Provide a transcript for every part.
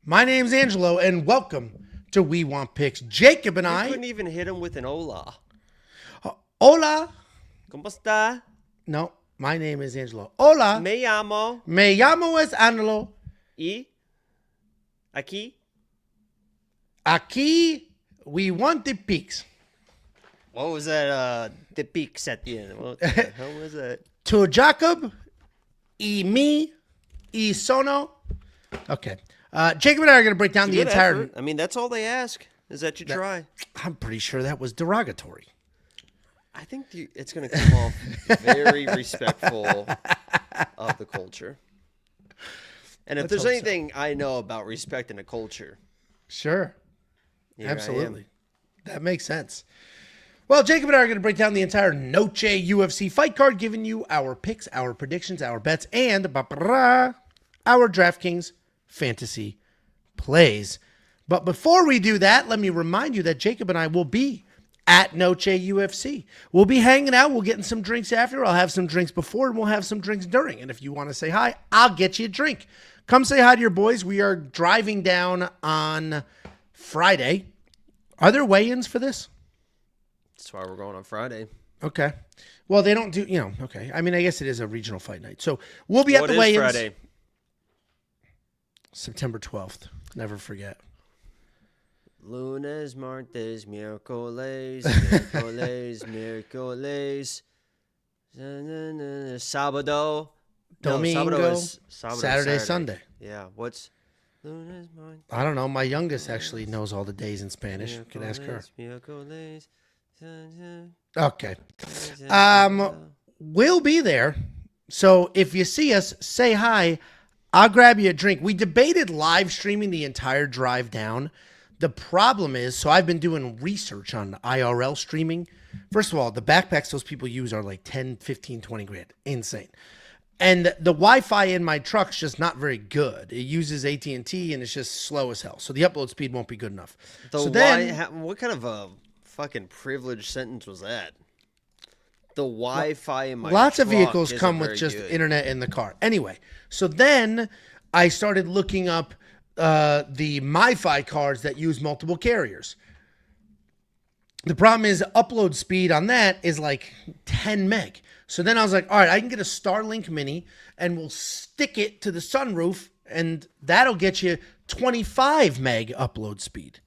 My name's Angelo, and welcome to We Want Picks. Jacob and I couldn't even hit him with an hola. Hola. ¿Cómo está? No, my name is Angelo. Hola. Me llamo. Me llamo es Angelo. Y aquí. Aquí, we want the picks. What was that? The peaks at the end. What the hell was that? To Jacob, y me, y sono. Okay. Jacob and I are going to break down the entire... Effort. I mean, that's all they ask, is that you try. I'm pretty sure that was derogatory. I think it's going to come off very respectful of the culture. And if there's anything I know about respecting a culture... Sure. Absolutely. That makes sense. Well, Jacob and I are going to break down the entire Noche UFC fight card, giving you our picks, our predictions, our bets, and our DraftKings Fantasy Plays. But before we do that, let me remind you that Jacob and I will be at Noche UFC. We'll be hanging out. We'll get in some drinks after. I'll have some drinks before, and we'll have some drinks during. And if you want to say hi, I'll get you a drink. Come say hi to your boys. We are driving down on Friday. Are there weigh-ins for this? That's why we're going on Friday. Okay. Well, they don't do, okay. I mean, I guess it is a regional fight night. So we'll be at the weigh-ins. Friday? September 12th. Never forget. Lunes, martes, miércoles, miércoles, sábado. Domingo, no, sábado is Saturday, Sunday. Yeah, what's lunes, martes? I don't know. My youngest actually knows all the days in Spanish. You can ask her. Miércoles, Okay. We'll be there. So if you see us, say hi. I'll grab you a drink. We debated live streaming the entire drive down. The problem is, so I've been doing research on IRL streaming. First of all, the backpacks those people use are like 10, 15, 20 grand. Insane. And the Wi-Fi in my truck's just not very good. It uses AT&T and it's just slow as hell. So the upload speed won't be good enough. What kind of a fucking privileged sentence was that? The Wi-Fi in my Lots truck of vehicles isn't come with very just good. internet in the car. Anyway, so then I started looking up the MiFi cards that use multiple carriers. The problem is upload speed on that is like 10 meg. So then I was like, all right, I can get a Starlink Mini and we'll stick it to the sunroof and that'll get you 25 meg upload speed.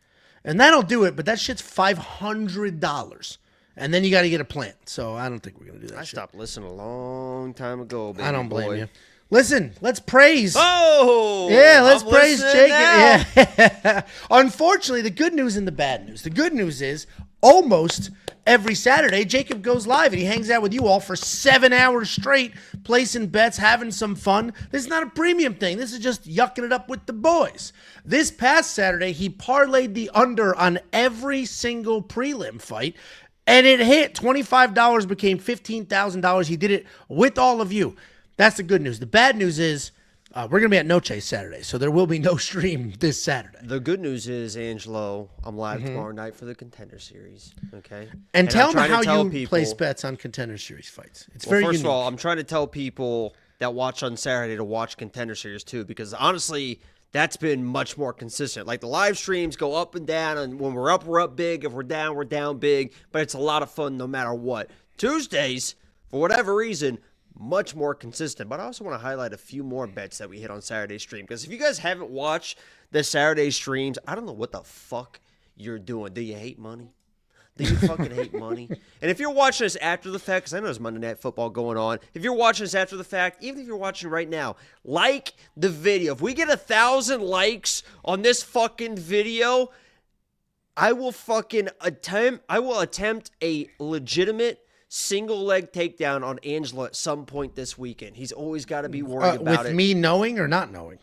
And that'll do it, but that shit's $500. And then you got to get a plant. So I don't think we're going to do that. I stopped listening a long time ago, baby. I don't blame you. Listen, let's praise. Oh! Yeah, let's praise Jacob. Now. Yeah. Unfortunately, the good news and the bad news. The good news is almost every Saturday, Jacob goes live and he hangs out with you all for 7 hours straight, placing bets, having some fun. This is not a premium thing. This is just yucking it up with the boys. This past Saturday, he parlayed the under on every single prelim fight. And it hit. $25 became $15,000. He did it with all of you. That's the good news. The bad news is we're going to be at Noche Saturday, so there will be no stream this Saturday. The good news is, Angelo, I'm live tomorrow night for the Contender Series. Okay? And tell them how you people, place bets on Contender Series fights. It's well, very first unique. of all, I'm trying to tell people that watch on Saturday to watch Contender Series too, because honestly, that's been much more consistent. Like the live streams go up and down, and when we're up big. If we're down big. But it's a lot of fun no matter what. Tuesdays, for whatever reason, much more consistent. But I also want to highlight a few more bets that we hit on Saturday stream. Because if you guys haven't watched the Saturday streams, I don't know what the fuck you're doing. Do you hate money? Do you fucking hate money? And if you're watching this after the fact, because I know there's Monday Night Football going on. If you're watching this after the fact, even if you're watching right now, like the video. If we get 1,000 likes on this fucking video, I will attempt a legitimate single leg takedown on Angelo at some point this weekend. He's always got to be worried about it. With me knowing or not knowing?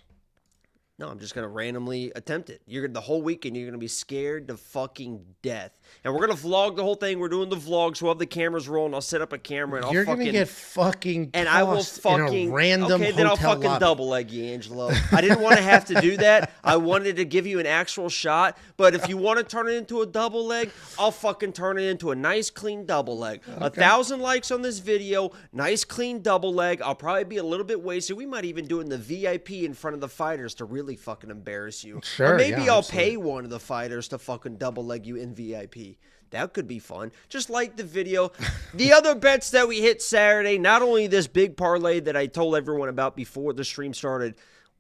No, I'm just going to randomly attempt it. The whole weekend, you're going to be scared to fucking death. And we're going to vlog the whole thing. We're doing the vlog, so we'll have the cameras rolling. I'll set up a camera, and You're going to get fucking and I will fucking in a random okay, then I'll hotel fucking lobby. double leg you, Angelo. I didn't want to have to do that. I wanted to give you an actual shot. But if you want to turn it into a double leg, I'll fucking turn it into a nice, clean double leg. Okay. 1,000 likes on this video. Nice, clean double leg. I'll probably be a little bit wasted. We might even do it in the VIP in front of the fighters to really really fucking embarrass you. Sure, or maybe yeah, I'll absolutely. pay one of the fighters to fucking double leg you in VIP. That could be fun. Just like the video. The other bets that we hit Saturday, not only this big parlay that I told everyone about before the stream started.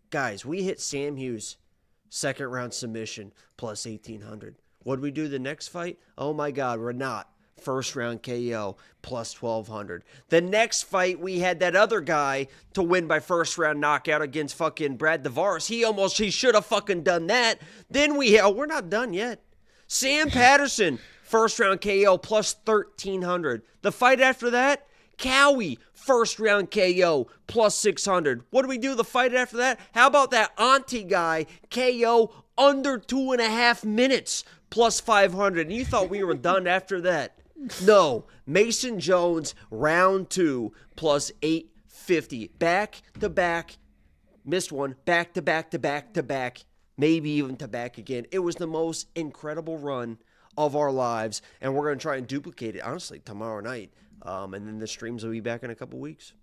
Guys, we hit Sam Hughes, second round submission, plus 1,800. What did we do the next fight? Oh my God, Renat, first round KO, plus 1,200. The next fight, we had that other guy to win by first round knockout against fucking Brad Tavares. He should have fucking done that. Then we're not done yet. Sam Patterson, first round KO, plus 1,300. The fight after that, Cowie, first round KO, plus 600. What do we do the fight after that? How about that auntie guy, KO, under 2.5 minutes, plus 500. And you thought we were done after that. No. Mason Jones, round 2, plus 850. Back to back. Missed one. Back to back to back to back. Maybe even to back again. It was the most incredible run of our lives. And we're going to try and duplicate it, honestly, tomorrow night. And then the streams will be back in a couple weeks.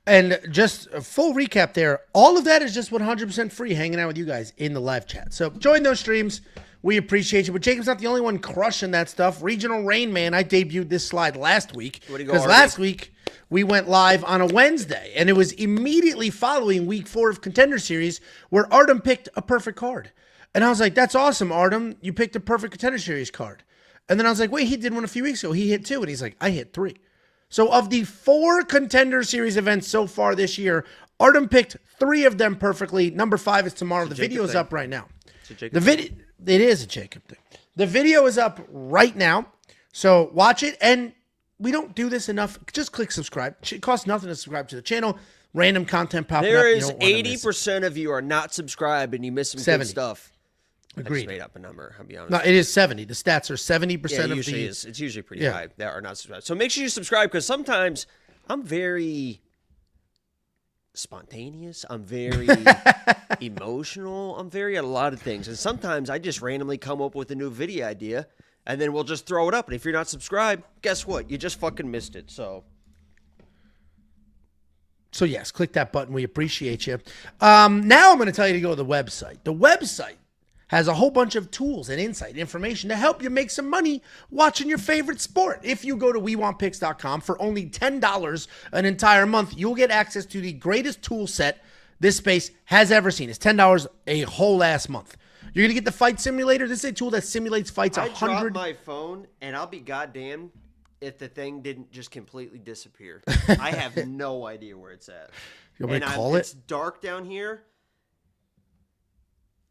And just a full recap there. All of that is just 100% free hanging out with you guys in the live chat. So join those streams. We appreciate you. But Jacob's not the only one crushing that stuff. Regional Rain Man, I debuted this slide last week. Because last week we went live on a Wednesday. And it was immediately following week 4 of Contender Series where Artem picked a perfect card. And I was like, that's awesome, Artem. You picked a perfect Contender Series card. And then I was like, wait, he did one a few weeks ago. He hit 2. And he's like, I hit 3. So of the 4 Contender Series events so far this year, Artem picked 3 of them perfectly. Number 5 is tomorrow. The video is up right now. It is a Jacob thing. The video is up right now. So watch it. And we don't do this enough. Just click subscribe. It costs nothing to subscribe to the channel. Random content popping up. There is 80% of you are not subscribed and you miss some 70. good stuff. Agreed. I just made up a number, I'll be honest. No, it is 70. The stats are 70% of usually the... It's usually pretty high that are not subscribed. So make sure you subscribe because sometimes I'm very spontaneous. I'm very emotional. I'm very a lot of things. And sometimes I just randomly come up with a new video idea and then we'll just throw it up. And if you're not subscribed, guess what? You just fucking missed it. So yes, click that button. We appreciate you. Now I'm going to tell you to go to the website. The website has a whole bunch of tools and insight information to help you make some money watching your favorite sport. If you go to WeWantPicks.com for only $10 an entire month, you'll get access to the greatest tool set this space has ever seen. It's $10 a whole ass month. You're going to get the fight simulator. This is a tool that simulates fights 100. I dropped my phone, and I'll be goddamn if the thing didn't just completely disappear. I have no idea where it's at. You want me to call it? It's dark down here.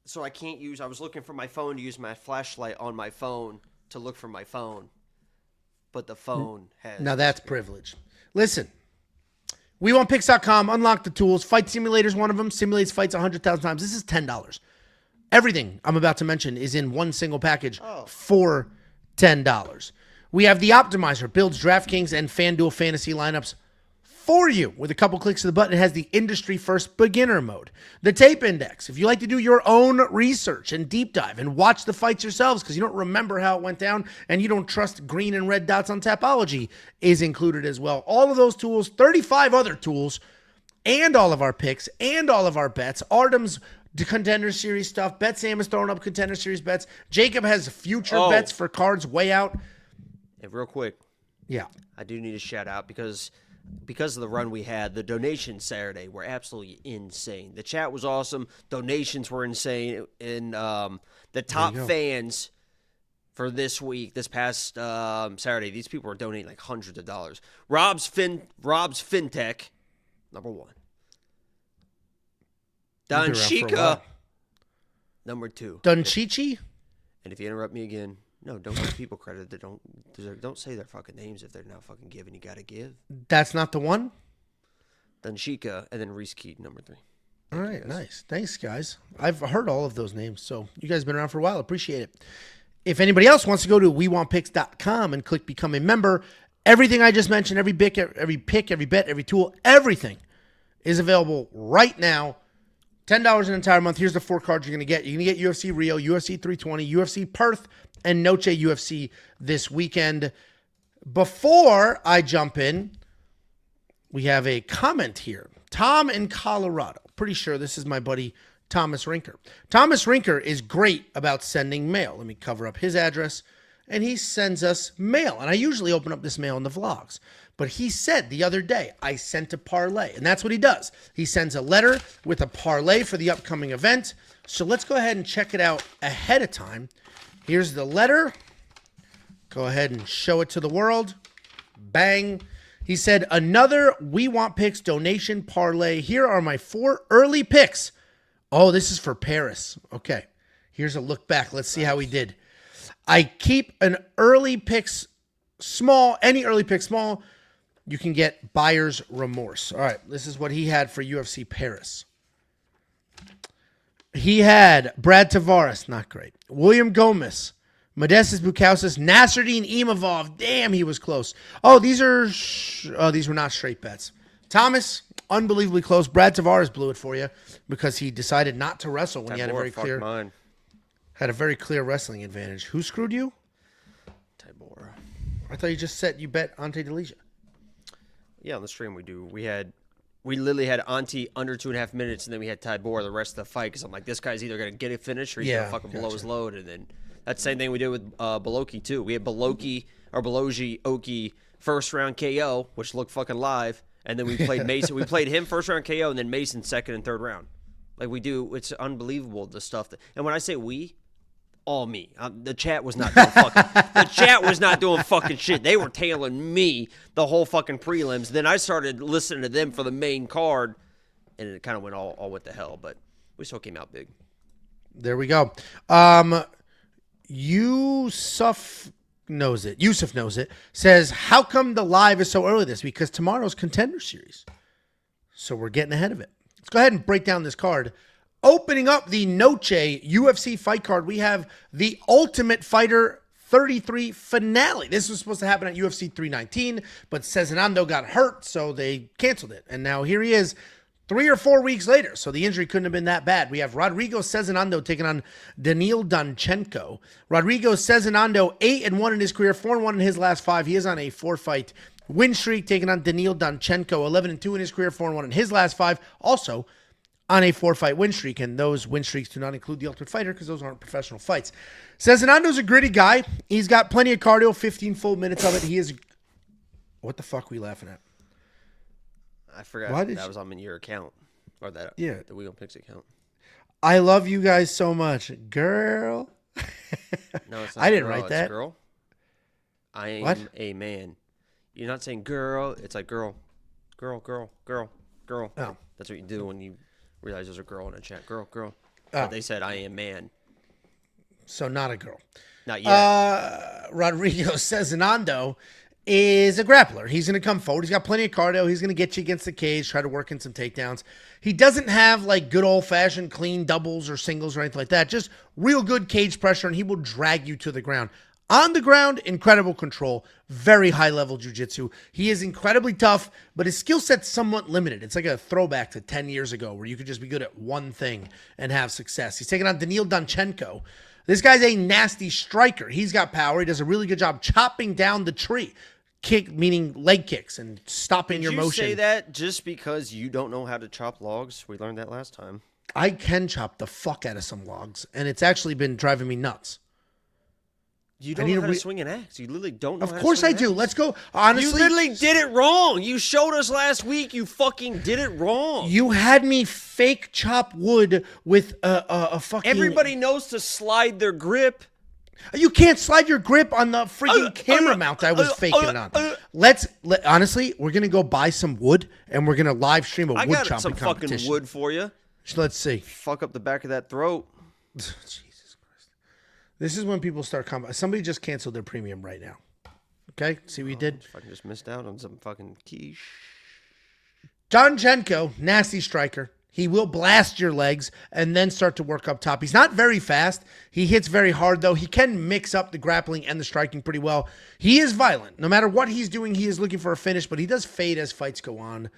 So I can't use, I was looking for my phone to use my flashlight on my phone to look for my phone. But the phone has... Now that's privilege. Listen, WeWantPicks.com, unlock the tools. Fight Simulator's one of them. Simulates fights 100,000 times. This is $10. Everything I'm about to mention is in one single package for $10. We have the Optimizer, builds DraftKings and FanDuel fantasy lineups for you. With a couple clicks of the button, it has the industry-first beginner mode. The Tape Index, if you like to do your own research and deep dive and watch the fights yourselves because you don't remember how it went down and you don't trust green and red dots on Tapology, is included as well. All of those tools, 35 other tools, and all of our picks and all of our bets. Artem's Contender Series stuff. Bet Sam is throwing up Contender Series bets. Jacob has future bets for cards way out. And real quick. Yeah. I do need a shout out because of the run we had, the donations Saturday were absolutely insane. The chat was awesome. Donations were insane. And the top fans for this week, this past Saturday, these people were donating like hundreds of dollars. Rob's FinTech, number 1. Donchenko, number 2. Donchenko? And if you interrupt me again, no, don't give people credit that don't say their fucking names if they're not fucking giving. You gotta give. That's not the one? Donchenko, and then Reese, number 3. All right, nice. Thanks, guys. I've heard all of those names, so you guys have been around for a while. Appreciate it. If anybody else wants to go to WeWantPicks.com and click Become a Member, everything I just mentioned, every pick, every bet, every tool, everything is available right now. $10 an entire month. Here's the 4 cards you're going to get. You're going to get UFC Rio, UFC 320, UFC Perth, and Noche UFC this weekend. Before I jump in, we have a comment here. Tom in Colorado. Pretty sure this is my buddy Thomas Rinker. Thomas Rinker is great about sending mail. Let me cover up his address. And he sends us mail. And I usually open up this mail in the vlogs. But he said the other day, I sent a parlay. And that's what he does. He sends a letter with a parlay for the upcoming event. So let's go ahead and check it out ahead of time. Here's the letter. Go ahead and show it to the world. Bang. He said, another We Want Picks donation parlay. Here are my 4 early picks. Oh, this is for Paris. Okay. Here's a look back. Let's see how he did. I keep an early picks small. Any early pick small, you can get buyer's remorse. All right. This is what he had for UFC Paris. He had Brad Tavares. Not great. William Gomez. Modestas Bukauskas, Nasruddin Imavov. Damn, he was close. Oh, these were not straight bets. Thomas, unbelievably close. Brad Tavares blew it for you because he decided not to wrestle when he had a very clear wrestling advantage. Who screwed you? Tybora. I thought you bet Ante Delija. Yeah, on the stream we literally had Ante under 2.5 minutes, and then we had Tybora the rest of the fight because I'm like, this guy's either gonna get it finished or he's gonna fucking blow his load, and then. That's the same thing we did with Beloki, too. We had Beloki Oki first round KO, which looked fucking live. And then we played Mason. We played him first round KO and then Mason second and third round. Like we do. It's unbelievable, the stuff. And when I say we, all me. The chat was not doing fucking shit. They were tailing me the whole fucking prelims. Then I started listening to them for the main card, and it kind of went all what the hell. But we still came out big. There we go. Yusuf knows it. Says, how come the live is so early this week? Because tomorrow's Contender Series. So we're getting ahead of it. Let's go ahead and break down this card. Opening up the Noche UFC fight card, we have the Ultimate Fighter 33 finale. This was supposed to happen at UFC 319, but Sezinando got hurt, so they canceled it. And now here he is 3 or 4 weeks later, so the injury couldn't have been that bad. We have Rodrigo Sezinando taking on Daniil Donchenko. Rodrigo Sezinando, 8-1 in his career, 4-1 in his last 5. He is on a 4-fight win streak, taking on Daniil Donchenko, 11-2 in his career, 4-1 in his last 5. Also on a 4-fight win streak, and those win streaks do not include the Ultimate Fighter because those aren't professional fights. Sezinando's a gritty guy. He's got plenty of cardio, 15 full minutes of it. He is... What the fuck are we laughing at? I forgot that was on your account. Or that the We Gon Picks account. I love you guys so much. Girl. No, it's not I didn't girl, write that. Girl. I am a man. You're not saying girl. It's like girl. Girl. Oh. That's what you do when you realize there's a girl in a chat. Girl. Oh. But they said I am man. So not a girl. Not yet. Rodrigo Sezinando is a grappler. He's going to come forward. He's got plenty of cardio. He's going to get you against the cage, try to work in some takedowns. He doesn't have like good old-fashioned clean doubles or singles or anything like that. Just real good cage pressure, and he will drag you to the ground. On the ground, incredible control, very high-level jiu-jitsu. He is incredibly tough, but his skill set's somewhat limited. It's like a throwback to 10 years ago where you could just be good at one thing and have success. He's taking on Daniil Donchenko. This guy's a nasty striker. He's got power. He does a really good job chopping down the tree. Kick, meaning leg kicks and stopping your motion. Did you say that just because you don't know how to chop logs? We learned that last time. I can chop the fuck out of some logs, and it's actually been driving me nuts. You don't know how to swing an axe. You literally don't know how to swing an axe. Of course I do. Let's go. Honestly. You literally did it wrong. You showed us last week. You fucking did it wrong. You had me fake chop wood with a fucking... Everybody knows to slide their grip. You can't slide your grip on the freaking camera mount I was faking it on. Honestly, we're going to go buy some wood, and we're going to live stream a wood chopping competition. I got some fucking wood for you. Let's see. Fuck up the back of that throat. Jesus Christ. This is when people start somebody just canceled their premium right now. Okay? See what you did? Fucking just missed out on some fucking quiche. Donchenko, nasty striker. He will blast your legs and then start to work up top. He's not very fast. He hits very hard, though. He can mix up the grappling and the striking pretty well. He is violent. No matter what he's doing, he is looking for a finish, but he does fade as fights go on.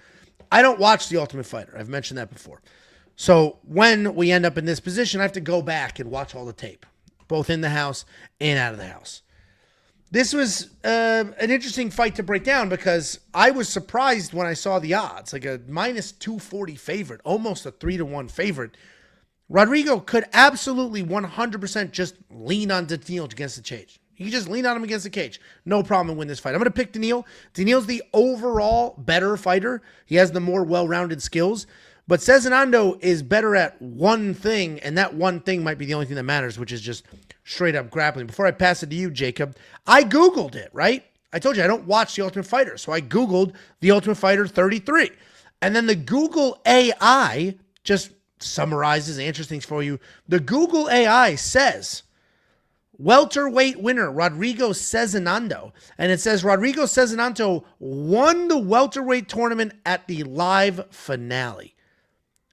I don't watch The Ultimate Fighter. I've mentioned that before. So when we end up in this position, I have to go back and watch all the tape, both in the house and out of the house. This was an interesting fight to break down because I was surprised when I saw the odds, like a minus 240 favorite, almost a 3-1 favorite, Rodrigo could absolutely 100% just lean on Daniil against the cage. He can just lean on him against the cage. No problem and win this fight. I'm going to pick Daniil. Daniil's the overall better fighter. He has the more well-rounded skills. But Sezinando is better at one thing, and that one thing might be the only thing that matters, which is just straight-up grappling. Before I pass it to you, Jacob, I Googled it, right? I told you I don't watch The Ultimate Fighter, so I Googled The Ultimate Fighter 33. And then the Google AI just summarizes, answers things for you. The Google AI says, welterweight winner, Rodrigo Sezinando. And it says Rodrigo Sezinando won the welterweight tournament at the live finale.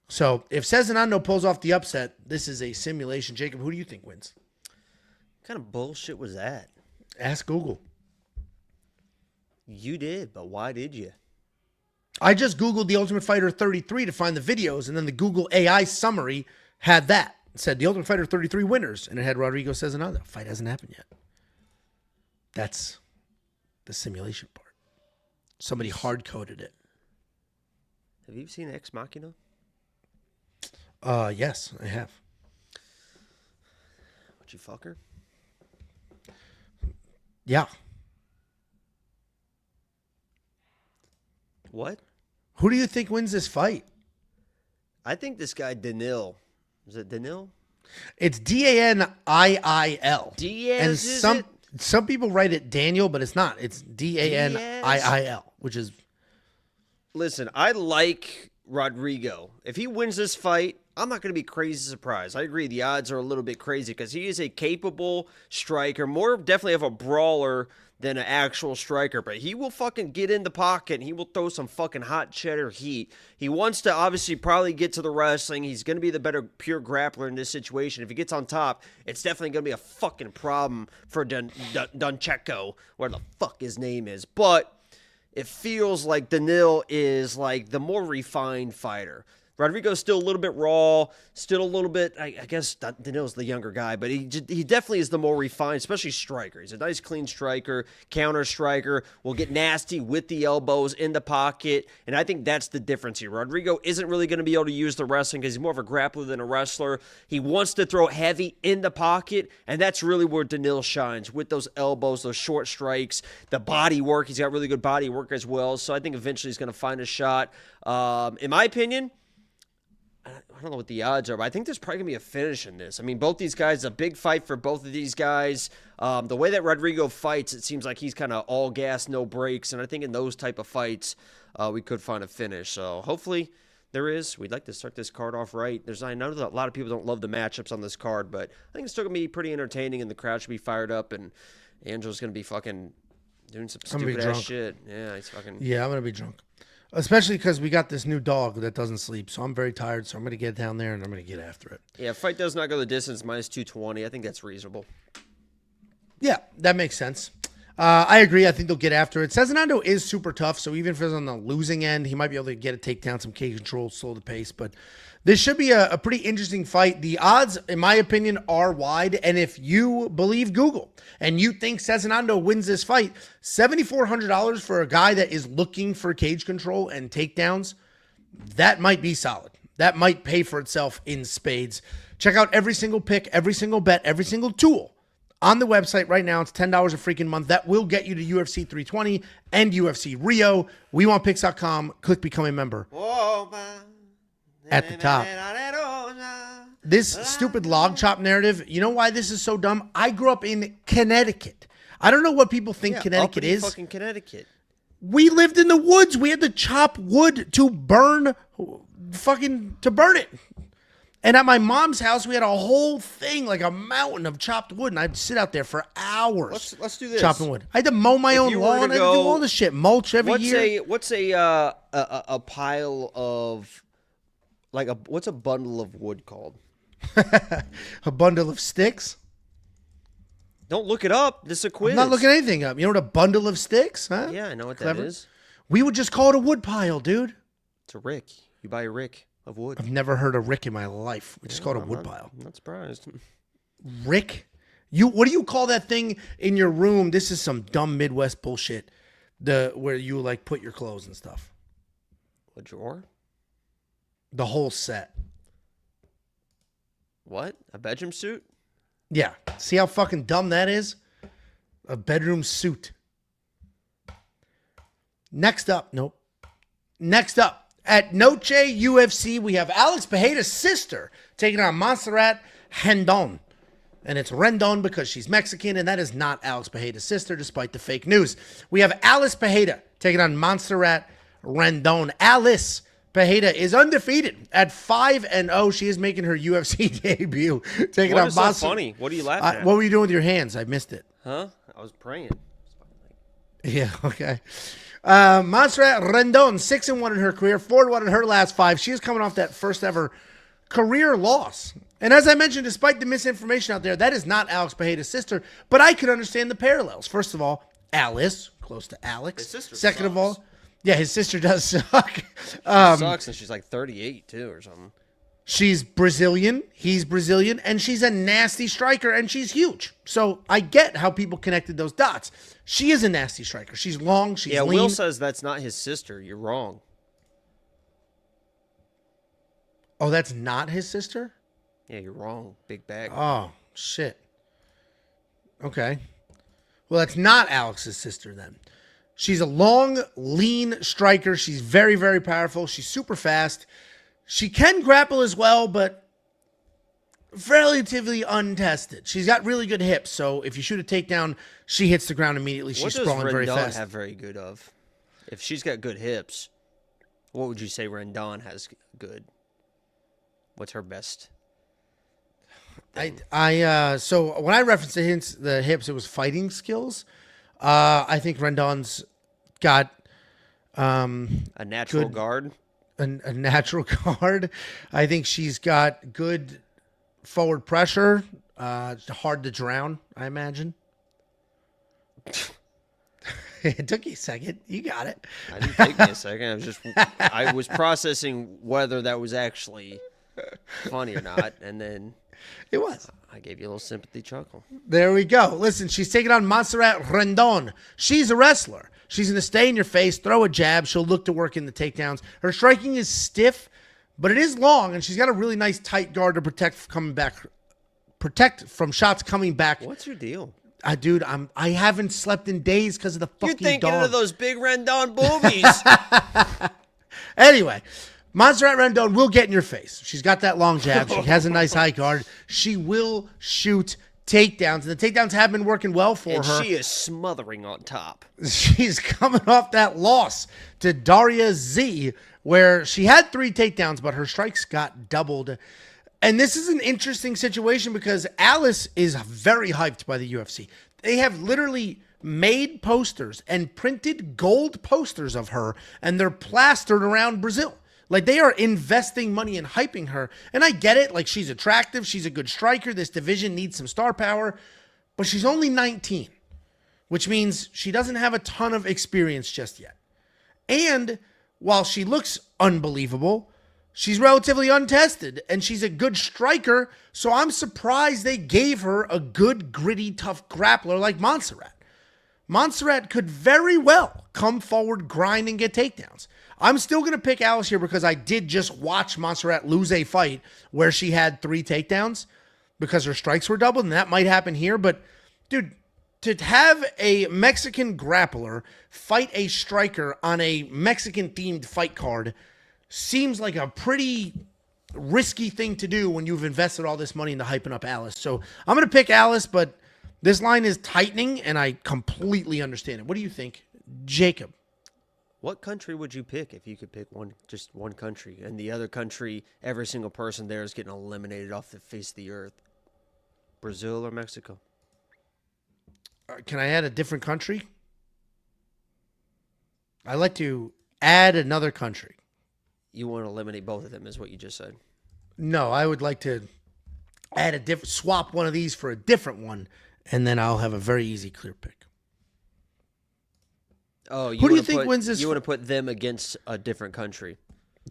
So if Sezinando pulls off the upset, this is a simulation. Jacob, who do you think wins? What kind of bullshit was that? Ask Google. You did, but why did you? I just Googled The Ultimate Fighter 33 to find the videos, and then the Google AI summary had that. It said The Ultimate Fighter 33 winners, and it had Rodrigo Sezinando. Fight hasn't happened yet. That's the simulation part. Somebody hard-coded it. Have you seen Ex Machina? Yes, I have. Would you fuck her? Yeah. What? Who do you think wins this fight? I think this guy Daniil. Is it Daniil? It's Daniil. Diaz, and some people write it Daniel, but it's not. It's Daniil, which is... Listen, I like Rodrigo. If he wins this fight, I'm not going to be crazy surprised. I agree the odds are a little bit crazy because he is a capable striker, more definitely of a brawler than an actual striker, but he will fucking get in the pocket and he will throw some fucking hot cheddar heat. He wants to obviously probably get to the wrestling. He's going to be the better pure grappler in this situation. If he gets on top, it's definitely going to be a fucking problem for Donchenko, where the fuck his name is. But it feels like Daniil is like the more refined fighter. Rodrigo's still a little bit raw, still a little bit, I guess Daniil's the younger guy, but he definitely is the more refined, especially striker. He's a nice, clean striker, counter striker, will get nasty with the elbows in the pocket, and I think that's the difference here. Rodrigo isn't really going to be able to use the wrestling because he's more of a grappler than a wrestler. He wants to throw heavy in the pocket, and that's really where Daniil shines, with those elbows, those short strikes, the body work. He's got really good body work as well, so I think eventually he's going to find a shot. In my opinion, I don't know what the odds are, but I think there's probably going to be a finish in this. I mean, both these guys, a big fight for both of these guys. The way that Rodrigo fights, it seems like he's kind of all gas, no brakes. And I think in those type of fights, we could find a finish. So hopefully there is. We'd like to start this card off right. I know that a lot of people don't love the matchups on this card, but I think it's still going to be pretty entertaining and the crowd should be fired up. And Angel's going to be fucking doing some stupid ass shit. Yeah, he's fucking. Yeah, I'm going to be drunk. Especially because we got this new dog that doesn't sleep, so I'm very tired, so I'm going to get down there and I'm going to get after it. Yeah, fight does not go the distance, minus 220. I think that's reasonable. Yeah, that makes sense. I agree. I think they'll get after it. Sezinando is super tough, so even if he's on the losing end, he might be able to get a takedown, some cage control, slow the pace. But this should be a pretty interesting fight. The odds, in my opinion, are wide. And if you believe Google and you think Sezinando wins this fight, $7,400 for a guy that is looking for cage control and takedowns, that might be solid. That might pay for itself in spades. Check out every single pick, every single bet, every single tool on the website right now. It's $10 a freaking month. That will get you to UFC 320 and UFC Rio. WeWantPicks.com. Click Become a Member at the top. This stupid log chop narrative, you know why this is so dumb? I grew up in Connecticut. I don't know what people think Connecticut is. Fucking Connecticut. We lived in the woods. We had to chop wood to burn it. And at my mom's house, we had a whole thing, like a mountain of chopped wood, and I'd sit out there for hours. Let's do this. Chopping wood. I had to mow my own lawn. I had to do all this shit. Mulch every year. What's a pile of, what's a bundle of wood called? A bundle of sticks? Don't look it up. This is a quiz. I'm not looking anything up. You know what a bundle of sticks? Huh? Yeah, I know what Clever. that is. We would just call it a wood pile, dude. It's a rick. You buy a rick of wood. I've never heard a rick in my life. We just call it a wood pile. I'm not surprised. Rick? What do you call that thing in your room? This is some dumb Midwest bullshit. Where you put your clothes and stuff. A drawer? The whole set. What? A bedroom suit? Yeah. See how fucking dumb that is? A bedroom suit. Next up. Nope. Next up. At Noche UFC, we have Alex Pereira's sister taking on Montserrat Rendon. And it's Rendon because she's Mexican, and that is not Alex Pereira's sister, despite the fake news. We have Alice Pereira taking on Montserrat Rendon. Alice Pereira is undefeated at 5-0. She is making her UFC debut. Taking on Montserrat. What is so funny? What are you laughing at? What were you doing with your hands? I missed it. Huh? I was praying. Yeah, okay. Montserrat Rendon, 6-1 in her career, 4-1 in her last 5. She is coming off that first ever career loss. And as I mentioned, despite the misinformation out there, that is not Alex Pereira's sister, but I could understand the parallels. First of all, Alice, close to Alex. His sister Second sucks. of all, yeah, his sister does suck. She sucks, and she's like 38 too, or something. She's Brazilian, he's Brazilian, and she's a nasty striker, and she's huge. So I get how people connected those dots. She is a nasty striker. She's long, she's lean. Will says that's not his sister. You're wrong. Oh, that's not his sister? Yeah, you're wrong. Big bag. Oh, shit. Okay. Well, that's not Alex's sister then. She's a long, lean striker. She's very, very powerful. She's super fast. She can grapple as well, but relatively untested. She's got really good hips, so if you shoot a takedown, she hits the ground immediately. She's sprawling very fast. What does Rendon have very good of? If she's got good hips, what would you say Rendon has good? What's her best? So when I referenced the hips, it was fighting skills. I think Rendon's got a natural guard. A natural guard. I think she's got good forward pressure. Hard to drown, I imagine. It took you a second. You got it. I didn't take me a second. I was processing whether that was actually funny or not, and then it was. I gave you a little sympathy chuckle. There we go. Listen, she's taking on Montserrat Rendon. She's a wrestler. She's going to stay in your face, throw a jab. She'll look to work in the takedowns. Her striking is stiff, but it is long, and she's got a really nice tight guard to protect from shots coming back. What's your deal? Dude, I haven't slept in days because of the fucking dog. You're thinking of those big Rendon boobies. Anyway, Montserrat Rendon will get in your face. She's got that long jab. She has a nice high guard. She will shoot takedowns, and the takedowns have been working well for her. And she is smothering on top. She's coming off that loss to Daria Z, where she had 3 takedowns, but her strikes got doubled. And this is an interesting situation because Alice is very hyped by the UFC. They have literally made posters and printed gold posters of her, and they're plastered around Brazil. Like, they are investing money in hyping her. And I get it. Like, she's attractive. She's a good striker. This division needs some star power. But she's only 19, which means she doesn't have a ton of experience just yet. And while she looks unbelievable, she's relatively untested, and she's a good striker, so I'm surprised they gave her a good, gritty, tough grappler like Montserrat. Montserrat could very well come forward, grind, and get takedowns. I'm still going to pick Alice here because I did just watch Montserrat lose a fight where she had 3 takedowns because her strikes were doubled, and that might happen here. But, dude, to have a Mexican grappler fight a striker on a Mexican-themed fight card seems like a pretty risky thing to do when you've invested all this money into hyping up Alice. So I'm going to pick Alice, but this line is tightening, and I completely understand it. What do you think, Jacob? What country would you pick if you could pick just one country, and the other country, every single person there is getting eliminated off the face of the earth? Brazil or Mexico? Can I add a different country? I'd like to add another country. You want to eliminate both of them, is what you just said. No, I would like to add swap one of these for a different one, and then I'll have a very easy, clear pick. Oh, who do you think wins this? You want to put them against a different country?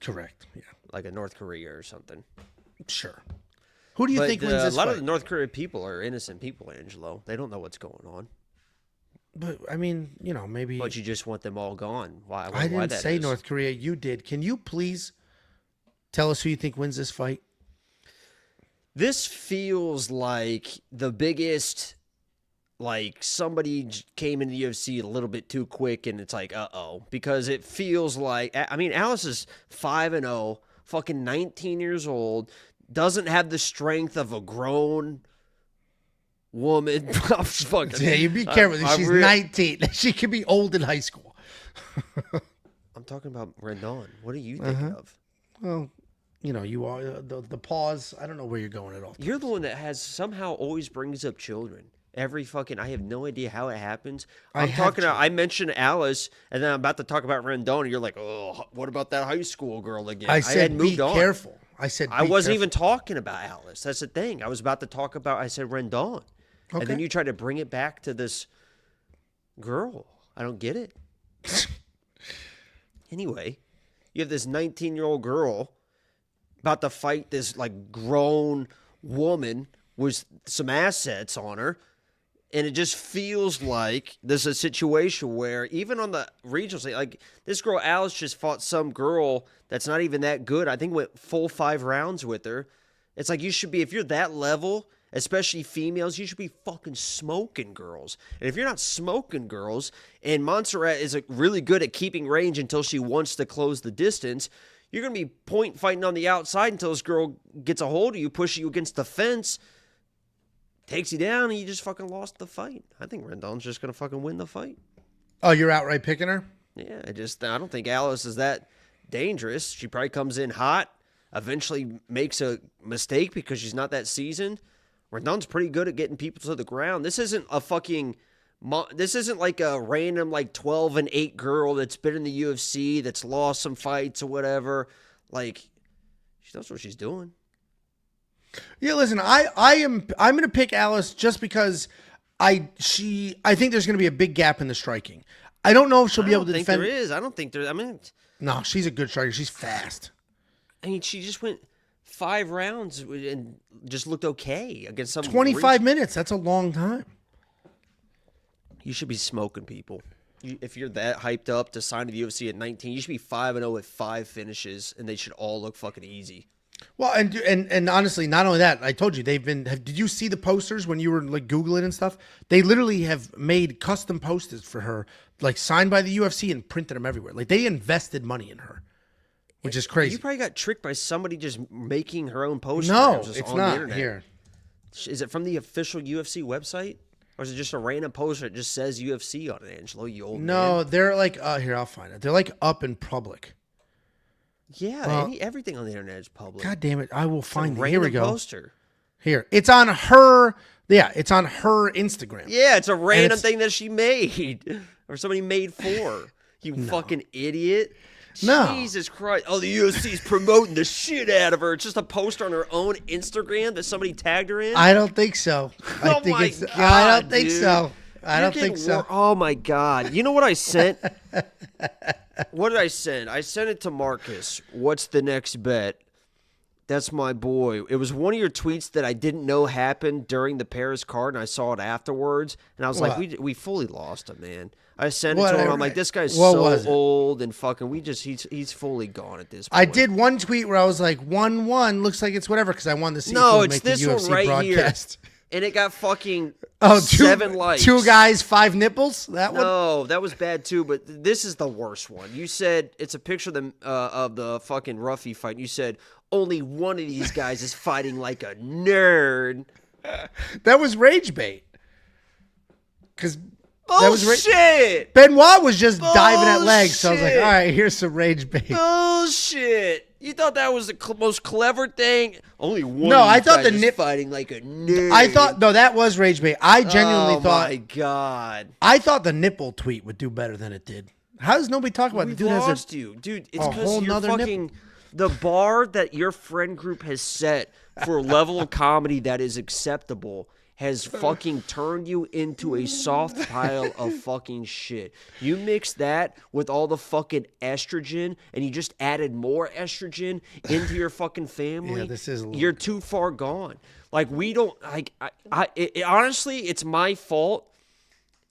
Correct. Yeah, like a North Korea or something. Sure. Who do you think wins this fight? A lot fight? of the North Korean people are innocent people, Angelo. They don't know what's going on. But I mean, maybe. But you just want them all gone. Why? I didn't say is? North Korea. You did. Can you please tell us who you think wins this fight? This feels like the biggest, like somebody came into the UFC a little bit too quick, and it's like, uh-oh. Because it feels like, I mean, Alice is 5-0, fucking 19 years old, doesn't have the strength of a grown woman. Yeah, you be careful. She's 19. She could be old in high school. I'm talking about Rendon. What are you thinking of? Well, you know, you are the pause. I don't know where you're going at all. You're the one that has somehow always brings up children. Every fucking, I have no idea how it happens. I mentioned Alice, and then I'm about to talk about Rendon, and you're like, oh, what about that high school girl again? I said, be careful. I said, I wasn't even talking about Alice. That's the thing. I was about to talk about, I said Rendon. Okay. And then you try to bring it back to this girl. I don't get it. Anyway, you have this 19-year-old girl about to fight this like grown woman with some assets on her. And it just feels like there's a situation where even on the regionals, like this girl Alice just fought some girl that's not even that good. I think went full 5 rounds with her. It's like you should be, if you're that level, especially females, you should be fucking smoking girls. And if you're not smoking girls, and Montserrat is really good at keeping range until she wants to close the distance, you're going to be point fighting on the outside until this girl gets a hold of you, pushes you against the fence, takes you down, and you just fucking lost the fight. I think Rendon's just going to fucking win the fight. Oh, you're outright picking her? Yeah, I don't think Alice is that dangerous. She probably comes in hot, eventually makes a mistake because she's not that seasoned. Rendon's pretty good at getting people to the ground. This isn't like a random like 12-8 girl that's been in the UFC that's lost some fights or whatever. Like, she knows what she's doing. Yeah, listen, I'm going to pick Alice just because I think there's going to be a big gap in the striking. I don't know if she'll be able to defend. There is. I don't think there. I mean, no, she's a good striker. She's fast. I mean, she just went 5 rounds and just looked okay against some 25 minutes. That's a long time. You should be smoking people. If you're that hyped up to sign to the UFC at 19, you should be 5-0 with 5 finishes, and they should all look fucking easy. Well, and honestly, not only that, I told you did you see the posters when you were like Googling and stuff? They literally have made custom posters for her, like signed by the UFC and printed them everywhere. Like they invested money in her, which is crazy. You probably got tricked by somebody just making her own posters. No, it's not here. Is it from the official UFC website? Or is it just a random poster that just says UFC on it, Angelo, you old man? No, they're like, here, I'll find it. They're like up in public. Yeah, everything on the internet is public. God damn it. I will find it. Here we go. Poster. Here. It's on her. Yeah, it's on her Instagram. Yeah, it's a random thing that she made. Or somebody made for her. You fucking idiot. No. Jesus Christ. Oh, the UFC's promoting the shit out of her. It's just a poster on her own Instagram that somebody tagged her in? I don't think so. I don't think so. I don't think so. Oh, my God. You know what I sent? What did I send? I sent it to Marcus. What's the next bet? That's my boy. It was one of your tweets that I didn't know happened during the Paris card, and I saw it afterwards. And I was like, we fully lost him, man. I sent it to him. I'm like, this guy's so old and fucking. He's fully gone at this point. I did one tweet where I was like, 1-1 looks like it's whatever because I wanted to see. No, it's make this the UFC one right broadcast. Here. And it got fucking 7 likes. 2 guys, 5 nipples. That one. No, that was bad too. But this is the worst one. You said it's a picture of the fucking Ruffy fight. And you said only one of these guys is fighting like a nerd. That was rage bait. Because shit. Benoit was just diving at legs. So I was like, all right, here's some rage bait. Bullshit. You thought that was the most clever thing? Only one. No, I thought is fighting like a nerd. I thought that was rage bait. I genuinely thought. Oh my God! I thought the nipple tweet would do better than it did. How does nobody talk about the dude? Lost you, dude. It's because you're fucking the bar that your friend group has set for a level of comedy that is acceptable has fucking turned you into a soft pile of fucking shit. You mix that with all the fucking estrogen, and you just added more estrogen into your fucking family. Yeah, you're too far gone. Like, we don't, like, honestly, it's my fault.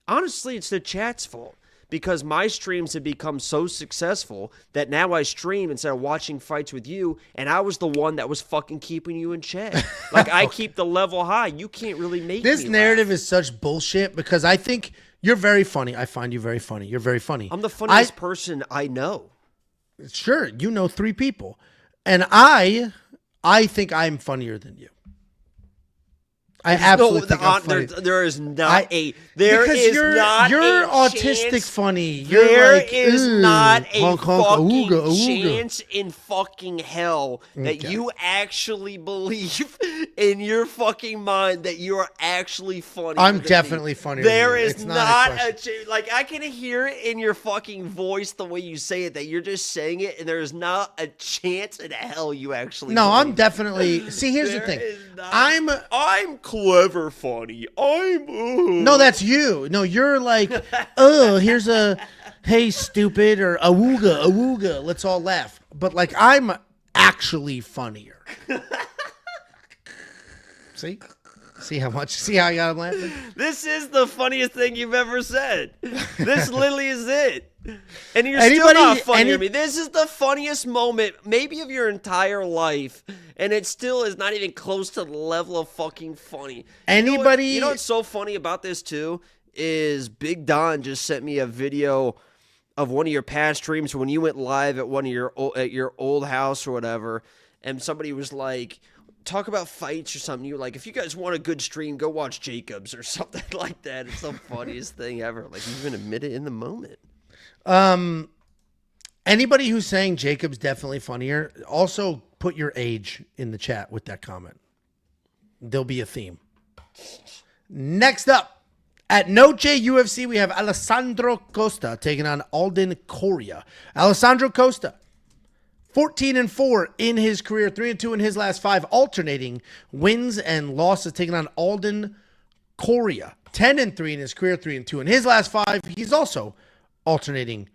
Honestly, it's the chat's fault. because my streams have become so successful that now I stream instead of watching fights with you, and I was the one that was fucking keeping you in check. Like, I keep the level high. You can't really make this me narrative laugh. is such bullshit because I think you're very funny. I find you very funny. You're very funny. I'm the funniest person I know. Sure, you know 3 people. And I think I'm funnier than you. I absolutely think I'm funny. There is not not you're autistic chance, funny. You're there like, is not a honk, honk, fucking awooga, awooga. chance in fucking hell that you actually believe in your fucking mind that you are actually funny. I'm definitely funnier. There than you. is It's not a a chance. Like, I can hear it in your fucking voice the way you say it, that you're just saying it, and there is not a chance in hell you actually. No, believe I'm definitely. See, here's the thing. I'm clever funny. No, that's you. No, you're like, oh, here's a, hey, stupid, or awooga, awooga. Let's all laugh. But like, I'm actually funnier. See? See how I got him laughing? This is the funniest thing you've ever said. This literally is it. And you're still not funny to me. This is the funniest moment, maybe of your entire life, and it still is not even close to the level of fucking funny. You know what's so funny about this, too, is Big Don just sent me a video of one of your past streams when you went live at your old house or whatever, and somebody was like, talk about fights or something. You're like, if you guys want a good stream, go watch Jacob's or something like that. It's the funniest thing ever. Like, you even admit it in the moment. Anybody who's saying Jacob's definitely funnier, also put your age in the chat with that comment. There'll be a theme. Next up, at Noche UFC, we have Alessandro Costa taking on Alden Coria. Alessandro Costa, 14-4 in his career, 3-2 in his last 5, alternating wins and losses, taking on Alden Coria. 10-3 in his career, 3-2 in his last 5. He's also alternating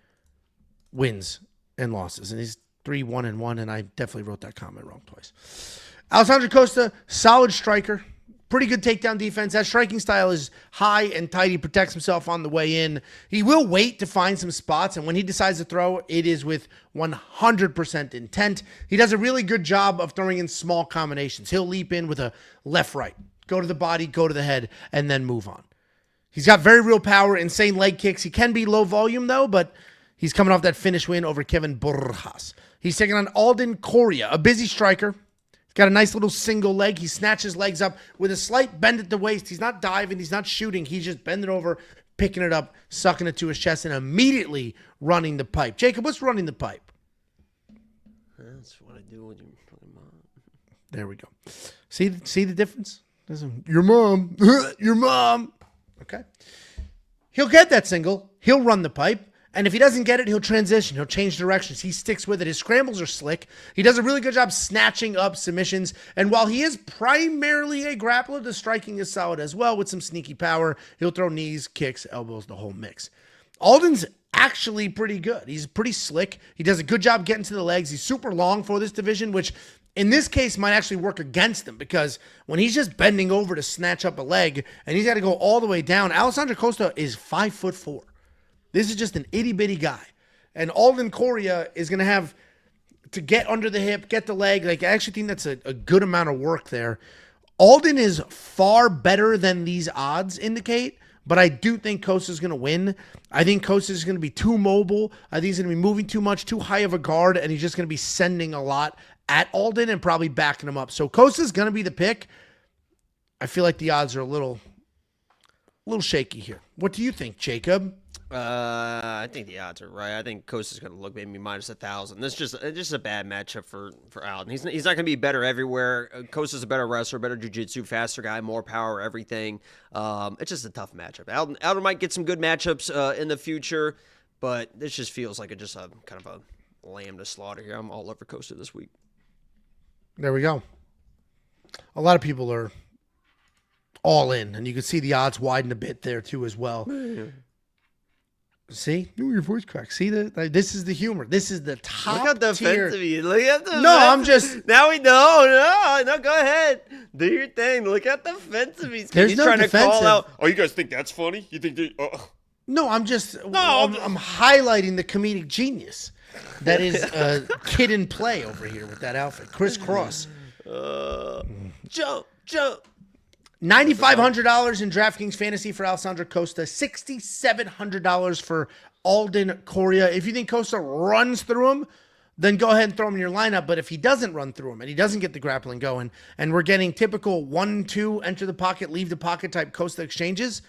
wins and losses, and he's 3-1-1, and I definitely wrote that comment wrong twice. Alessandro Costa, solid striker. Pretty good takedown defense. That striking style is high and tight. He protects himself on the way in. He will wait to find some spots, and when he decides to throw, it is with 100% intent. He does a really good job of throwing in small combinations. He'll leap in with a left-right, go to the body, go to the head, and then move on. He's got very real power, insane leg kicks. He can be low volume, though, but he's coming off that finish win over Kevin Borjas. He's taking on Alden Coria, a busy striker. Got a nice little single leg. He snatches legs up with a slight bend at the waist. He's not diving. He's not shooting. He's just bending over, picking it up, sucking it to his chest, and immediately running the pipe. Jacob, what's running the pipe? That's what I do with your fucking mom. There we go. See the difference? Your mom. Your mom. Okay. He'll get that single. He'll run the pipe. And if he doesn't get it, he'll transition. He'll change directions. He sticks with it. His scrambles are slick. He does a really good job snatching up submissions. And while he is primarily a grappler, the striking is solid as well with some sneaky power. He'll throw knees, kicks, elbows, the whole mix. Alden's actually pretty good. He's pretty slick. He does a good job getting to the legs. He's super long for this division, which in this case might actually work against him because when he's just bending over to snatch up a leg and he's got to go all the way down, Alessandro Costa is 5'4". This is just an itty-bitty guy. And Alden Coria is going to have to get under the hip, get the leg. Like, I actually think that's a good amount of work there. Alden is far better than these odds indicate, but I do think Costa's going to win. I think Costa's going to be too mobile. I think he's going to be moving too much, too high of a guard, and he's just going to be sending a lot at Alden and probably backing him up. So Costa's going to be the pick. I feel like the odds are a little shaky here. What do you think, Jacob? I think the odds are right. I think Costa's going to look maybe minus 1,000. It's just a bad matchup for Alden. He's not going to be better everywhere. Costa's a better wrestler, better jiu-jitsu, faster guy, more power, everything. It's just a tough matchup. Alden might get some good matchups in the future, but this just feels like just a kind of a lamb to slaughter here. I'm all over Costa this week. There we go. A lot of people are all in, and you can see the odds widen a bit there too as well. See? Ooh, your voice cracked. See this is the humor. This is the top tier. Look at the defense of you. Look at the No, I'm just... Now we know. No, go ahead. Do your thing. Look at the defense of you. There's no trying defensive. to call out. Oh, you guys think that's funny? You think... No, I'm highlighting the comedic genius that is Kid in Play over here with that outfit. Crisscross. Jump. $9,500 in DraftKings Fantasy for Alessandro Costa. $6,700 for Alden Coria. If you think Costa runs through him, then go ahead and throw him in your lineup. But if he doesn't run through him and he doesn't get the grappling going, and we're getting typical 1-2 enter the pocket, leave the pocket type Costa exchanges,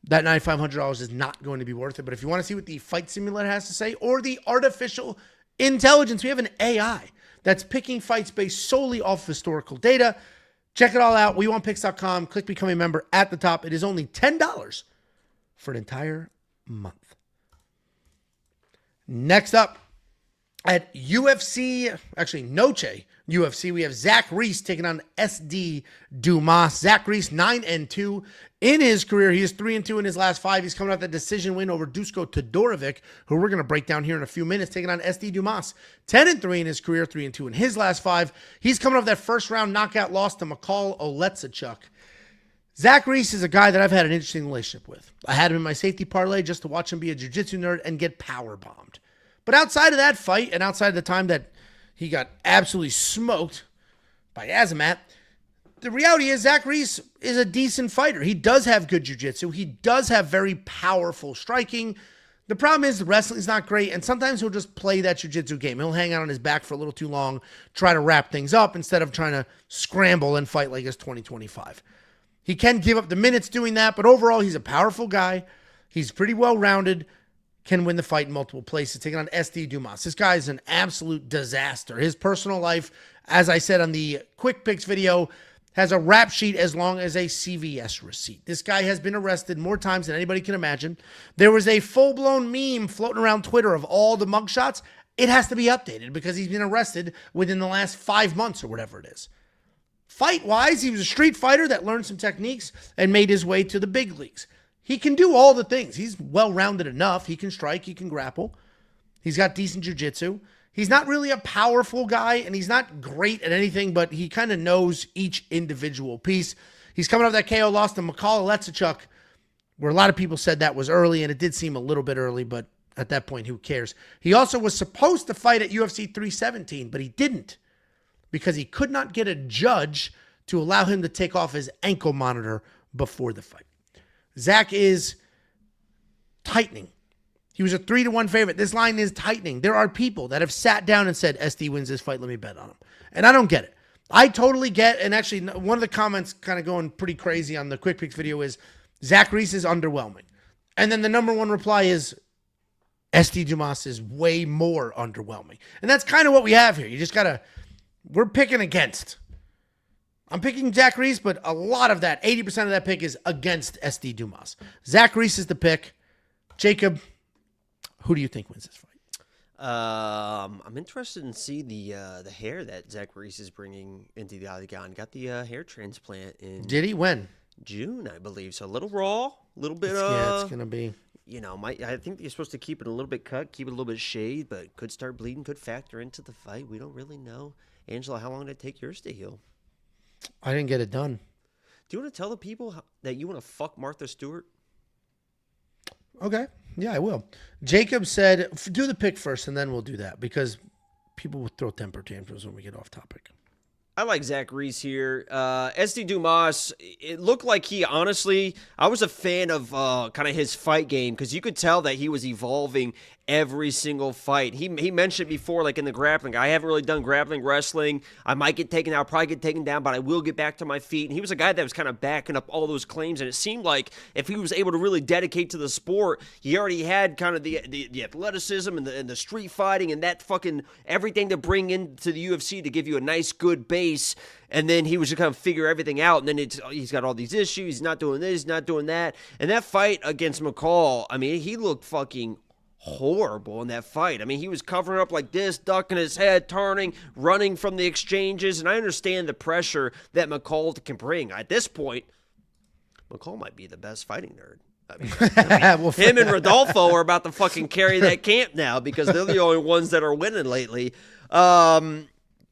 that $9,500 is not going to be worth it. But if you want to see what the fight simulator has to say or the artificial intelligence, we have an AI that's picking fights based solely off historical data. Check it all out. WeWantPicks.com. Click Become a Member at the top. It is only $10 for an entire month. Next up at Noche UFC, we have Zach Reese taking on SD Dumas. Zach Reese 9-2 in his career. He is 3-2 in his last 5. He's coming off that decision win over Dusko Todorovic, who we're going to break down here in a few minutes, taking on SD Dumas. 10-3 in his career, 3-2 in his last 5. He's coming off that first round knockout loss to McCall Oletsachuk. Zach Reese is a guy that I've had an interesting relationship with. I had him in my safety parlay just to watch him be a jiu-jitsu nerd and get power bombed. But outside of that fight and outside of the time that he got absolutely smoked by Azamat, the reality is Zach Reese is a decent fighter. He does have good jiu-jitsu. He does have very powerful striking. The problem is the wrestling's not great, and sometimes he'll just play that jiu-jitsu game. He'll hang out on his back for a little too long, try to wrap things up instead of trying to scramble and fight like it's 2025. He can give up the minutes doing that, but overall he's a powerful guy. He's pretty well-rounded. Can win the fight in multiple places, taking on SD Dumas. This guy is an absolute disaster. His personal life, as I said on the Quick Picks video, has a rap sheet as long as a CVS receipt. This guy has been arrested more times than anybody can imagine. There was a full-blown meme floating around Twitter of all the mugshots. It has to be updated because he's been arrested within the last 5 months or whatever it is. Fight-wise, he was a street fighter that learned some techniques and made his way to the big leagues. He can do all the things. He's well-rounded enough. He can strike. He can grapple. He's got decent jiu-jitsu. He's not really a powerful guy, and he's not great at anything, but he kind of knows each individual piece. He's coming off that KO loss to McCall Oletsachuk, where a lot of people said that was early, and it did seem a little bit early, but at that point, who cares? He also was supposed to fight at UFC 317, but he didn't because he could not get a judge to allow him to take off his ankle monitor before the fight. Zach is tightening. He was a 3-1 favorite. This line is tightening. There are people that have sat down and said, SD wins this fight, let me bet on him. And I don't get it. I totally get, and actually one of the comments kind of going pretty crazy on the Quick Picks video is, Zach Reese is underwhelming. And then the number one reply is, SD Dumas is way more underwhelming. And that's kind of what we have here. You just got to, we're picking against. I'm picking Zach Reese, but a lot of that, 80% of that pick is against SD Dumas. Zach Reese is the pick. Jacob, who do you think wins this fight? I'm interested in see the hair that Zach Reese is bringing into the octagon. Got the hair transplant in. Did he? When? June, I believe. So a little raw, a little bit. Yeah, it's gonna be. You know, I think you're supposed to keep it a little bit cut, keep it a little bit shaved, but could start bleeding, could factor into the fight. We don't really know. Angela, how long did it take yours to heal? I didn't get it done. Do you want to tell the people that you want to fuck Martha Stewart? Okay. Yeah, I will. Jacob said, do the pick first, and then we'll do that, because people will throw temper tantrums when we get off topic. I like Zach Reese here. SD Dumas, it looked like he, honestly, I was a fan of kind of his fight game, because you could tell that he was evolving every single fight. He mentioned before, like in the grappling, I haven't really done grappling wrestling. I might get taken out, probably get taken down, but I will get back to my feet. And he was a guy that was kind of backing up all those claims, and it seemed like if he was able to really dedicate to the sport, he already had kind of the athleticism and the street fighting and that fucking everything to bring into the UFC to give you a nice, good base. And then he was just kind of figure everything out. And then he's got all these issues. He's not doing this, he's not doing that. And that fight against McCall, I mean, he looked fucking horrible in that fight. I mean, he was covering up like this, ducking his head, turning, running from the exchanges. And I understand the pressure that McCall can bring. At this point, McCall might be the best fighting nerd. I mean, him and Rodolfo are about to fucking carry that camp now because they're the only ones that are winning lately.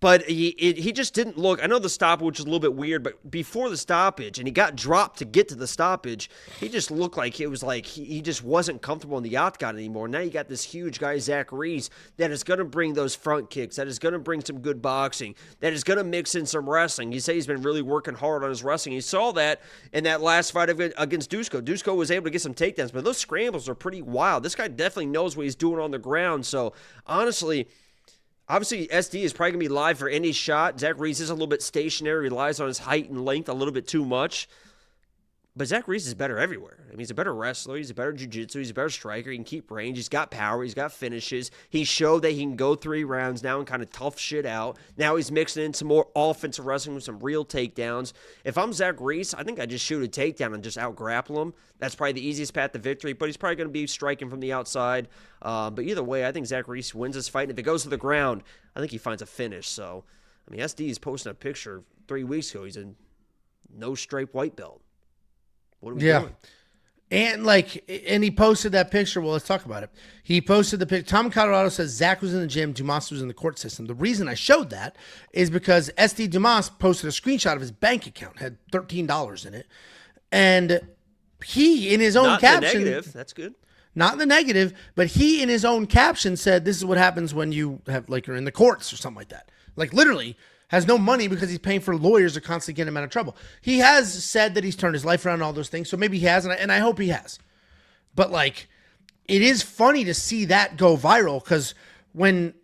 But he just didn't look. I know the stoppage was a little bit weird, but before the stoppage, and he got dropped to get to the stoppage, he just looked like it was like he just wasn't comfortable in the octagon anymore. Now you got this huge guy, Zach Reese, that is going to bring those front kicks, that is going to bring some good boxing, that is going to mix in some wrestling. You say he's been really working hard on his wrestling. You saw that in that last fight against Dusko. Dusko was able to get some takedowns, but those scrambles are pretty wild. This guy definitely knows what he's doing on the ground. So, honestly, obviously, SD is probably going to be live for any shot. Zach Reese is a little bit stationary, relies on his height and length a little bit too much. But Zach Reese is better everywhere. I mean, he's a better wrestler. He's a better jiu-jitsu. He's a better striker. He can keep range. He's got power. He's got finishes. He showed that he can go 3 rounds now and kind of tough shit out. Now he's mixing in some more offensive wrestling with some real takedowns. If I'm Zach Reese, I think I just shoot a takedown and just out-grapple him. That's probably the easiest path to victory, but he's probably going to be striking from the outside. But either way, I think Zach Reese wins this fight. And if it goes to the ground, I think he finds a finish. So, I mean, SD is posting a picture 3 weeks ago. He's a no-stripe white belt. What are we doing? And he posted that picture. Well, let's talk about it. He posted the picture. Tom Colorado says Zach was in the gym, Dumas was in the court system. The reason I showed that is because SD Dumas posted a screenshot of his bank account, had $13 in it. And he, in his own caption. Not the negative. That's good. Not in the negative, but he, in his own caption, said this is what happens when you have, like, you're in the courts or something like that. Like, literally has no money because he's paying for lawyers to constantly get him out of trouble. He has said that he's turned his life around and all those things, so maybe he has, and I hope he has. But, like, it is funny to see that go viral because when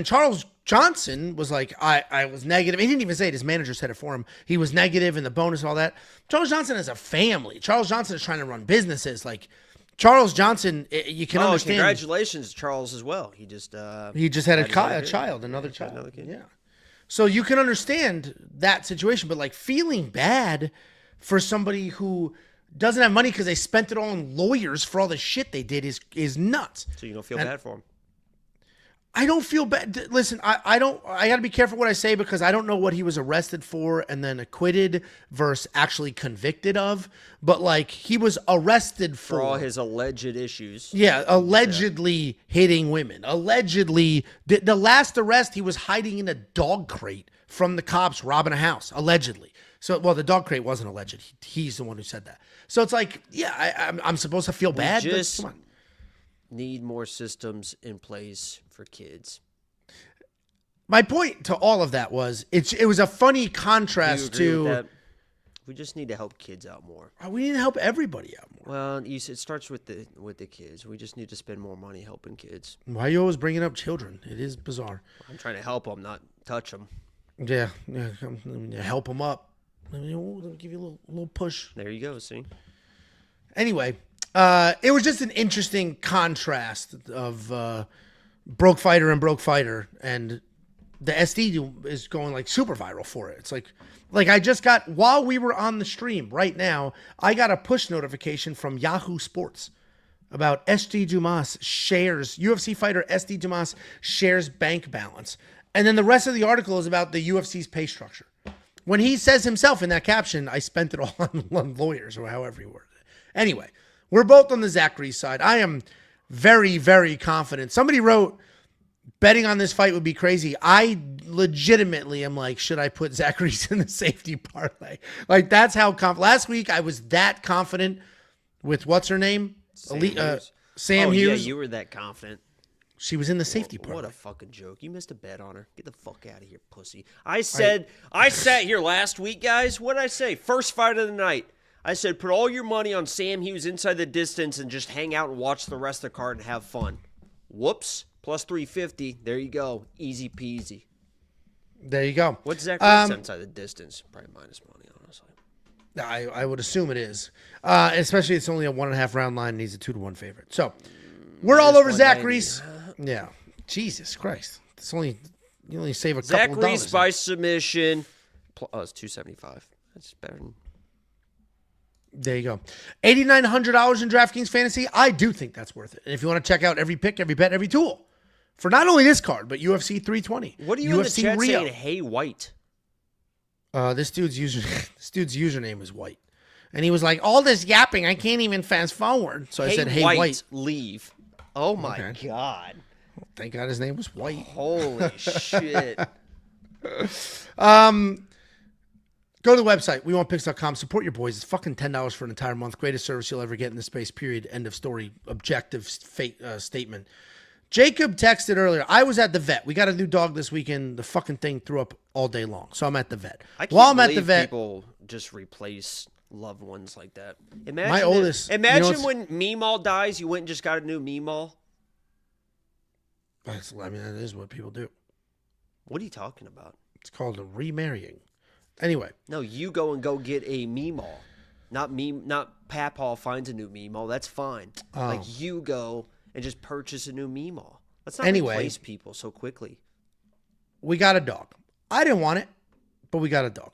Charles Johnson was like, I was negative. He didn't even say it. His manager said it for him. He was negative in the bonus and all that. Charles Johnson has a family. Charles Johnson is trying to run businesses. Like, Charles Johnson, you can understand. Congratulations, Charles, as well. He just had another child. Another kid. Yeah. So you can understand that situation, but like feeling bad for somebody who doesn't have money because they spent it all on lawyers for all the shit they did is nuts. So you don't feel bad for him? I don't feel bad. Listen, I got to be careful what I say because I don't know what he was arrested for and then acquitted versus actually convicted of. But like he was arrested for all his alleged issues. Yeah, allegedly hitting women. Allegedly, the last arrest he was hiding in a dog crate from the cops robbing a house. Allegedly. So, well, the dog crate wasn't alleged. He's the one who said that. So it's like, yeah, I'm supposed to feel bad. But come on. Need more systems in place for kids. My point to all of that was it was a funny contrast to. We just need to help kids out more. We need to help everybody out more. Well, it starts with the kids. We just need to spend more money helping kids. Why are you always bringing up children? It is bizarre. I'm trying to help them, not touch them. Yeah, help them up. We'll give you a little push. There you go. See. Anyway. It was just an interesting contrast of broke fighter and broke fighter, and the SD is going like super viral for it. It's like I just got, while we were on the stream right now, I got a push notification from Yahoo Sports about SD Dumas shares, UFC fighter SD Dumas shares bank balance. And then the rest of the article is about the UFC's pay structure. When he says himself in that caption, I spent it all on lawyers or however he worded it. Anyway. We're both on the Zach Reese side. I am very, very confident. Somebody wrote, betting on this fight would be crazy. I legitimately am like, should I put Zach Reese in the safety parlay? Like, that's how confident. Last week, I was that confident with what's her name? Sam Hughes. Yeah, you were that confident. She was in the safety parlay. What a fucking joke. You missed a bet on her. Get the fuck out of here, pussy. I sat here last week, guys. What did I say? First fight of the night. I said, put all your money on Sam Hughes inside the distance and just hang out and watch the rest of the card and have fun. Whoops. Plus 350. There you go. Easy peasy. There you go. What's Zach Reese inside the distance? Probably minus money, honestly. I would assume it is. Especially it's only a 1.5 round line and he's a 2-1 favorite. So, we're all over Zach Reese. Yeah. Jesus Christ. You only save a couple of dollars. Zach Reese by submission. It's 275. That's better than... There you go. $8,900 in DraftKings Fantasy. I do think that's worth it. And if you want to check out every pick, every bet, every tool for not only this card, but UFC 320. What are you UFC in the chat Rio. saying, hey, white? This dude's username is white. And he was like, all this yapping, I can't even fast forward. So I said, hey, white. Leave. Oh, my God. Well, thank God his name was White. Holy shit. Go to the website, wewantpicks.com. Support your boys. It's fucking $10 for an entire month. Greatest service you'll ever get in this space, period. End of story. Objective statement. Jacob texted earlier, I was at the vet. We got a new dog this weekend. The fucking thing threw up all day long. So I'm at the vet. While I'm at the vet, people just replace loved ones like that. Imagine when Meemaw dies, you went and just got a new Meemaw. I mean, that is what people do. What are you talking about? It's called remarrying. Anyway. No, you go get a Meemaw. Not Papaw finds a new Meemaw. That's fine. Oh. Like, you go and just purchase a new Meemaw. Let's not replace people so quickly. We got a dog. I didn't want it, but we got a dog.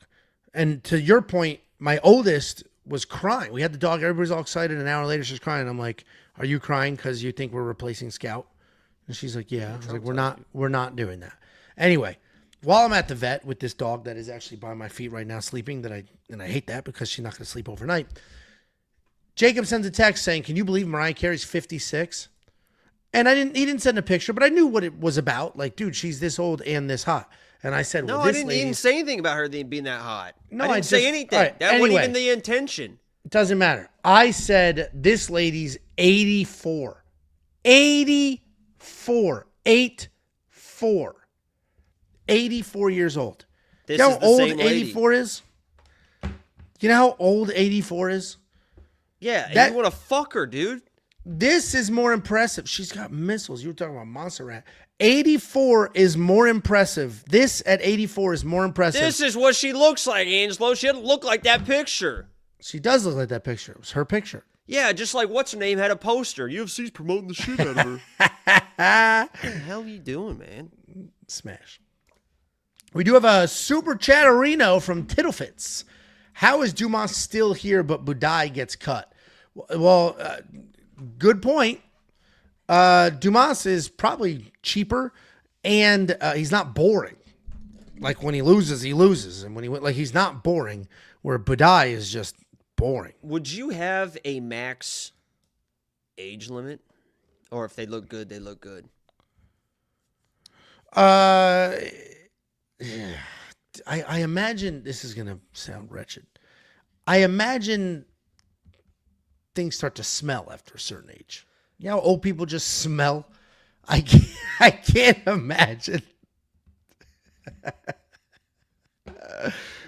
And to your point, my oldest was crying. We had the dog. Everybody's all excited. An hour later, she's crying. I'm like, are you crying because you think we're replacing Scout? And she's like, yeah. I was like, we're not doing that. Anyway, while I'm at the vet with this dog that is actually by my feet right now sleeping, and I hate that because she's not going to sleep overnight, Jacob sends a text saying, can you believe Mariah Carey's 56? And he didn't send a picture, but I knew what it was about. Like, dude, she's this old and this hot. And I said, well, no, I didn't even say anything about her being that hot. No, I didn't say anything. Right, that wasn't even the intention. It doesn't matter. I said, this lady's 84. 84. 84. 84 years old. You know how old 84 is? You know how old 84 is? Yeah, and you want to fuck her, dude. This is more impressive. She's got missiles. You were talking about Montserrat. 84 is more impressive. This at 84 is more impressive. This is what she looks like, Angelo. She doesn't look like that picture. She does look like that picture. It was her picture. Yeah, just like what's her name had a poster. UFC's promoting the shit out of her. What the hell are you doing, man? Smash. We do have a super chatterino from Tittlefits. How is Dumas still here, but Budai gets cut? Well, good point. Dumas is probably cheaper, and he's not boring. Like when he loses, and when he's not boring. Where Budai is just boring. Would you have a max age limit, or if they look good, they look good? I imagine this is gonna sound wretched. I imagine things start to smell after a certain age. You know how old people just smell? I can't imagine.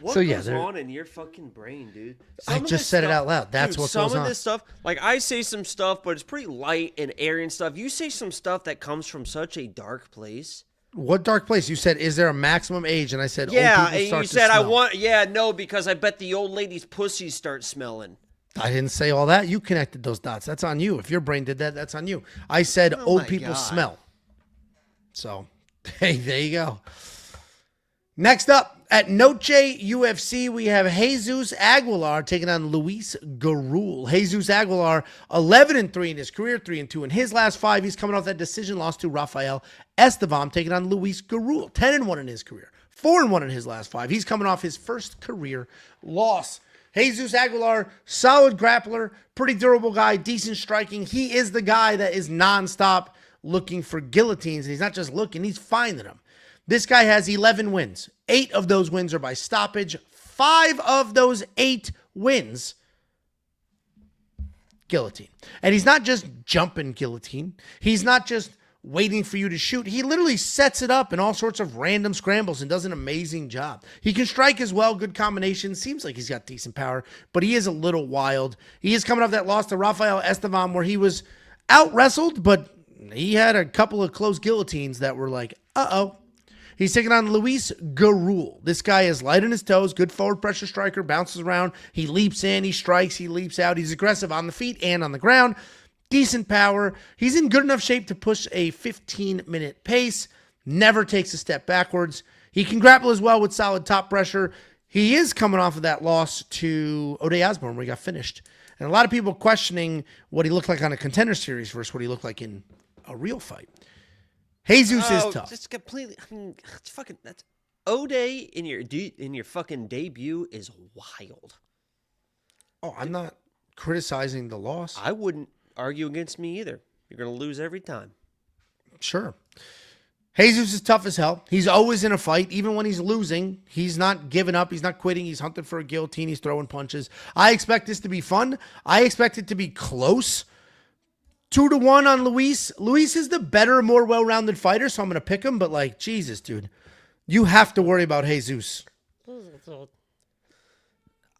What goes on in your fucking brain, dude? I just said it out loud. That's what goes on. Some of this stuff, like I say some stuff, but it's pretty light and airy and stuff. You say some stuff that comes from such a dark place. What dark place? You said, is there a maximum age? And I said, yeah, old people start you said, to smell. no, because I bet the old lady's pussies start smelling. I didn't say all that. You connected those dots. That's on you. If your brain did that, that's on you. I said old people smell. So, hey, there you go. Next up, at Noche UFC, we have Jesus Aguilar taking on Luis Gurule. Jesus Aguilar, 11-3 in his career, 3-2 in his last 5. He's coming off that decision loss to Rafael Estevam, taking on Luis Gurule, 10-1 in his career, 4-1 in his last 5. He's coming off his first career loss. Jesus Aguilar, solid grappler, pretty durable guy, decent striking. He is the guy that is nonstop looking for guillotines, and he's not just looking, he's finding them. This guy has 11 wins. 8 of those wins are by stoppage. 5 of those 8 wins, guillotine. And he's not just jumping guillotine. He's not just waiting for you to shoot. He literally sets it up in all sorts of random scrambles and does an amazing job. He can strike as well, good combination. Seems like he's got decent power, but he is a little wild. He is coming off that loss to Rafael Estevam where he was out-wrestled, but he had a couple of close guillotines that were like, uh-oh. He's taking on Luis Gurule. This guy is light on his toes, good forward pressure striker, bounces around. He leaps in, he strikes, he leaps out. He's aggressive on the feet and on the ground. Decent power. He's in good enough shape to push a 15-minute pace. Never takes a step backwards. He can grapple as well with solid top pressure. He is coming off of that loss to O'Day Osborne where he got finished. And a lot of people questioning what he looked like on a Contender Series versus what he looked like in a real fight. Jesus is tough. It's completely. I mean, it's fucking. That's O'Day in your fucking debut is wild. Oh, I'm not criticizing the loss. I wouldn't argue against me either. You're gonna lose every time. Sure. Jesus is tough as hell. He's always in a fight. Even when he's losing, he's not giving up. He's not quitting. He's hunting for a guillotine. He's throwing punches. I expect this to be fun. I expect it to be close. 2-1 on Luis. Luis is the better, more well-rounded fighter, so I'm going to pick him. But, like, Jesus, dude. You have to worry about Jesus.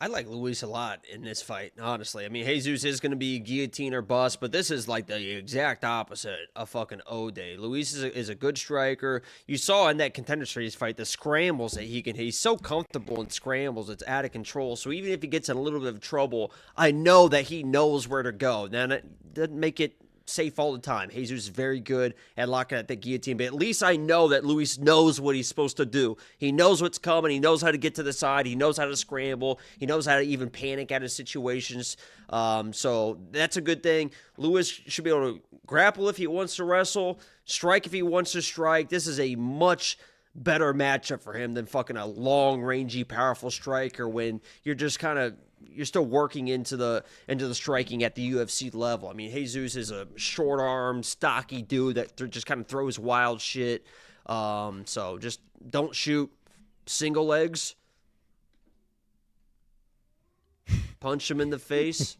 I like Luis a lot in this fight, honestly. I mean, Jesus is going to be guillotine or bust, but this is like the exact opposite of fucking O'Day. Luis is a good striker. You saw in that Contender Series fight the scrambles that he can hit. He's so comfortable in scrambles. It's out of control. So even if he gets in a little bit of trouble, I know that he knows where to go. Now, that doesn't make it safe all the time. Jesus is very good at locking at the guillotine, but at least I know that Luis knows what he's supposed to do. He knows what's coming. He knows how to get to the side. He knows how to scramble. He knows how to even panic out of situations. So that's a good thing. Luis should be able to grapple if he wants to wrestle, strike if he wants to strike. This is a much better matchup for him than fucking a long, rangy, powerful striker when you're just kind of you're still working into the striking at the UFC level. I mean, Jesus is a short-armed, stocky dude that just kind of throws wild shit. So just don't shoot single legs. Punch him in the face.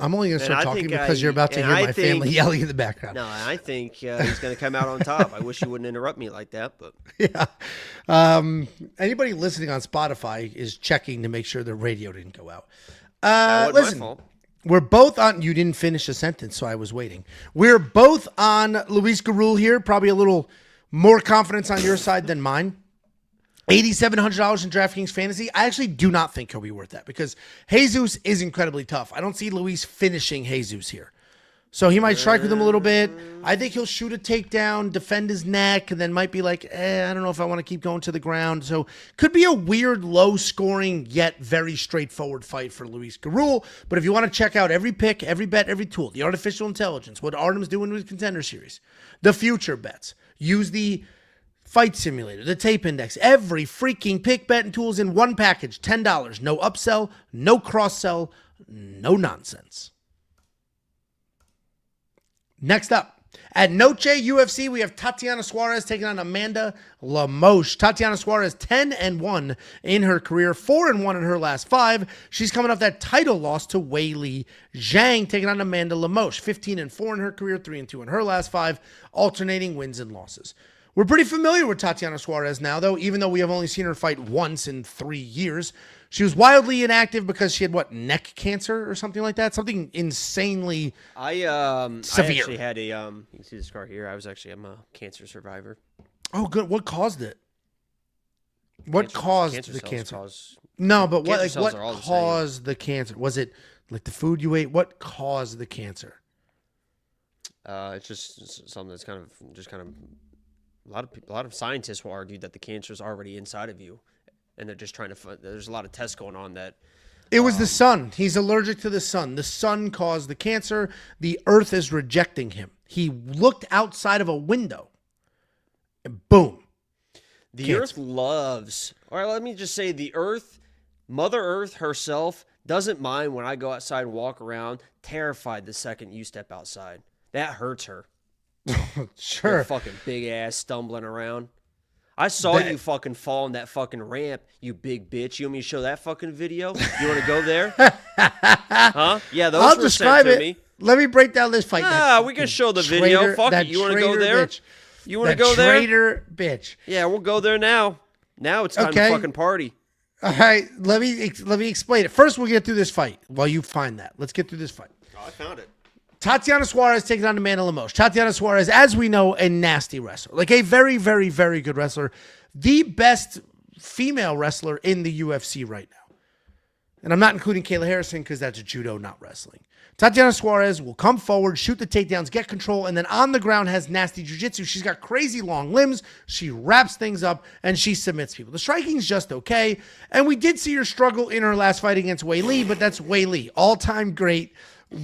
I'm only going to start talking because you're about to hear my family yelling in the background. No, I think he's going to come out on top. I wish you wouldn't interrupt me like that, but yeah. Anybody listening on Spotify is checking to make sure the radio didn't go out. Listen, my fault. We're both on. You didn't finish a sentence, so I was waiting. We're both on Luis Gurule here. Probably a little more confidence on your side than mine. $8,700 in DraftKings Fantasy. I actually do not think he'll be worth that because Jesus is incredibly tough. I don't see Luis finishing Jesus here. So he might strike with him a little bit. I think he'll shoot a takedown, defend his neck, and then might be like, I don't know if I want to keep going to the ground. So could be a weird, low-scoring, yet very straightforward fight for Luis Gurule. But if you want to check out every pick, every bet, every tool, the artificial intelligence, what Artem's doing with Contender Series, the future bets, use the Fight Simulator, the Tape Index, every freaking pick, bet, and tools in one package. $10. No upsell, no cross-sell, no nonsense. Next up, at Noche UFC, we have Tatiana Suarez taking on Amanda Lemos. Tatiana Suarez, 10-1 in her career, 4-1 in her last 5. She's coming off that title loss to Weili Zhang, taking on Amanda Lemos. 15-4 in her career, 3-2 in her last 5, alternating wins and losses. We're pretty familiar with Tatiana Suarez now, though, even though we have only seen her fight once in 3 years. She was wildly inactive because she had, neck cancer or something like that? Something insanely severe. I actually had a, you can see the scar here. I'm a cancer survivor. Oh, good. What caused it? What caused the cancer? No, but what caused the cancer? Was it like the food you ate? What caused the cancer? It's just something that's kind of a lot of scientists will argue that the cancer is already inside of you, and they're just trying to. There's a lot of tests going on that. It was the sun. He's allergic to the sun. The sun caused the cancer. The earth is rejecting him. He looked outside of a window, and boom. The earth loves. Or let me just say, the earth, Mother Earth herself, doesn't mind when I go outside and walk around, terrified the second you step outside. That hurts her. Sure. Your fucking big ass stumbling around. I saw you fucking fall on that fucking ramp, you big bitch. You want me to show that fucking video? You want to go there? Huh? Yeah, those I'll were describe sent it. to me. Let me break down this fight. We can show the video. Fuck it. You want to go there? Bitch. You want to go there? Traitor bitch. Yeah, we'll go there now. Now it's time to fucking party. All right, let me explain it. First, we'll get through this fight while you find that. Let's get through this fight. Oh, I found it. Tatiana Suarez taking on Amanda Lemos. Tatiana Suarez, as we know, a nasty wrestler. Like a very, very, very good wrestler. The best female wrestler in the UFC right now. and I'm not including Kayla Harrison because that's judo, not wrestling. Tatiana Suarez will come forward, shoot the takedowns, get control, and then on the ground has nasty jiu-jitsu. She's got crazy long limbs. She wraps things up, and she submits people. The striking's just okay, and we did see her struggle in her last fight against Wei Li, but that's Wei Li, all-time great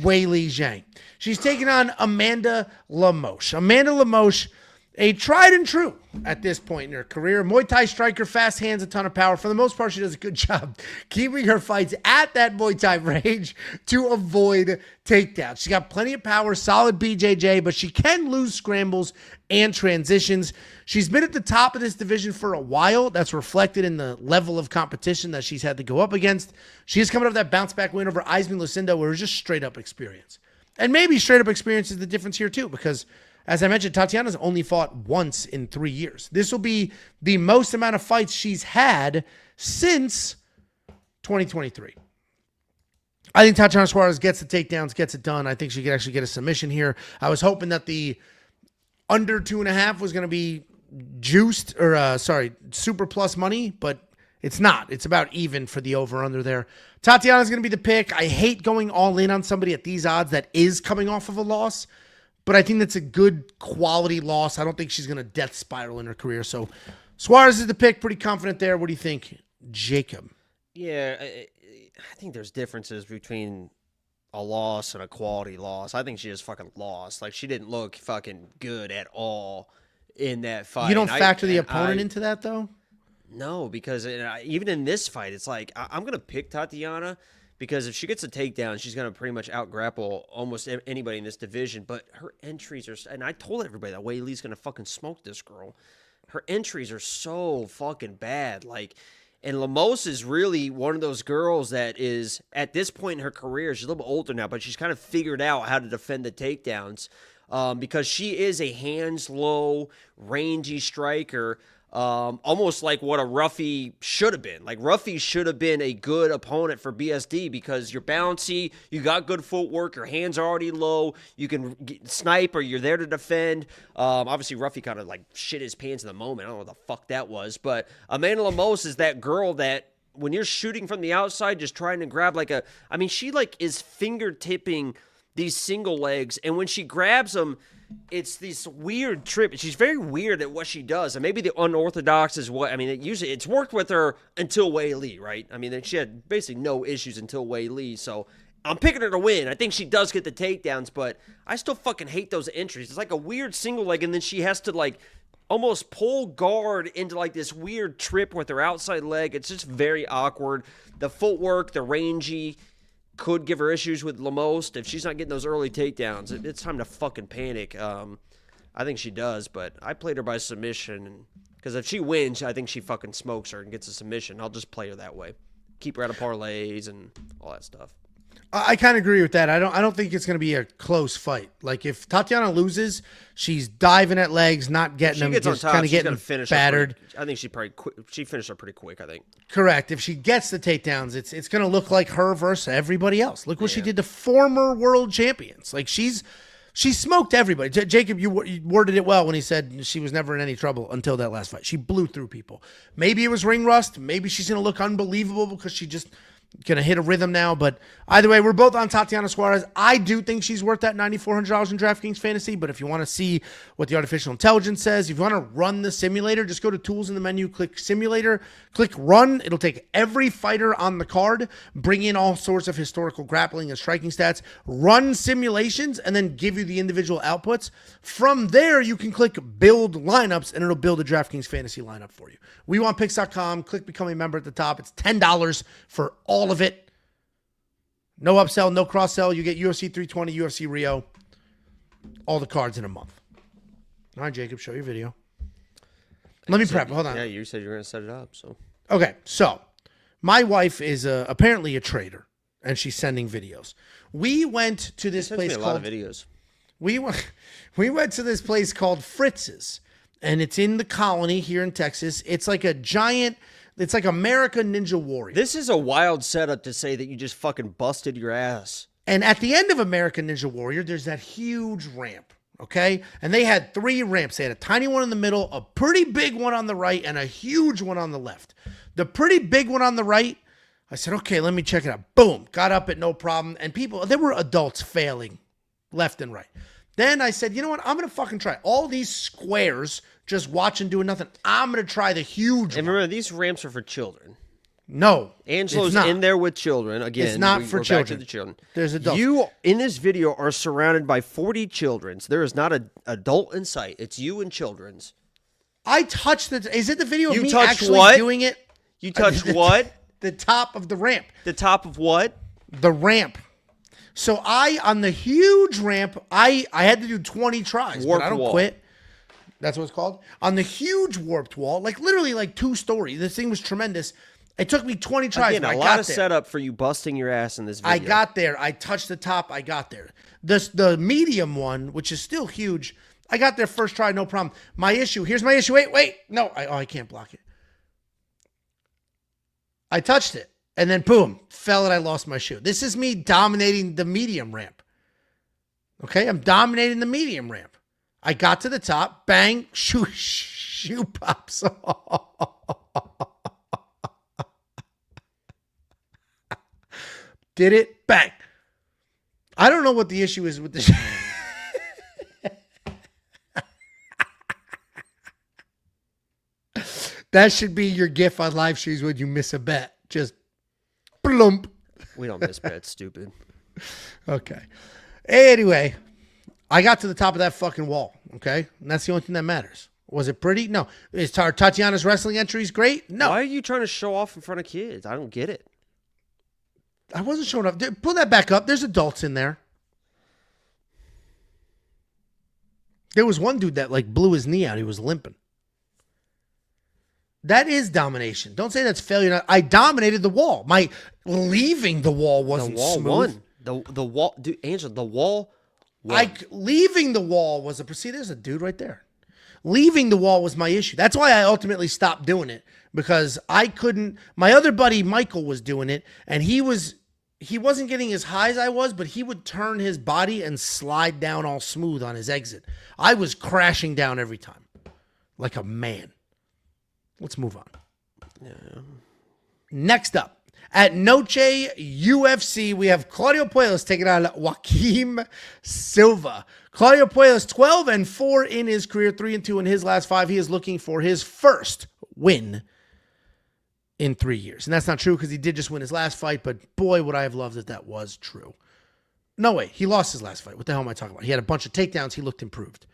Wei Li Zhang. She's taking on Amanda Lemos. Amanda Lemos, a tried and true at this point in her career. Muay Thai striker, fast hands, a ton of power. For the most part, she does a good job keeping her fights at that Muay Thai range to avoid takedowns. She's got plenty of power, solid BJJ, but she can lose scrambles and transitions. She's been at the top of this division for a while. That's reflected in the level of competition that she's had to go up against. She is coming up that bounce back win over Ismin Lucinda, where it was just straight up experience. And maybe straight up experience is the difference here too, because as I mentioned, Tatiana's only fought once in 3 years. This will be the most amount of fights she's had since 2023. I think Tatiana Suarez gets the takedowns, gets it done. I think she could actually get a submission here. I was hoping that the under 2.5 was going to be juiced, or super plus money, but it's not. It's about even for the over-under there. Tatiana's going to be the pick. I hate going all in on somebody at these odds that is coming off of a loss, but I think that's a good quality loss. I don't think she's going to death spiral in her career. So Suarez is the pick. Pretty confident there. What do you think, Jacob? Yeah, I think there's differences between a loss and a quality loss. I think she just fucking lost. Like, she didn't look fucking good at all in that fight. You don't factor the opponent into that, though? No, because even in this fight, it's like, I'm going to pick Tatiana because if she gets a takedown, she's going to pretty much out-grapple almost anybody in this division. But her entries are, and I told everybody that Wei Li's going to fucking smoke this girl. Her entries are so fucking bad. Like, and Lemos is really one of those girls that is, at this point in her career, she's a little bit older now, but she's kind of figured out how to defend the takedowns because she is a hands-low, rangy striker. Almost like what a Ruffy should have been. Like, Ruffy should have been a good opponent for BSD because you're bouncy, you got good footwork, your hands are already low, you can snipe or you're there to defend. Obviously, Ruffy kind of like shit his pants in the moment. I don't know what the fuck that was. But Amanda Lemos is that girl that when you're shooting from the outside, just trying to grab she like is fingertipping these single legs, and when she grabs them, it's this weird trip. She's very weird at what she does, and maybe the unorthodox is what, usually it's worked with her until Wei Li, right? She had basically no issues until Wei Li, so I'm picking her to win. I think she does get the takedowns, but I still fucking hate those entries. It's like a weird single leg, and then she has to like almost pull guard into like this weird trip with her outside leg. It's just very awkward. The footwork, the rangy, could give her issues with Lemos. If she's not getting those early takedowns, it's time to fucking panic. I think she does, but I played her by submission because if she wins, I think she fucking smokes her and gets a submission. I'll just play her that way. Keep her out of parlays and all that stuff. I kind of agree with that. I don't think it's going to be a close fight. Like, if Tatiana loses, she's diving at legs, not getting them, just kind of getting battered. I think she finished her pretty quick, I think. Correct. If she gets the takedowns, it's going to look like her versus everybody else. Look what she did to former world champions. Like, she smoked everybody. Jacob, you worded it well when he said she was never in any trouble until that last fight. She blew through people. Maybe it was ring rust. Maybe she's going to look unbelievable because she just going to hit a rhythm now. But either way, we're both on Tatiana Suarez. I do think she's worth that $9,400 in DraftKings Fantasy. But if you want to see what the artificial intelligence says, if you want to run the simulator, just go to Tools in the menu, click Simulator, click Run. It'll take every fighter on the card, bring in all sorts of historical grappling and striking stats, run simulations, and then give you the individual outputs. From there, you can click Build Lineups, and it'll build a DraftKings Fantasy lineup for you. WeWantPicks.com. Click Become a Member at the top. It's $10 for all of it. No upsell, no cross-sell. You get UFC 320, UFC Rio, all the cards in a month. All right, Jacob, show your video. Let me prep. Hold on. Yeah, you said you were going to set it up. So okay, so my wife is apparently a trader, and she's sending videos. We went to this place called... a lot of videos. We went to this place called Fritz's, and it's in the Colony here in Texas. It's like a giant... It's like American Ninja Warrior. This is a wild setup to say that you just fucking busted your ass. And at the end of American Ninja Warrior, there's that huge ramp, okay? And they had 3 ramps. They had a tiny one in the middle, a pretty big one on the right, and a huge one on the left. The pretty big one on the right, I said, okay, let me check it out. Boom, got up at no problem. And there were adults failing left and right. Then I said, you know what? I'm going to fucking try all these squares, just watching, doing nothing. I'm going to try the huge And one. remember, these ramps are for children. No. Angelo's in there with children. Again, it's not for children. Back to the children. There's adults. You, in this video, are surrounded by 40 children. So there is not an adult in sight. It's you and children's. I touched it. Is it the video of You me touched actually what? doing it? You touched what? The top of the ramp. The top of what? The ramp. So on the huge ramp, I had to do 20 tries, Warped but I don't wall. quit. That's what it's called. On the huge warped wall, like literally like 2 stories. This thing was tremendous. It took me 20 tries. Again, but a I lot got of there. setup for you busting your ass in this video. I got there. I touched the top. I got there. The medium one, which is still huge, I got there first try, no problem. Here's my issue. Wait. No, I can't block it. I touched it. And then boom, fell and I lost my shoe. This is me dominating the medium ramp. Okay, I'm dominating the medium ramp. I got to the top, bang, shoe pops. Did it, bang. I don't know what the issue is with the That should be your gif on live streams when you miss a bet. Just plump. We don't miss bets, stupid. Okay. Anyway, I got to the top of that fucking wall. Okay. And that's the only thing that matters. Was it pretty? No. Is Tatiana's wrestling entries great? No. Why are you trying to show off in front of kids? I don't get it. I wasn't showing up. Pull that back up. There's adults in there. There was one dude that like blew his knee out. He was limping. That is domination. Don't say that's failure. I dominated the wall. My leaving the wall wasn't The wall smooth. won. The wall, dude, Angela, the wall won. Leaving the wall was see, there's a dude right there. Leaving the wall was my issue. That's why I ultimately stopped doing it, because I couldn't. My other buddy Michael was doing it, and he wasn't getting as high as I was, but he would turn his body and slide down all smooth on his exit. I was crashing down every time, like a man. Let's move on. Yeah. Next up, at Noche UFC, we have Claudio Puelles taking on Joaquim Silva. Claudio Puelles, 12-4 in his career, 3-2 in his last 5. He is looking for his first win in 3 years. And that's not true because he did just win his last fight, but boy, would I have loved if that was true. No way. He lost his last fight. What the hell am I talking about? He had a bunch of takedowns. He looked improved.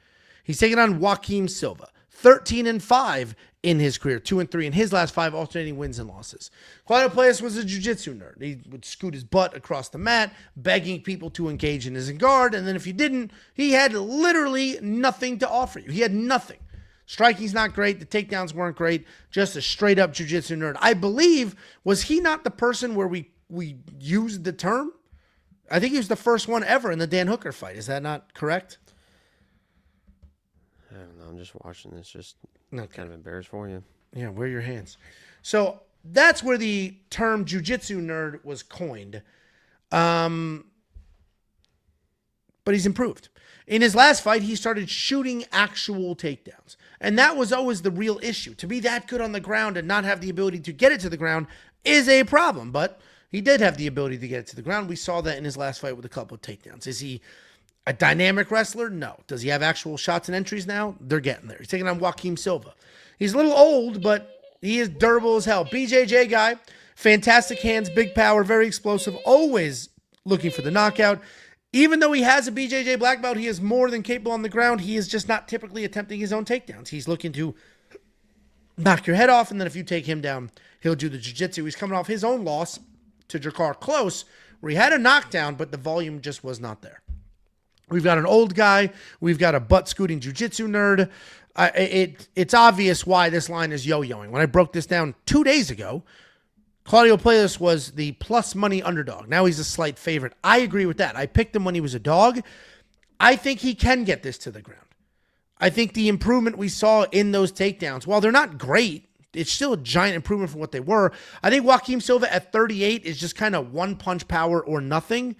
He's taking on Joaquim Silva. 13-5 in his career, 2-3 in his last 5, alternating wins and losses. Claudio Puelles was a jiu-jitsu nerd. He would scoot his butt across the mat, begging people to engage in his guard, and then if you didn't, he had literally nothing to offer you. He had nothing. Striking's not great. The takedowns weren't great. Just a straight-up jiu-jitsu nerd. I believe, was he not the person where we used the term? I think he was the first one ever in the Dan Hooker fight. Is that not correct? I don't know. I'm just watching this. Just Okay. kind of embarrassed for you. Yeah, wear your hands. So that's where the term jiu-jitsu nerd was coined. But he's improved. In his last fight, he started shooting actual takedowns. And that was always the real issue. To be that good on the ground and not have the ability to get it to the ground is a problem. But he did have the ability to get it to the ground. We saw that in his last fight with a couple of takedowns. Is he a dynamic wrestler? No. Does he have actual shots and entries now? They're getting there. He's taking on Joaquim Silva. He's a little old, but he is durable as hell. BJJ guy, fantastic hands, big power, very explosive, always looking for the knockout. Even though he has a BJJ black belt, he is more than capable on the ground. He is just not typically attempting his own takedowns. He's looking to knock your head off, and then if you take him down, he'll do the jiu-jitsu. He's coming off his own loss to Jakar Close, where he had a knockdown, but the volume just was not there. We've got an old guy. We've got a butt-scooting jiu-jitsu nerd. It's obvious why this line is yo-yoing. When I broke this down 2 days ago, Claudio Puelles was the plus money underdog. Now he's a slight favorite. I agree with that. I picked him when he was a dog. I think he can get this to the ground. I think the improvement we saw in those takedowns, while they're not great, it's still a giant improvement from what they were. I think Joaquim Silva at 38 is just kind of one-punch power or nothing.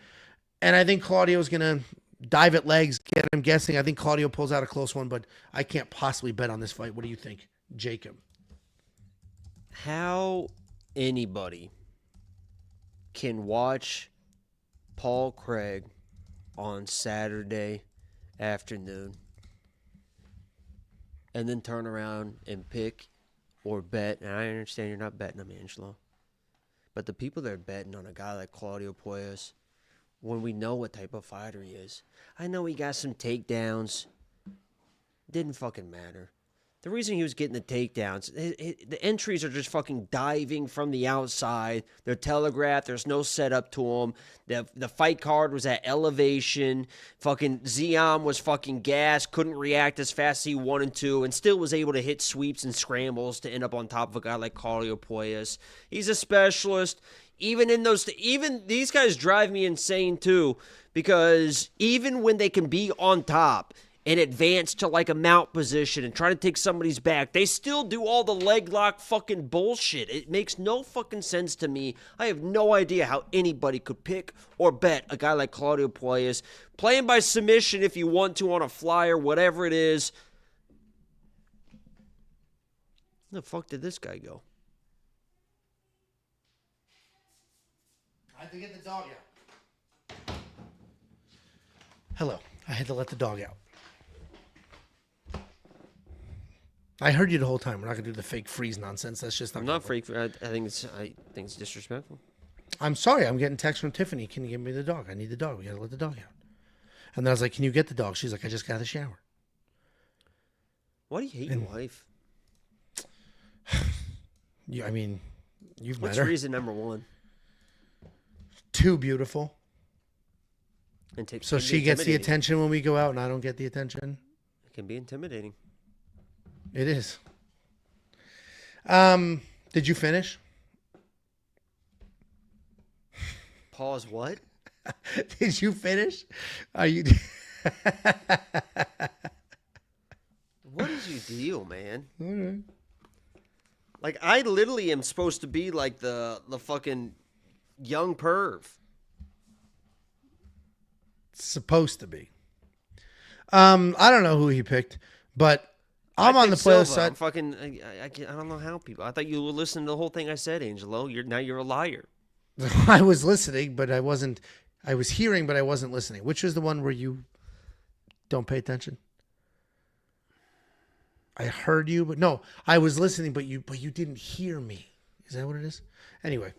And I think Claudio's going to dive at legs, get him guessing. I think Claudio pulls out a close one, but I can't possibly bet on this fight. What do you think, Jacob? How anybody can watch Paul Craig on Saturday afternoon and then turn around and pick or bet, and I understand you're not betting him, Angelo, but the people that are betting on a guy like Claudio Puelles, when we know what type of fighter he is, I know he got some takedowns, didn't fucking matter. The reason he was getting the takedowns, the entries are just fucking diving from the outside. They're telegraphed. There's no setup to them. The fight card was at elevation. Fucking Ziam was fucking gassed, couldn't react as fast as he wanted to, and still was able to hit sweeps and scrambles to end up on top of a guy like Claudio Puelles. He's a specialist. Even these guys drive me insane too, because even when they can be on top and advance to like a mount position and try to take somebody's back, they still do all the leg lock fucking bullshit. It makes no fucking sense to me. I have no idea how anybody could pick or bet a guy like Claudio Puelles. Play him by submission if you want to on a flyer, whatever it is. Where the fuck did this guy go? I had to get the dog out. Hello. I had to let the dog out. I heard you the whole time. We're not gonna do the fake freeze nonsense. That's just not. I'm not freak. I think it's disrespectful. I'm sorry. I'm getting text from Tiffany. Can you give me the dog? I need the dog. We gotta let the dog out. And then I was like, "Can you get the dog?" She's like, "I just got out of the shower." Why do you hate your wife? I mean, you've met What's her. reason number one? Too beautiful. And So she gets the attention when we go out, and I don't get the attention. It can be intimidating. It is. Did you finish? Pause. What? Did you finish? Are you? What is your deal, man? Mm-hmm. Like, I literally am supposed to be like the fucking young perv. Supposed to be. I don't know who he picked, but I'm on the player side. I'm fucking. I don't know how people. I thought you were listening to the whole thing I said, Angelo. Now you're a liar. I was listening, but I wasn't. I was hearing, but I wasn't listening. Which is the one where you don't pay attention? I heard you, but no, I was listening, but you didn't hear me. Is that what it is? Anyway,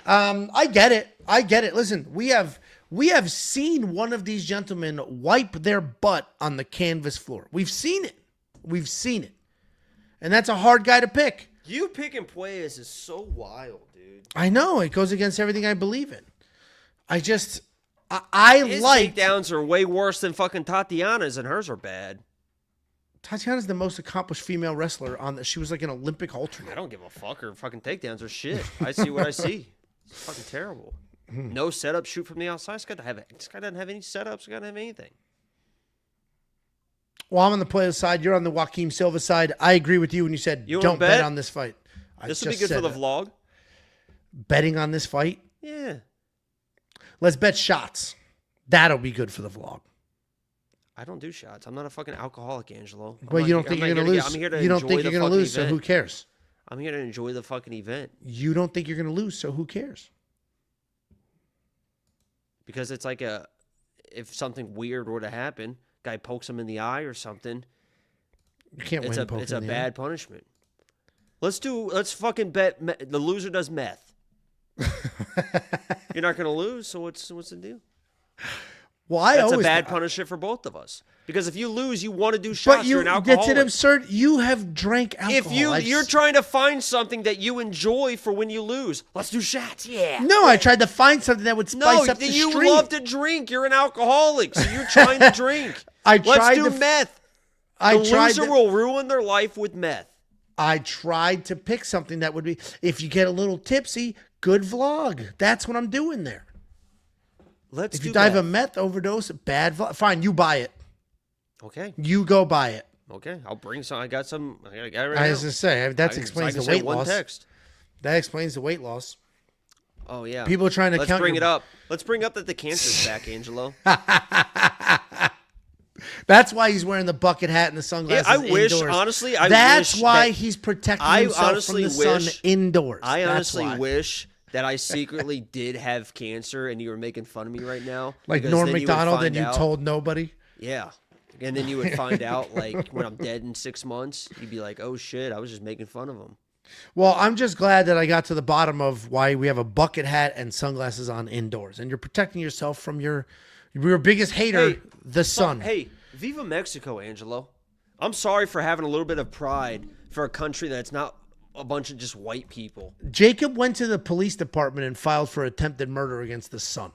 I get it. Listen, we have seen one of these gentlemen wipe their butt on the canvas floor. We've seen it. And that's a hard guy to pick. You picking Puelles is so wild, dude. I know. It goes against everything I believe in. I His like... takedowns are way worse than fucking Tatiana's, and hers are bad. Tatiana's the most accomplished female wrestler on she was like an Olympic alternate. I don't give a fuck. Her fucking takedowns are shit. I see what I see. It's fucking terrible. No setup, shoot from the outside. This guy doesn't have any setups. This guy doesn't have anything. Well, I'm on the player's side. You're on the Joaquim Silva side. I agree with you when you said don't bet on this fight. This would be good for the vlog. Betting on this fight? Yeah. Let's bet shots. That'll be good for the vlog. I don't do shots. I'm not a fucking alcoholic, Angelo. Well, you don't think you're going to lose? I'm here to you don't think you're going to lose, event. So who cares? I'm here to enjoy the fucking event. You don't think you're going to lose, so who cares? Because it's like if something weird were to happen, guy pokes him in the eye or something. You can't win. It's a bad punishment. Let's fucking bet. The loser does meth. You're not going to lose, so what's the deal? Well, that's a bad punishment for both of us. Because if you lose, you want to do shots. You're an alcoholic. It's an absurd. You have drank alcohol. If you're trying to find something that you enjoy for when you lose, let's do shots. Yeah. No, I tried to find something that would spice up the stream. No, you love to drink. You're an alcoholic, so you're trying to drink. Let's do meth. The loser will ruin their life with meth. I tried to pick something that would be, if you get a little tipsy, good vlog. That's what I'm doing there. If you die of a meth overdose, bad vlog. Fine, you buy it. Okay. You go buy it. Okay, I'll bring some. I got some. I got right I was going to say, that explains the weight loss. Text. That explains the weight loss. Oh, yeah. People are trying to count. Let's bring it up. Let's bring up that the cancer's back, Angelo. That's why he's wearing the bucket hat and the sunglasses indoors. Honestly, that's why he's protecting himself from the sun indoors. I honestly wish that I secretly did have cancer and you were making fun of me right now? Like Because Norm then Macdonald and you out- told nobody? Yeah. And then you would find out, like, when I'm dead in 6 months, you'd be like, oh, shit, I was just making fun of him. Well, I'm just glad that I got to the bottom of why we have a bucket hat and sunglasses on indoors. And you're protecting yourself from your biggest hater, the sun. Hey, Viva Mexico, Angelo. I'm sorry for having a little bit of pride for a country that's not a bunch of just white people. Jacob went to the police department and filed for attempted murder against the sun.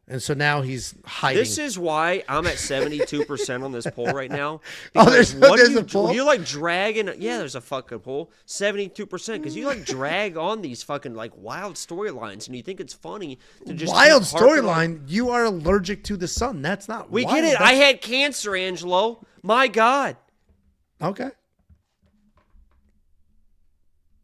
And so now he's hiding. This is why I'm at 72% on this poll right now. Oh, there's a poll? You like dragging. Yeah, there's a fucking poll. 72%. Because you like drag on these fucking like wild storylines and you think it's funny to just. Wild storyline? You are allergic to the sun. That's not We wild. get it. I had cancer, Angelo. My God. Okay.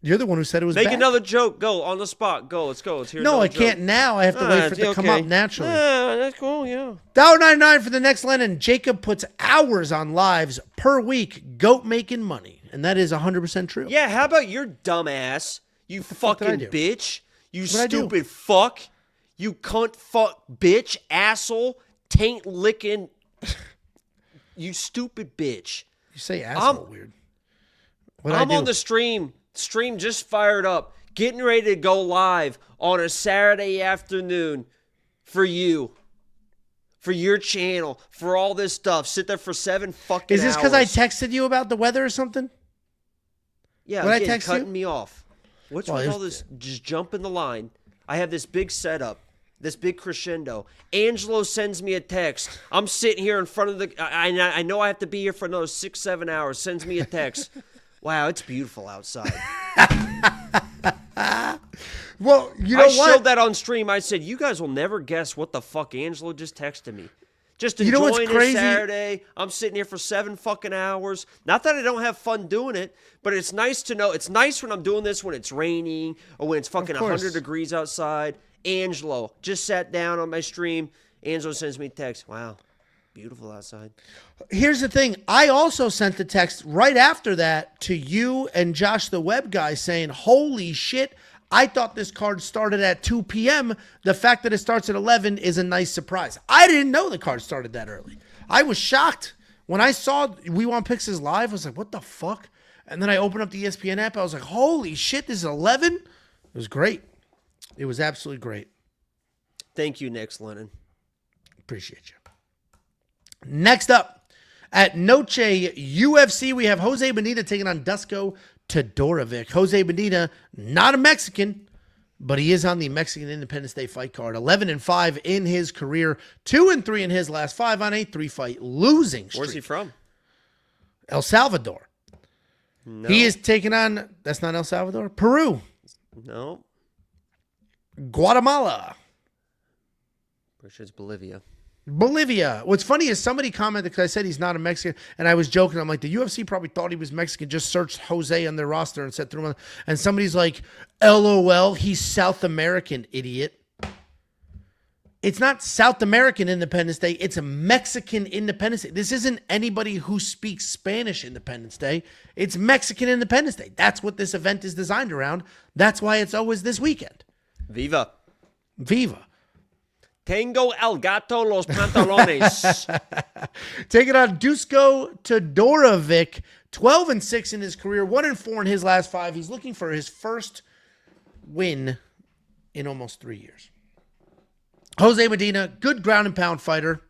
You're the one who said it was Make bad. another joke. Go on the spot. Go. Let's go. Let's hear No, another I can't joke. now. I have to wait for it to come up naturally. Yeah, that's cool. Yeah. $1.99 for the next Lennon. Jacob puts hours on lives per week, goat making money. And that is 100% true. Yeah, how about your dumb ass? You fuck did I fucking do? bitch. You What'd I do? stupid fuck. You cunt fuck bitch asshole taint licking. You stupid bitch. You say asshole weird. I'm on the stream. Stream just fired up. Getting ready to go live on a Saturday afternoon for you. For your channel. For all this stuff. Sit there for 7 fucking Is this because hours. I texted you about the weather or something? Yeah, When I again, text cutting you? me off. What's Well, with it all was- this? Just jump in the line. I have this big setup, this big crescendo. Angelo sends me a text. I'm sitting here in front of the. I know I have to be here for another 6-7 hours. Sends me a text. Wow, it's beautiful outside. Well, you know I what? showed that on stream. I said, you guys will never guess what the fuck Angelo just texted me. Just You know what's enjoying crazy? his Saturday. I'm sitting here for 7 fucking hours. Not that I don't have fun doing it, but it's nice to know. It's nice when I'm doing this when it's raining or when it's fucking Of course. 100 degrees outside. Angelo just sat down on my stream. Angelo sends me a text. Wow, beautiful outside. Here's the thing. I also sent the text right after that to you and Josh the web guy saying, holy shit, I thought this card started at 2 p.m. The fact that it starts at 11 is a nice surprise. I didn't know the card started that early. I was shocked. When I saw We Want Picks is live, I was like, what the fuck? And then I opened up the ESPN app. I was like, holy shit, this is 11? It was great. It was absolutely great. Thank you, Next Lennon. Appreciate you. Next up, at Noche UFC, we have Jose Medina taking on Dusko Todorovic. Jose Medina, not a Mexican, but he is on the Mexican Independence Day fight card. 11-5 in his career, 2-3 in his last 5 on a 3-fight losing streak. Where's he from? El Salvador. No. He is taking on, that's not El Salvador, Peru, No. Guatemala, Pretty sure it's Bolivia. Bolivia. What's funny is somebody commented because I said he's not a Mexican, and I was joking. I'm like, the UFC probably thought he was Mexican, just searched Jose on their roster and said through him. And somebody's like, LOL, he's South American, idiot. It's not South American Independence Day. It's a Mexican Independence Day. This isn't anybody who speaks Spanish Independence Day. It's Mexican Independence Day. That's what this event is designed around. That's why it's always this weekend. Viva. Viva. Tengo el gato los pantalones. Taking on Dusko Todorovic, 12-6 in his career, 1-4 in his last 5. He's looking for his first win in almost 3 years. Jose Medina, good ground and pound fighter.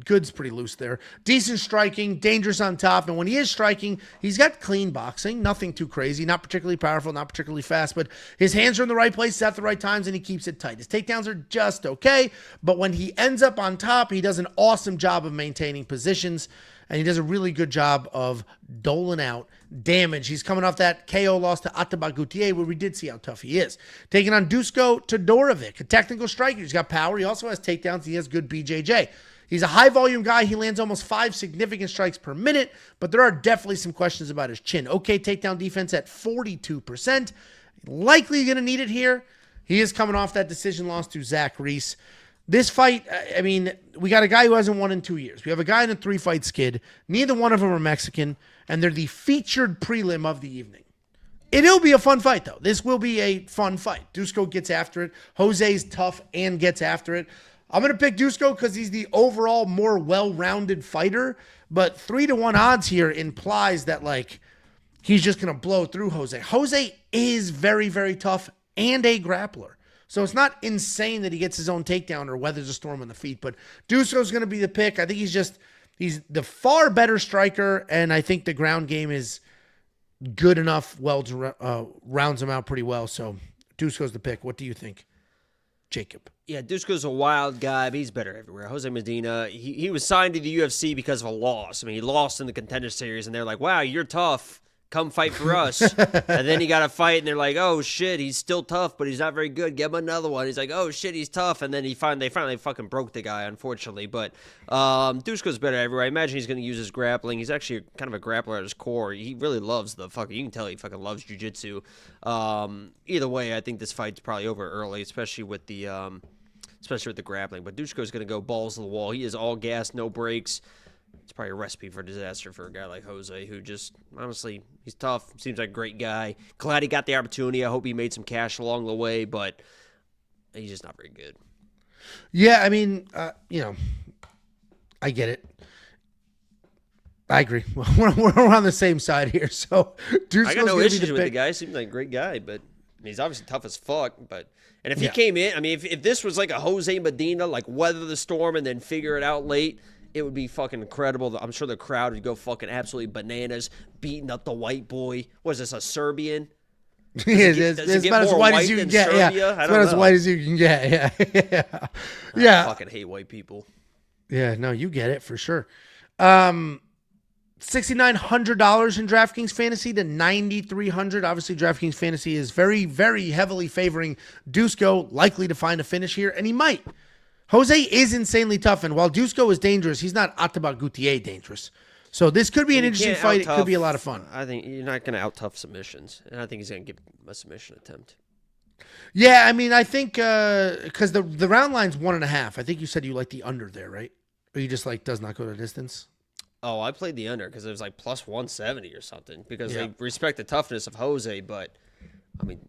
Good's pretty loose there. Decent striking, dangerous on top. And when he is striking, he's got clean boxing. Nothing too crazy. Not particularly powerful, not particularly fast. But his hands are in the right places at the right times, and he keeps it tight. His takedowns are just okay. But when he ends up on top, he does an awesome job of maintaining positions. And he does a really good job of doling out damage. He's coming off that KO loss to Ataba Gutierrez, where we did see how tough he is. Taking on Dusko Todorovic, a technical striker. He's got power. He also has takedowns. He has good BJJ. He's a high-volume guy. He lands almost 5 significant strikes per minute, but there are definitely some questions about his chin. Okay, takedown defense at 42%. Likely going to need it here. He is coming off that decision loss to Zach Reese. This fight, I mean, we got a guy who hasn't won in 2 years. We have a guy in a 3-fight skid. Neither one of them are Mexican, and they're the featured prelim of the evening. It'll be a fun fight, though. This will be a fun fight. Dusko gets after it. Jose's tough and gets after it. I'm going to pick Dusko because he's the overall more well-rounded fighter, but 3-1 odds here implies that, like, he's just going to blow through Jose. Jose is very, very tough and a grappler. So it's not insane that he gets his own takedown or weathers a storm on the feet, but Dusko's going to be the pick. I think he's the far better striker, and I think the ground game is good enough, rounds him out pretty well. So Dusko's the pick. What do you think, Jacob? Yeah, Dusko's a wild guy, but he's better everywhere. Jose Medina, he was signed to the UFC because of a loss. I mean, he lost in the Contender Series, and they're like, wow, you're tough. Come fight for us. And then he got a fight, and they're like, oh, shit, he's still tough, but he's not very good. Give him another one. He's like, oh, shit, he's tough. And then they finally fucking broke the guy, unfortunately. But Dusko's better everywhere. I imagine he's going to use his grappling. He's actually kind of a grappler at his core. He really loves you can tell he fucking loves jiu-jitsu. Either way, I think this fight's probably over early, especially with the grappling. But Dusko's going to go balls to the wall. He is all gas, no brakes. It's probably a recipe for disaster for a guy like Jose, who just, honestly, he's tough. Seems like a great guy. Glad he got the opportunity. I hope he made some cash along the way, but he's just not very good. Yeah, I mean, I get it. I agree. We're on the same side here. So, I got no issues with the guy. Seems like a great guy, but he's obviously tough as fuck. And if he came in, I mean, if this was like a Jose Medina, like weather the storm and then figure it out late, it would be fucking incredible. I'm sure the crowd would go fucking absolutely bananas, beating up the white boy. What is this, a Serbian? It's about as white as you can get. Yeah, it's about as white as you can get. Yeah. I fucking hate white people. Yeah, no, you get it for sure. $6,900 in DraftKings Fantasy to $9,300. Obviously, DraftKings Fantasy is very, very heavily favoring Dusko, likely to find a finish here, and he might. Jose is insanely tough, and while Dusko is dangerous, he's not Atabak Gutierrez dangerous. So this could be an interesting fight. It could be a lot of fun. I think you're not going to out-tough submissions, and I think he's going to give a submission attempt. Yeah, I mean, I think because the round line's 1.5. I think you said you like the under there, right? Or you just like does not go to distance? Oh, I played the under because it was like plus 170 or something because they respect the toughness of Jose, but, I mean,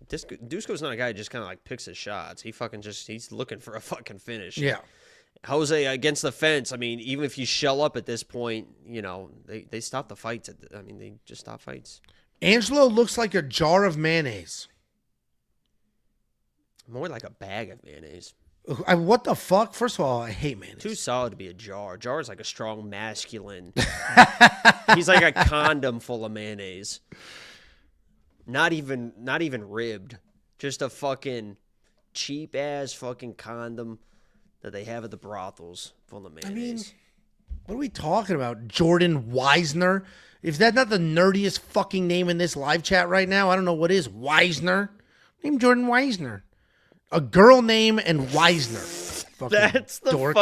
Dusko's not a guy who just kind of like picks his shots. He's looking for a fucking finish. Yeah. Jose against the fence. I mean, even if you shell up at this point, they stop the fights. They just stop fights. Angelo looks like a jar of mayonnaise. More like a bag of mayonnaise. What the fuck? First of all, I hate mayonnaise. Too solid to be a jar. Jar is like a strong masculine. He's like a condom full of mayonnaise. Not even ribbed. Just a fucking cheap ass fucking condom that they have at the brothels full of mayonnaise. I mean, what are we talking about? Jordan Weisner? If that's not the nerdiest fucking name in this live chat right now, I don't know what is. Weisner? Name Jordan Weisner. A girl name and Weisner. That's the dork.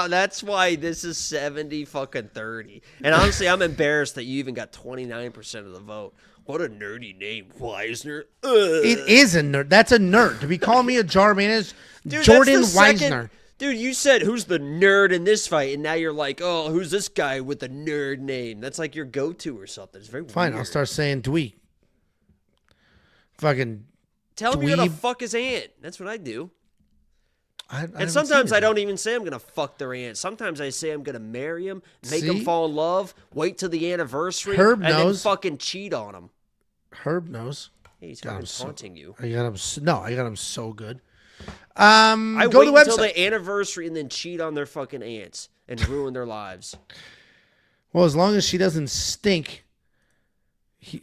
That's why this is 70-30. And honestly, I'm embarrassed that you even got 29% of the vote. What a nerdy name, Weisner. It is a nerd. That's a nerd. To be calling me a jar man is Jordan Weisner. Dude, you said who's the nerd in this fight, and now you're like, oh, who's this guy with the nerd name? That's like your go-to or something. It's very fine. Weird. I'll start saying dweeb. Fucking tell him you're gonna fuck his aunt. That's what I do. And sometimes I don't even say I'm going to fuck their aunt. Sometimes I say I'm going to marry him, make him fall in love, wait till the anniversary, and then fucking cheat on him. Herb knows. Hey, he's fucking taunting you. I got him so good. I wait until the anniversary and then cheat on their fucking aunts and ruin their lives. Well, as long as she doesn't stink.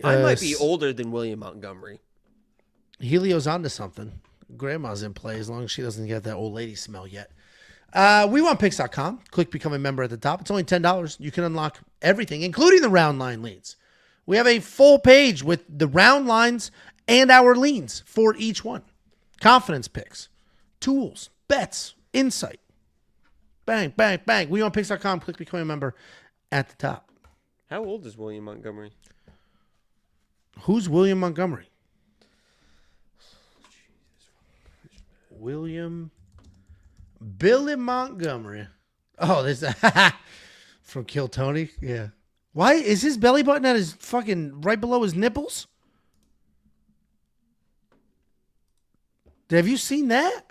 I might be older than William Montgomery. Helio's onto something. Grandma's in play as long as she doesn't get that old lady smell yet. WeWantPicks.com. Click become a member at the top. It's only $10. You can unlock everything, including the round line leads. We have a full page with the round lines and our leans for each one. Confidence picks, tools, bets, insight. Bang, bang, bang. WeWantPicks.com. Click become a member at the top. How old is William Montgomery? Who's William Montgomery? Billy Montgomery. Oh, this from Kill Tony. Yeah. Why is his belly button at his fucking right below his nipples? Have you seen that?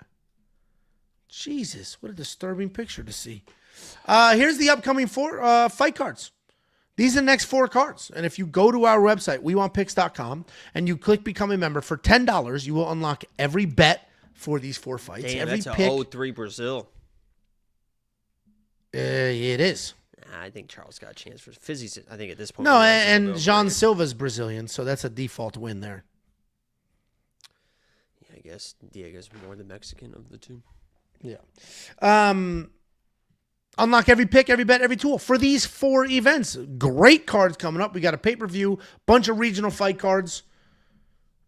Jesus, what a disturbing picture to see. Here's the upcoming 4 fight cards. These are the next 4 cards. And if you go to our website, wewantpicks.com, and you click Become a Member, for $10, you will unlock every bet for these 4 fights. Damn, every that's pick. a 0-3 Brazil. It is. I think Charles got a chance for Fizzy's. I think at this point. No, and Jean Silva's Brazilian, so that's a default win there. Yeah, I guess Diego's more the Mexican of the two. Yeah. Unlock every pick, every bet, every tool for these 4 events. Great cards coming up. We got a pay-per-view, bunch of regional fight cards.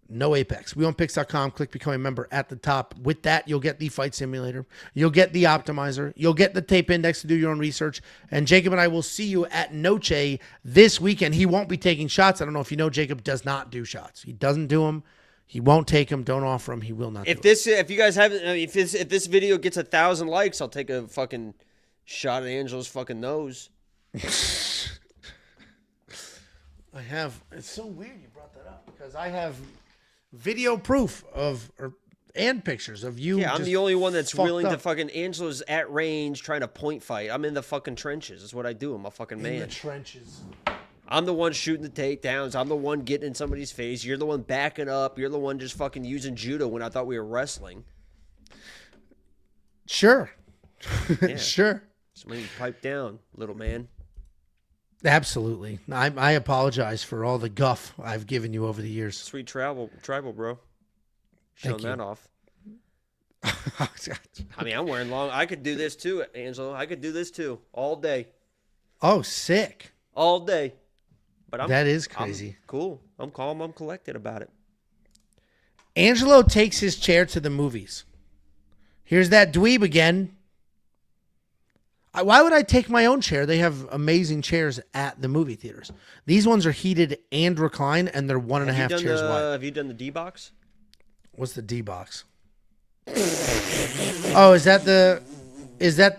No Apex. WeWantPicks.com. Click Become a Member at the top. With that, you'll get the Fight Simulator. You'll get the Optimizer. You'll get the Tape Index to do your own research. And Jacob and I will see you at Noche this weekend. He won't be taking shots. I don't know if you know, Jacob does not do shots. He doesn't do them. He won't take them. Don't offer them. He will not. If you guys haven't, if this video gets 1,000 likes, I'll take a fucking shot at Angelo's fucking nose. I have. It's so weird you brought that up because I have video proof and pictures of you. Yeah, I'm the only one that's willing up. to fucking. Angelo's at range trying to point fight. I'm in the fucking trenches. That's what I do. I'm a fucking man. In the trenches. I'm the one shooting the takedowns. I'm the one getting in somebody's face. You're the one backing up. You're the one just fucking using judo when I thought we were wrestling. Sure. Yeah. Sure. Somebody pipe down, little man. Absolutely. I apologize for all the guff I've given you over the years. Sweet tribal, bro. Showing that off. I mean, I'm wearing long. I could do this too, Angelo. I could do this too all day. Oh, sick. All day. But that is crazy. I'm cool. I'm calm. I'm collected about it. Angelo takes his chair to the movies. Here's that dweeb again. Why would I take my own chair? They have amazing chairs at the movie theaters. These ones are heated and recline, and they're 1.5 chairs wide. Have you done the D box? What's the D box? Oh, is that the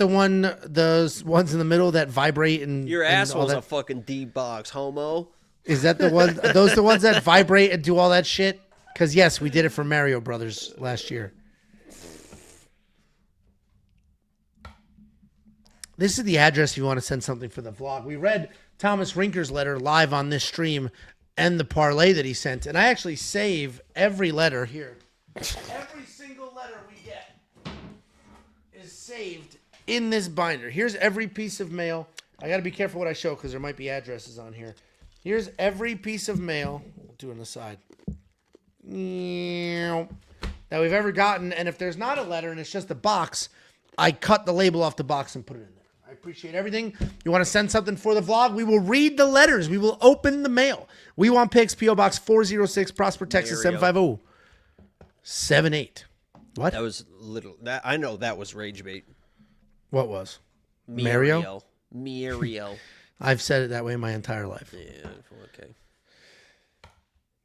one? The ones in the middle that vibrate and your and asshole's all that? a fucking D box, homo. Is that the one? Are those the ones that vibrate and do all that shit? Because yes, we did it for Mario Brothers last year. This is the address if you want to send something for the vlog. We read Thomas Rinker's letter live on this stream and the parlay that he sent. And I actually save every letter here. Every single letter we get is saved in this binder. Here's every piece of mail. I got to be careful what I show because there might be addresses on here. Here's every piece of mail. We'll do it on the side. That we've ever gotten. And if there's not a letter and it's just a box, I cut the label off the box and put it in there. I appreciate everything. You want to send something for the vlog? We will read the letters. We will open the mail. We Want Picks, P.O. Box 406, Prosper, Texas 75078. What? That was little. I know that was rage bait. What was? Mario. I've said it that way my entire life. Yeah, okay.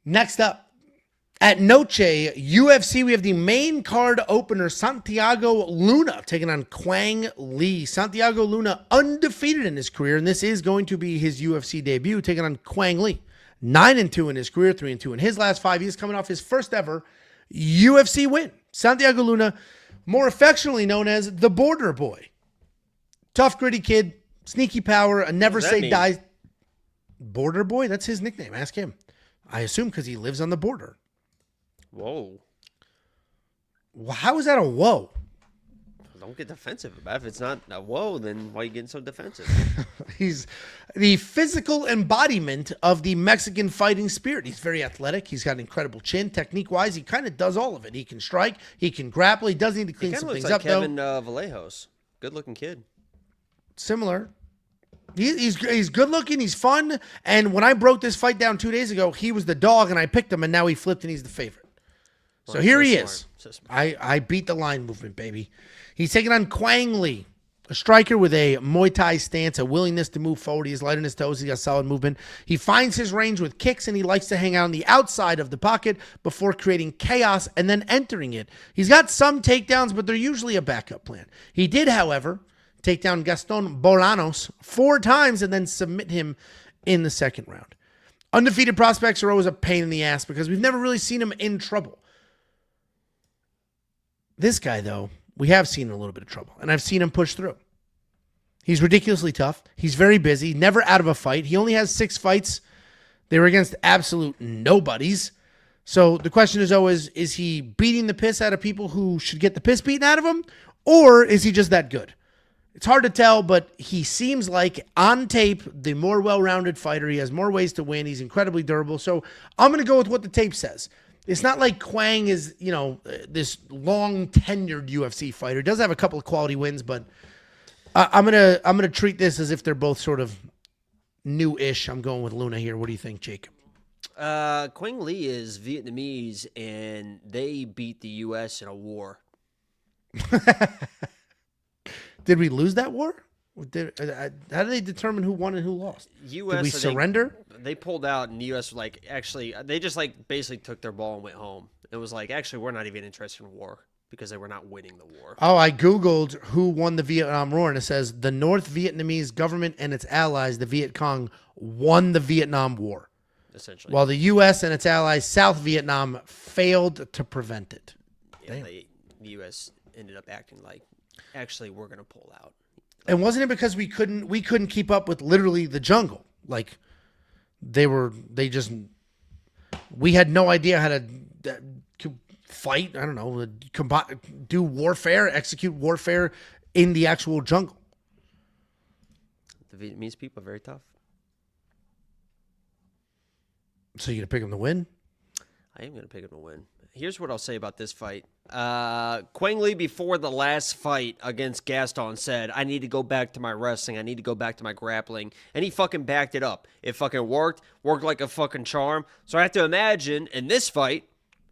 Next up, at Noche UFC, we have the main card opener, Santiago Luna, taking on Quang Lee. Santiago Luna, undefeated in his career, and this is going to be his UFC debut, taking on Quang Lee. 9-2 in his career, 3-2 in his last 5 years, coming off his first ever UFC win. Santiago Luna, more affectionately known as the Border Boy. Tough, gritty kid, sneaky power, a never say die. Border Boy? That's his nickname. Ask him. I assume because he lives on the border. Whoa. Well, how is that a whoa? Don't get defensive about it. If it's not a whoa, then why are you getting so defensive? He's the physical embodiment of the Mexican fighting spirit. He's very athletic. He's got an incredible chin. Technique-wise, he kind of does all of it. He can strike. He can grapple. He does need to clean some things up, though. Kevin Vallejos. Good-looking kid. Similar. He's good-looking. He's fun. And when I broke this fight down 2 days ago, he was the dog, and I picked him, and now he flipped, and he's the favorite. So here he is. I beat the line movement, baby. He's taking on Quang Lee, a striker with a Muay Thai stance, a willingness to move forward. He's light on his toes. He's got solid movement. He finds his range with kicks, and he likes to hang out on the outside of the pocket before creating chaos and then entering it. He's got some takedowns, but they're usually a backup plan. He did, however, take down Gaston Bolanos 4 times and then submit him in the second round. Undefeated prospects are always a pain in the ass because we've never really seen him in trouble. This guy, though, we have seen in a little bit of trouble, and I've seen him push through. He's ridiculously tough. He's very busy, never out of a fight. He only has 6 fights. They were against absolute nobodies. So the question is always, is he beating the piss out of people who should get the piss beaten out of him, or is he just that good? It's hard to tell, but he seems like, on tape, the more well-rounded fighter. He has more ways to win. He's incredibly durable. So I'm going to go with what the tape says. It's not like Kwang is, this long-tenured UFC fighter. He does have a couple of quality wins, but I'm gonna treat this as if they're both sort of new-ish. I'm going with Luna here. What do you think, Jacob? Quang Le is Vietnamese, and they beat the U.S. in a war. Did we lose that war? How did they determine who won and who lost? U.S. Did we surrender? They pulled out, and the U.S. they just basically took their ball and went home. It was actually, we're not even interested in war because they were not winning the war. Oh, I Googled who won the Vietnam War, and it says the North Vietnamese government and its allies, the Viet Cong, won the Vietnam War. Essentially. While the U.S. and its allies, South Vietnam, failed to prevent it. Yeah, the U.S. ended up acting like, actually, we're going to pull out. And wasn't it because we couldn't keep up with literally the jungle? We had no idea how to fight. I don't know, do warfare, execute warfare in the actual jungle. The Vietnamese people are very tough. So you're gonna pick them to win? I am gonna pick them to win. Here's what I'll say about this fight. Quang Le, before the last fight against Gaston, said, I need to go back to my wrestling. I need to go back to my grappling. And he fucking backed it up. It fucking worked like a fucking charm. So I have to imagine in this fight,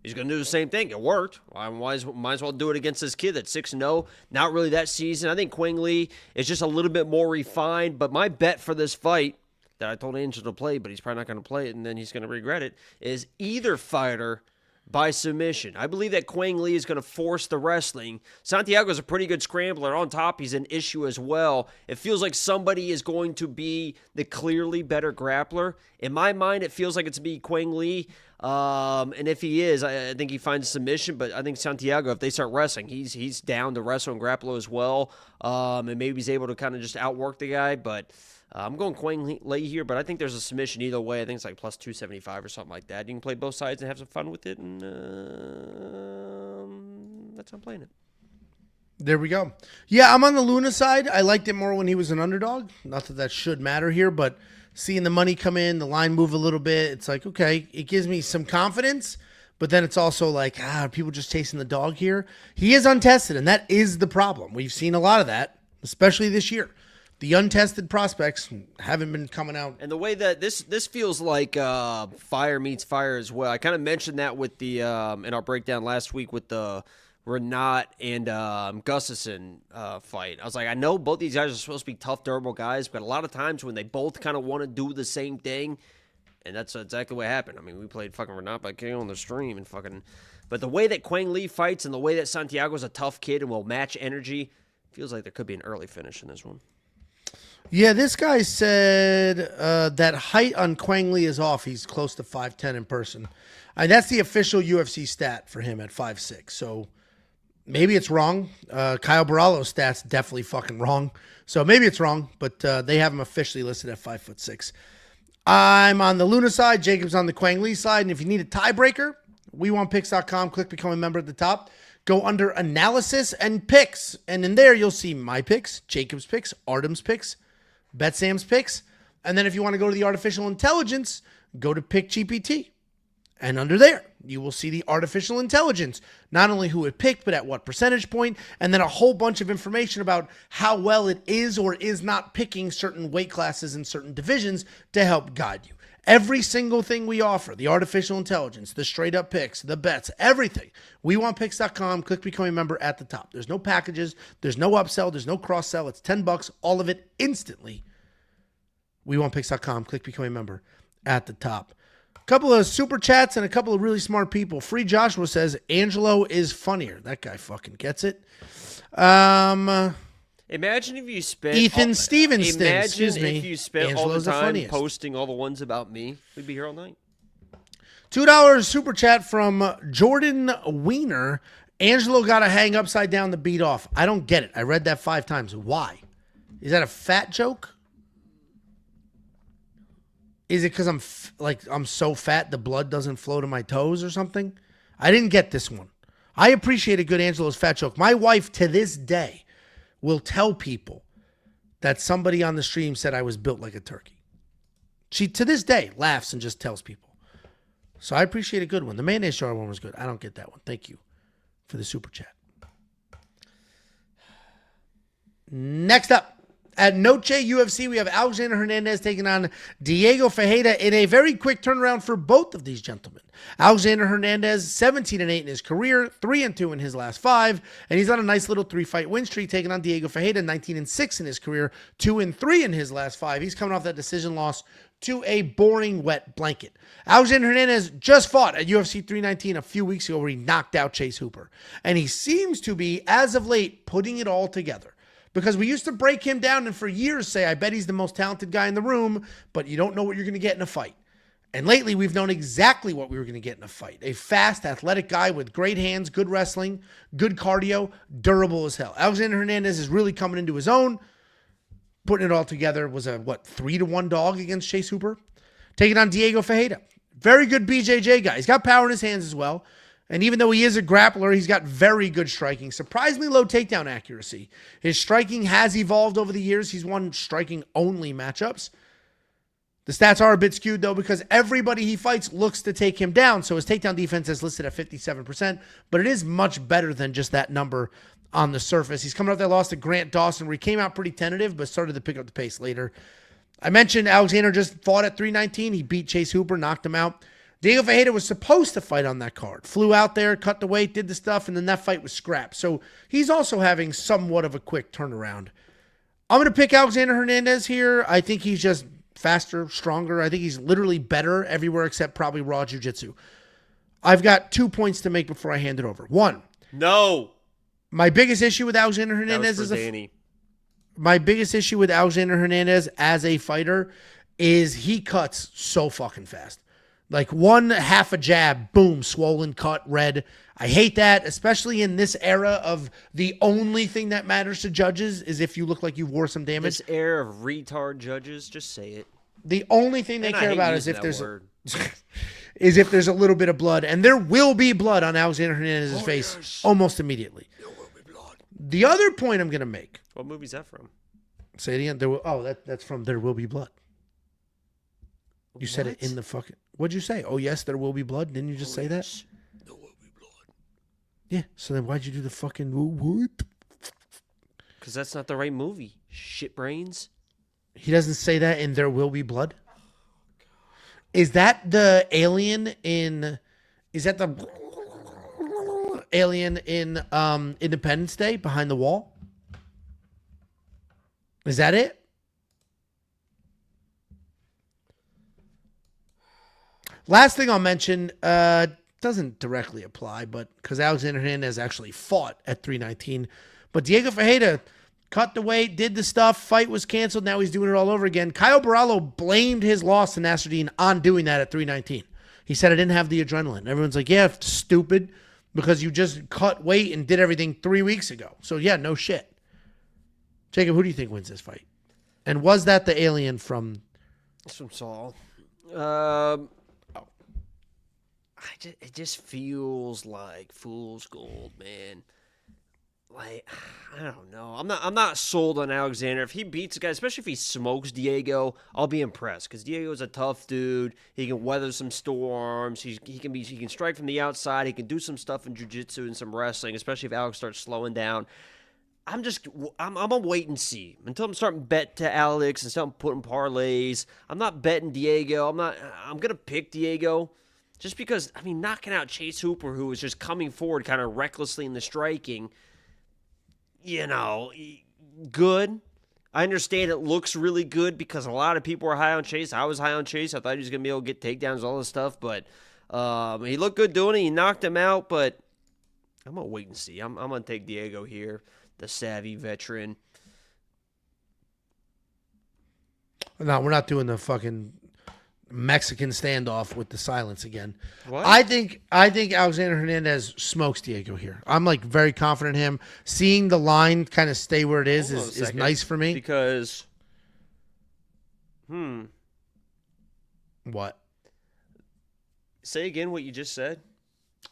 he's going to do the same thing. It worked. I might as well do it against this kid that's 6-0. Not really that season. I think Quang Le is just a little bit more refined. But my bet for this fight that I told Angel to play, but he's probably not going to play it, and then he's going to regret it, is either fighter by submission. I believe that Quang Le is going to force the wrestling. Santiago's a pretty good scrambler. On top, he's an issue as well. It feels like somebody is going to be the clearly better grappler. In my mind, it feels like it's to be Quang Le. And if he is, I think he finds a submission. But I think Santiago, if they start wrestling, he's down to wrestle and grapple as well. And maybe he's able to kind of just outwork the guy. But I'm going Quang Le here, but I think there's a submission either way. I think it's like plus 275 or something like that. You can play both sides and have some fun with it, and that's how I'm playing it. There we go. Yeah, I'm on the Luna side. I liked it more when he was an underdog. Not that should matter here, but seeing the money come in, the line move a little bit, it's like, okay, it gives me some confidence, but then it's also like, are people just chasing the dog here? He is untested, and that is the problem. We've seen a lot of that, especially this year. The untested prospects haven't been coming out. And the way that this feels like fire meets fire as well. I kind of mentioned that with the in our breakdown last week with the Renat and Gustafsson fight. I was like, I know both these guys are supposed to be tough, durable guys, but a lot of times when they both kind of want to do the same thing, and that's exactly what happened. I mean, we played fucking Renat by KO on the stream and fucking. But the way that Quang Le fights and the way that Santiago's a tough kid and will match energy, feels like there could be an early finish in this one. Yeah, this guy said that height on Quang Le is off. He's close to 5'10" in person. That's the official UFC stat for him at 5'6". So maybe it's wrong. Kyle Barallo's stat's definitely fucking wrong. So maybe it's wrong, but they have him officially listed at 5'6". I'm on the Luna side. Jacob's on the Quang Le side. And if you need a tiebreaker, WeWantPicks.com. Click Become a Member at the top. Go under Analysis and Picks. And in there, you'll see my picks, Jacob's picks, Artem's picks, Bet Sam's picks. And then if you want to go to the artificial intelligence, go to Pick GPT. And under there, you will see the artificial intelligence, not only who it picked, but at what percentage point, and then a whole bunch of information about how well it is or is not picking certain weight classes and certain divisions to help guide you. Every single thing we offer, the artificial intelligence, the straight up picks, the bets, everything. WeWantPicks.com. Click Become a Member at the top. There's no packages. There's no upsell. There's no cross sell. It's $10. All of it instantly. WeWantPicks.com. Click Become a Member at the top. A couple of super chats and a couple of really smart people. Free Joshua says Angelo is funnier. That guy fucking gets it. Imagine if you spent Ethan Stevens. Imagine if you spent Angelo's all the time posting all the ones about me. We'd be here all night. $2 super chat from Jordan Wiener. Angelo got to hang upside down to beat off. I don't get it. I read that 5 times. Why? Is that a fat joke? Is it because I'm so fat the blood doesn't flow to my toes or something? I didn't get this one. I appreciate a good Angelo's fat joke. My wife, to this day, will tell people that somebody on the stream said I was built like a turkey. She, to this day, laughs and just tells people. So I appreciate a good one. The mayonnaise jar one was good. I don't get that one. Thank you for the super chat. Next up. At Noche UFC, we have Alexander Hernandez taking on Diego Ferreira in a very quick turnaround for both of these gentlemen. Alexander Hernandez, 17-8 in his career, 3-2 in his last 5, and he's on a nice little 3-fight win streak taking on Diego Ferreira, 19-6 in his career, 2-3 in his last 5. He's coming off that decision loss to a boring wet blanket. Alexander Hernandez just fought at UFC 319 a few weeks ago where he knocked out Chase Hooper, and he seems to be, as of late, putting it all together. Because we used to break him down and for years say, I bet he's the most talented guy in the room, but you don't know what you're going to get in a fight. And lately, we've known exactly what we were going to get in a fight. A fast, athletic guy with great hands, good wrestling, good cardio, durable as hell. Alexander Hernandez is really coming into his own. Putting it all together was a, 3-1 dog against Chase Hooper. Taking on Diego Ferreira. Very good BJJ guy. He's got power in his hands as well. And even though he is a grappler, he's got very good striking. Surprisingly low takedown accuracy. His striking has evolved over the years. He's won striking-only matchups. The stats are a bit skewed, though, because everybody he fights looks to take him down. So his takedown defense is listed at 57%, but it is much better than just that number on the surface. He's coming off that loss to Grant Dawson, where he came out pretty tentative, but started to pick up the pace later. I mentioned Alexander just fought at 319. He beat Chase Hooper, knocked him out. Diego Ferreira was supposed to fight on that card. Flew out there, cut the weight, did the stuff, and then that fight was scrapped. So he's also having somewhat of a quick turnaround. I'm going to pick Alexander Hernandez here. I think he's just faster, stronger. I think he's literally better everywhere except probably raw jiu-jitsu. I've got 2 points to make before I hand it over. One. No. My biggest issue with Alexander Hernandez my biggest issue with Alexander Hernandez as a fighter is he cuts so fucking fast. Like one half a jab, boom, swollen, cut, red. I hate that, especially in this era of the only thing that matters to judges is if you look like you wore some damage. This era of retard judges, just say it. The only thing they care about is if there's if there's a little bit of blood, and there will be blood on Alexander Hernandez's face almost immediately. There will be blood. The other point I'm going to make. What movie's that from? Say it again. That's from There Will Be Blood. You said it in the fucking... What'd you say? Oh, yes, there will be blood. Didn't you just say that? There will be blood. Yeah, so then why'd you do the fucking... What? Because that's not the right movie. Shit brains. He doesn't say that in There Will Be Blood? Is that the alien in... Is that the alien in Independence Day behind the wall? Is that it? Last thing I'll mention, doesn't directly apply, but because Alexander Hernandez actually fought at 319. But Diego Ferreira cut the weight, did the stuff, fight was canceled, now he's doing it all over again. Kyle Barallo blamed his loss to Nasruddin on doing that at 319. He said, I didn't have the adrenaline. Everyone's like, yeah, stupid, because you just cut weight and did everything 3 weeks ago. So yeah, no shit. Jacob, who do you think wins this fight? And was that the alien from... It's from Saul. It just feels like fool's gold, man. Like, I don't know. I'm not sold on Alexander. If he beats a guy, especially if he smokes Diego, I'll be impressed because Diego's a tough dude. He can weather some storms. He can strike from the outside. He can do some stuff in jiu-jitsu and some wrestling, especially if Alex starts slowing down. I'm a wait and see until I'm starting to bet to Alex and starting putting parlays. I'm not betting Diego. I'm gonna pick Diego. Just because, I mean, knocking out Chase Hooper, who was just coming forward kind of recklessly in the striking, good. I understand it looks really good because a lot of people are high on Chase. I was high on Chase. I thought he was going to be able to get takedowns, all this stuff. But he looked good doing it. He knocked him out. But I'm going to wait and see. I'm going to take Diego here, the savvy veteran. No, we're not doing the fucking... Mexican standoff with the silence again. What? I think Alexander Hernandez smokes Diego here. I'm like very confident in him. Seeing the line kind of stay where it is nice for me. Because, What? Say again what you just said.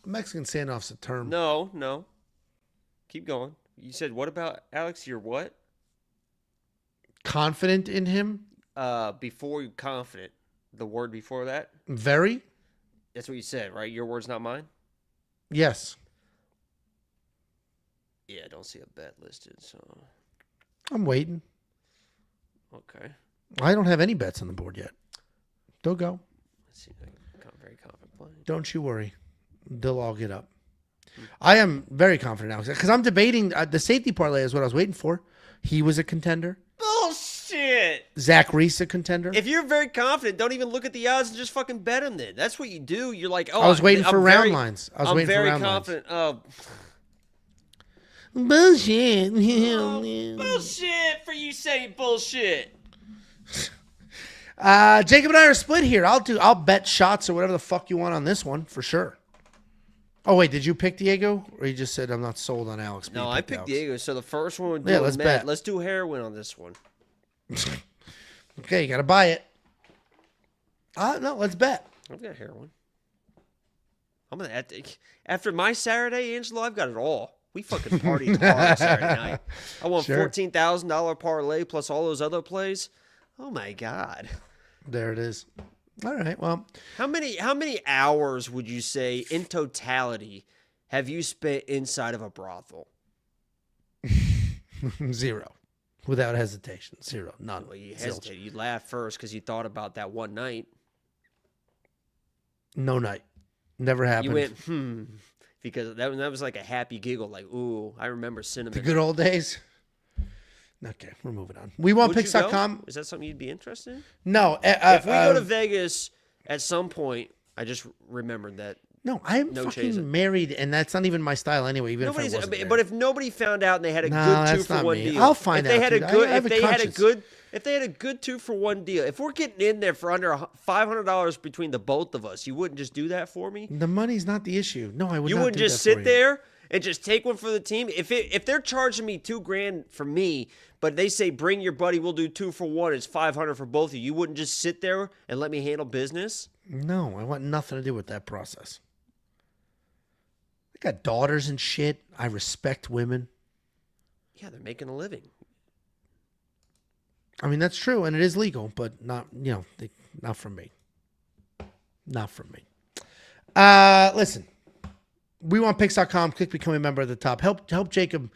Mexican standoff's a term. No. Keep going. You said what about Alex? You're what? Confident in him? Before you confident. The word before that? Very? That's what you said, right? Your word's not mine? Yes. Yeah, I don't see a bet listed, so. I'm waiting. Okay. I don't have any bets on the board yet. They'll go. Let's see. I'm very confident playing. Don't you worry. They'll all get up. I am very confident now because I'm debating the safety parlay is what I was waiting for. He was a contender. Bullshit. Zach Reese a contender. If you're very confident, don't even look at the odds and just fucking bet him then. That's what you do. You're like, oh, I was waiting for round very, lines. I'm very confident. Oh. Bullshit. Bullshit for you saying bullshit. Jacob and I are split here. I'll bet shots or whatever the fuck you want on this one for sure. Oh wait, did you pick Diego or you just said I'm not sold on Alex? No, I picked Alex? Diego. So the first one, let's bet. Let's do heroin on this one. Okay, you gotta buy it. No, let's bet. I've got heroin. I'm gonna after my Saturday, Angelo. I've got it all. We fucking partied hard Saturday night. I won $14,000 parlay plus all those other plays. Oh my god. There it is. All right. Well, how many hours would you say in totality have you spent inside of a brothel? 0, without hesitation. 0, none. Well, you hesitated. You laughed first because you thought about that one night. No night. Never happened. You went because that was like a happy giggle. Like, ooh, I remember cinnamon. The good old days. Okay, we're moving on. We want picks.com. Is that something you'd be interested in? No. If we go to Vegas at some point, I just remembered that. No, I'm fucking married, and that's not even my style anyway. Even if I wasn't there. But if nobody found out and they had a good 2-for-1 deal, I'll find out. If they had a good 2-for-1 deal, if we're getting in there for under $500 between the both of us, you wouldn't just do that for me? The money's not the issue. No, I would. You not wouldn't do just that for sit you. there and just take one for the team. If they're charging me $2,000 for me, but they say bring your buddy, we'll do 2-for-1. It's $500 for both of you. You wouldn't just sit there and let me handle business? No, I want nothing to do with that process. I got daughters and shit. I respect women. Yeah, they're making a living. I mean, that's true, and it is legal, but not, not from me. Not from me. Listen, we want picks.com. Click become a member at the top. Help Jacob.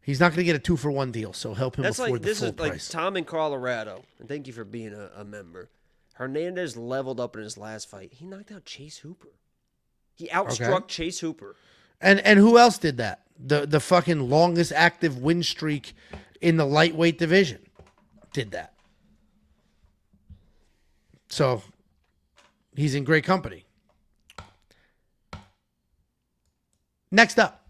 He's not going to get a 2-for-1 deal, so help him afford the full price. This is like Tom in Colorado, and thank you for being a member. Hernandez leveled up in his last fight. He knocked out Chase Hooper. He outstruck Chase Hooper. And who else did that? The fucking longest active win streak in the lightweight division did that. So he's in great company. Next up,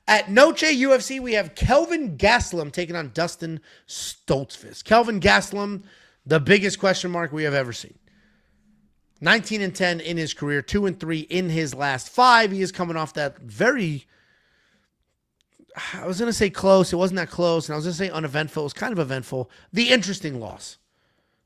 at Noche UFC, we have Kelvin Gastelum taking on Dustin Stoltzfus. Kelvin Gastelum, the biggest question mark we have ever seen. 19-10 in his career, 2-3 in his last 5. He is coming off that very, I was going to say close. It wasn't that close. And I was going to say uneventful. It was kind of eventful. The interesting loss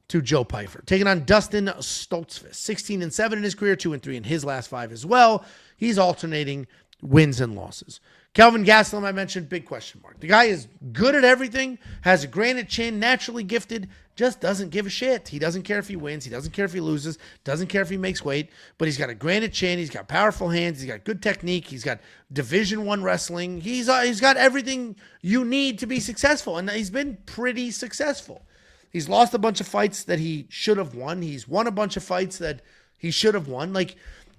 to Joe Pyfer. Taking on Dustin Stoltzfus. 16-7 in his career, 2-3 in his last 5 as well. He's alternating wins and losses. Kelvin Gastelum, I mentioned, big question mark. The guy is good at everything, has a granite chin, naturally gifted, just doesn't give a shit. He doesn't care if he wins. He doesn't care if he loses. Doesn't care if he makes weight. But he's got a granite chin. He's got powerful hands. He's got good technique. He's got Division I wrestling. He's got everything you need to be successful, and he's been pretty successful. He's lost a bunch of fights that he should have won. He's won a bunch of fights that he should have won. Like,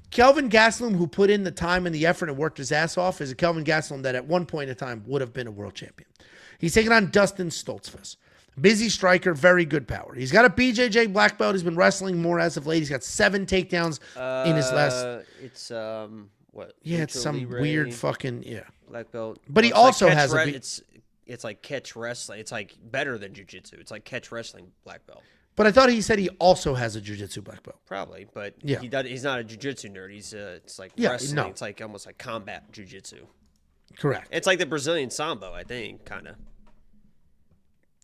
Kelvin Gastelum, who put in the time and the effort and worked his ass off, is a Kelvin Gastelum that at one point in time would have been a world champion. He's taking on Dustin Stoltzfus. Busy striker, very good power. He's got a BJJ black belt. He's been wrestling more as of late. He's got 7 takedowns in his last. It's what? Yeah, it's some Libre, weird fucking black belt. But he also has it's like catch wrestling. It's like better than jiu-jitsu. It's like catch wrestling black belt. But I thought he said he also has a jiu-jitsu black belt. Probably, but Yeah. he's not a jiu-jitsu nerd. He's it's like Yeah, wrestling. no. It's like almost like combat jiu-jitsu. Correct. It's like the Brazilian sambo, I think, kind of.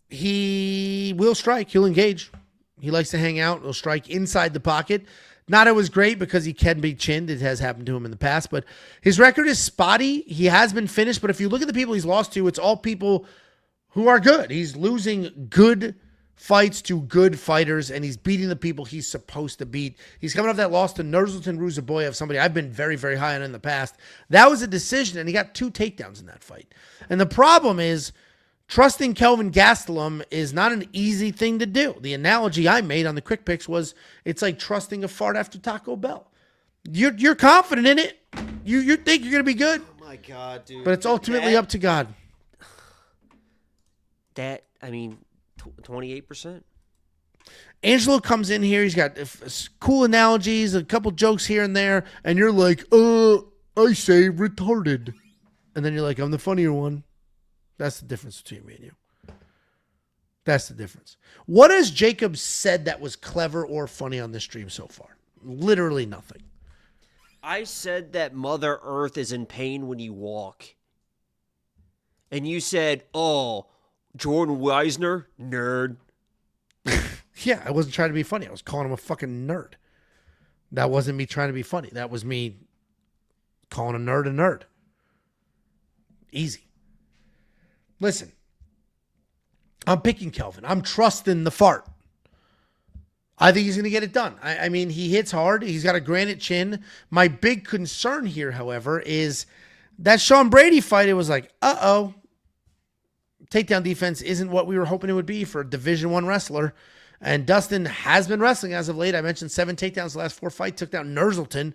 He will strike. He'll engage. He likes to hang out. He'll strike inside the pocket. Not always great because he can be chinned. It has happened to him in the past, but his record is spotty. He has been finished, but if you look at the people he's lost to, it's all people who are good. He's losing good fights to good fighters, and he's beating the people he's supposed to beat. He's coming off that loss to Nursultan Ruzaboyev, somebody I've been very, very high on in the past. That was a decision, and he got 2 takedowns in that fight. And the problem is, trusting Kelvin Gastelum is not an easy thing to do. The analogy I made on the quick picks was it's like trusting a fart after Taco Bell. You're confident in it. You think you're going to be good. Oh, my God, dude. But it's ultimately up to God. That, I mean, 28%? Angelo comes in here. He's got cool analogies, a couple jokes here and there. And you're like, I say retarded. And then you're like, I'm the funnier one. That's the difference between me and you. That's the difference. What has Jacob said that was clever or funny on this stream so far? Literally nothing. I said that Mother Earth is in pain when you walk. And you said, oh, Jordan Weisner, nerd. Yeah, I wasn't trying to be funny. I was calling him a fucking nerd. That wasn't me trying to be funny. That was me calling a nerd. Easy. Listen, I'm picking Kelvin. I'm trusting the fart. I think he's going to get it done. I mean, he hits hard. He's got a granite chin. My big concern here, however, is that Sean Brady fight. It was like, uh-oh. Takedown defense isn't what we were hoping it would be for a Division I wrestler. And Dustin has been wrestling as of late. I mentioned 7 takedowns the last 4 fights. Took down Nursultan.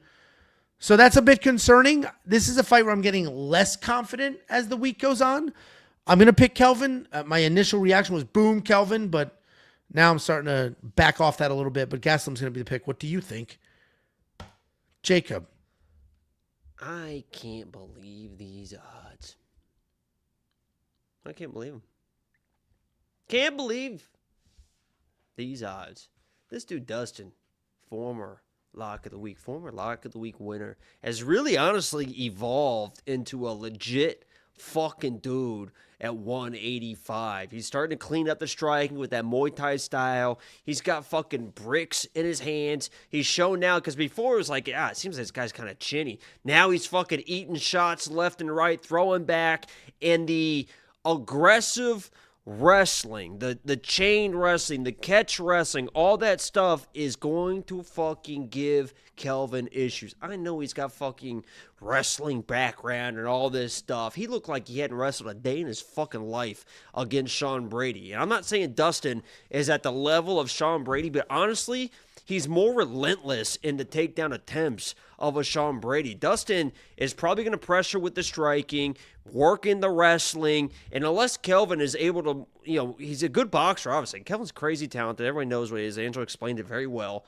So that's a bit concerning. This is a fight where I'm getting less confident as the week goes on. I'm going to pick Kelvin. My initial reaction was boom, Kelvin, but now I'm starting to back off that a little bit. But Gastelum's going to be the pick. What do you think? Jacob. I can't believe these odds. I can't believe them. Can't believe these odds. This dude, Dustin, former Lock of the Week winner, has really honestly evolved into a legit fucking dude at 185. He's starting to clean up the striking with that Muay Thai style. He's got fucking bricks in his hands. He's shown now, because before it was like, it seems like this guy's kind of chinny. Now he's fucking eating shots left and right, throwing back, and the aggressive wrestling, the chain wrestling, the catch wrestling, all that stuff is going to fucking give Kelvin issues. I know he's got fucking wrestling background and all this stuff. He looked like he hadn't wrestled a day in his fucking life against Sean Brady. And I'm not saying Dustin is at the level of Sean Brady, but honestly, he's more relentless in the takedown attempts of a Sean Brady. Dustin is probably going to pressure with the striking, working the wrestling, and unless Kelvin is able to, he's a good boxer, obviously. Kelvin's crazy talented. Everyone knows what he is. Angelo explained it very well.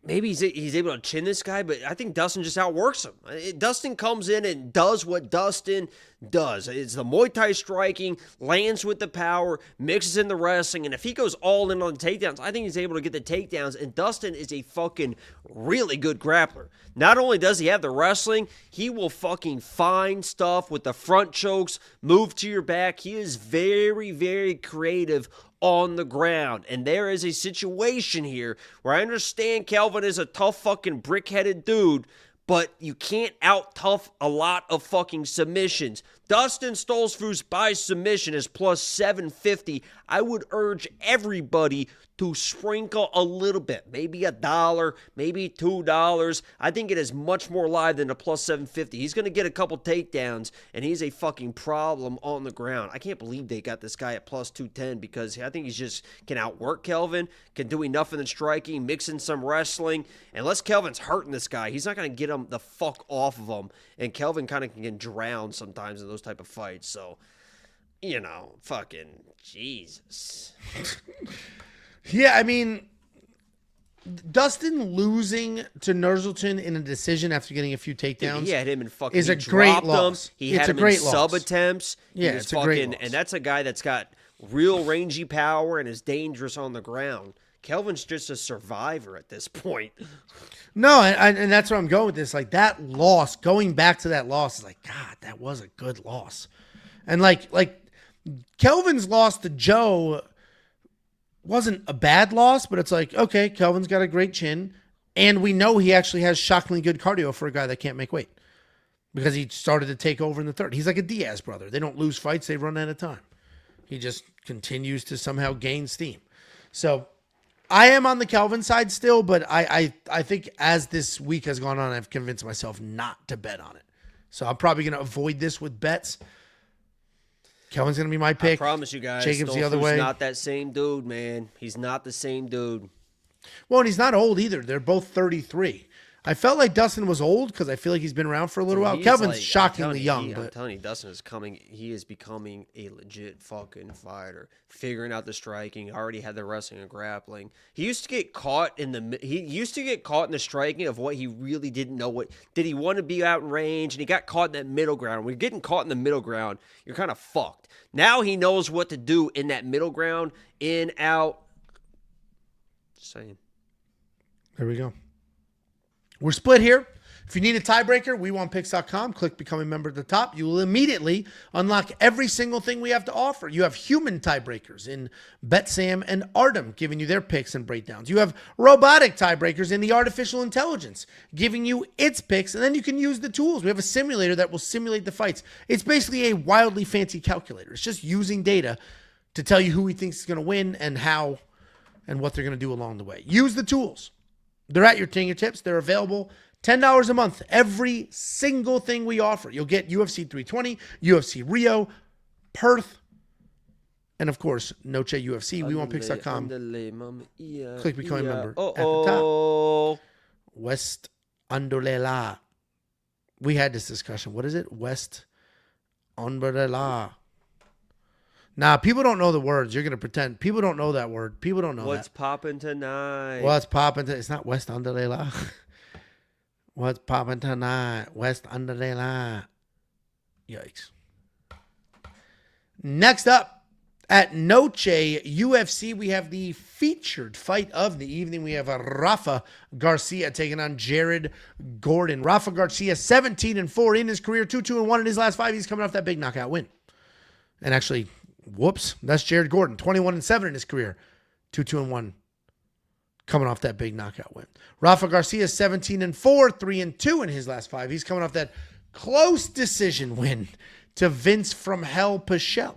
Maybe he's able to chin this guy, but I think Dustin just outworks him. Dustin comes in and does what Dustin does. It's the Muay Thai striking, lands with the power, mixes in the wrestling, and if he goes all in on the takedowns, I think he's able to get the takedowns, and Dustin is a fucking really good grappler. Not only does he have the wrestling, he will fucking find stuff with the front chokes, move to your back. He is very, very creative on the ground. And there is a situation here where I understand Kelvin is a tough fucking brick-headed dude, but you can't out-tough a lot of fucking submissions. Dustin Stoltzfus by submission is plus 750. I would urge everybody to sprinkle a little bit, maybe $1, maybe $2. I think it is much more live than a plus 750. He's going to get a couple takedowns, and he's a fucking problem on the ground. I can't believe they got this guy at plus 210 because I think he's just can outwork Kelvin, can do enough in the striking, mix in some wrestling. Unless Kelvin's hurting this guy, he's not going to get him the fuck off of him, and Kelvin kind of can drown sometimes in those type of fights. So, fucking Jesus. Yeah, I mean, Dustin losing to Nursultan in a decision after getting a few takedowns. He had him in fucking. Is a great loss. He had him in sub attempts. Yeah, it's a great loss. And that's a guy that's got real rangy power and is dangerous on the ground. Kelvin's just a survivor at this point. No, and that's where I'm going with this. Like, that loss, going back to that loss, is like, God, that was a good loss. And like Kelvin's loss to Joe wasn't a bad loss, but it's like, okay, Kelvin's got a great chin, and we know he actually has shockingly good cardio for a guy that can't make weight because he started to take over in the third. He's like a Diaz brother. They don't lose fights, they run out of time. He just continues to somehow gain steam. So I am on the Kelvin side still, but I think as this week has gone on, I've convinced myself not to bet on it. So I'm probably going to avoid this with bets. Kelvin's going to be my pick. I promise you guys, Jacob's the other way. He's not that same dude, man. He's not the same dude. Well, and he's not old either. They're both 33. I felt like Dustin was old because I feel like he's been around for a little while. Kelvin's like, shockingly young. I'm telling you, Dustin is coming. He is becoming a legit fucking fighter. Figuring out the striking. Already had the wrestling and grappling. He used to get caught in the striking of what he really didn't know. What did he want to be out in range? And he got caught in that middle ground. When you're getting caught in the middle ground, you're kind of fucked. Now he knows what to do in that middle ground. In, out. Just saying. There we go. We're split here. If you need a tiebreaker, WeWantPicks.com. Click Become a Member at the top. You will immediately unlock every single thing we have to offer. You have human tiebreakers in BetSam and Artem giving you their picks and breakdowns. You have robotic tiebreakers in the artificial intelligence giving you its picks, and then you can use the tools. We have a simulator that will simulate the fights. It's basically a wildly fancy calculator. It's just using data to tell you who he thinks is going to win and how and what they're going to do along the way. Use the tools. They're at your fingertips. They're available $10 a month. Every single thing we offer. You'll get UFC 320, UFC Rio, Perth, and of course, Noche UFC. WeWantPicks.com. Click Become a Member at the top. West Andolela. We had this discussion. What is it? West Andolela. Nah, people don't know the words. You're going to pretend. People don't know that word. People don't know What's poppin' tonight? What's poppin' tonight? It's not West Underlela. What's poppin' tonight? West Underlela. Yikes. Next up, at Noche UFC, we have the featured fight of the evening. We have Rafa Garcia taking on Jared Gordon. Rafa Garcia, 17-4 in his career, 2-2-1 in his last 5. He's coming off that big knockout win. And actually, whoops, that's Jared Gordon, 21-7 in his career, 2-2-1, coming off that big knockout win. Rafa Garcia, 17-4, 3-2 in his last 5. He's coming off that close decision win to Vince from Hell Pichel.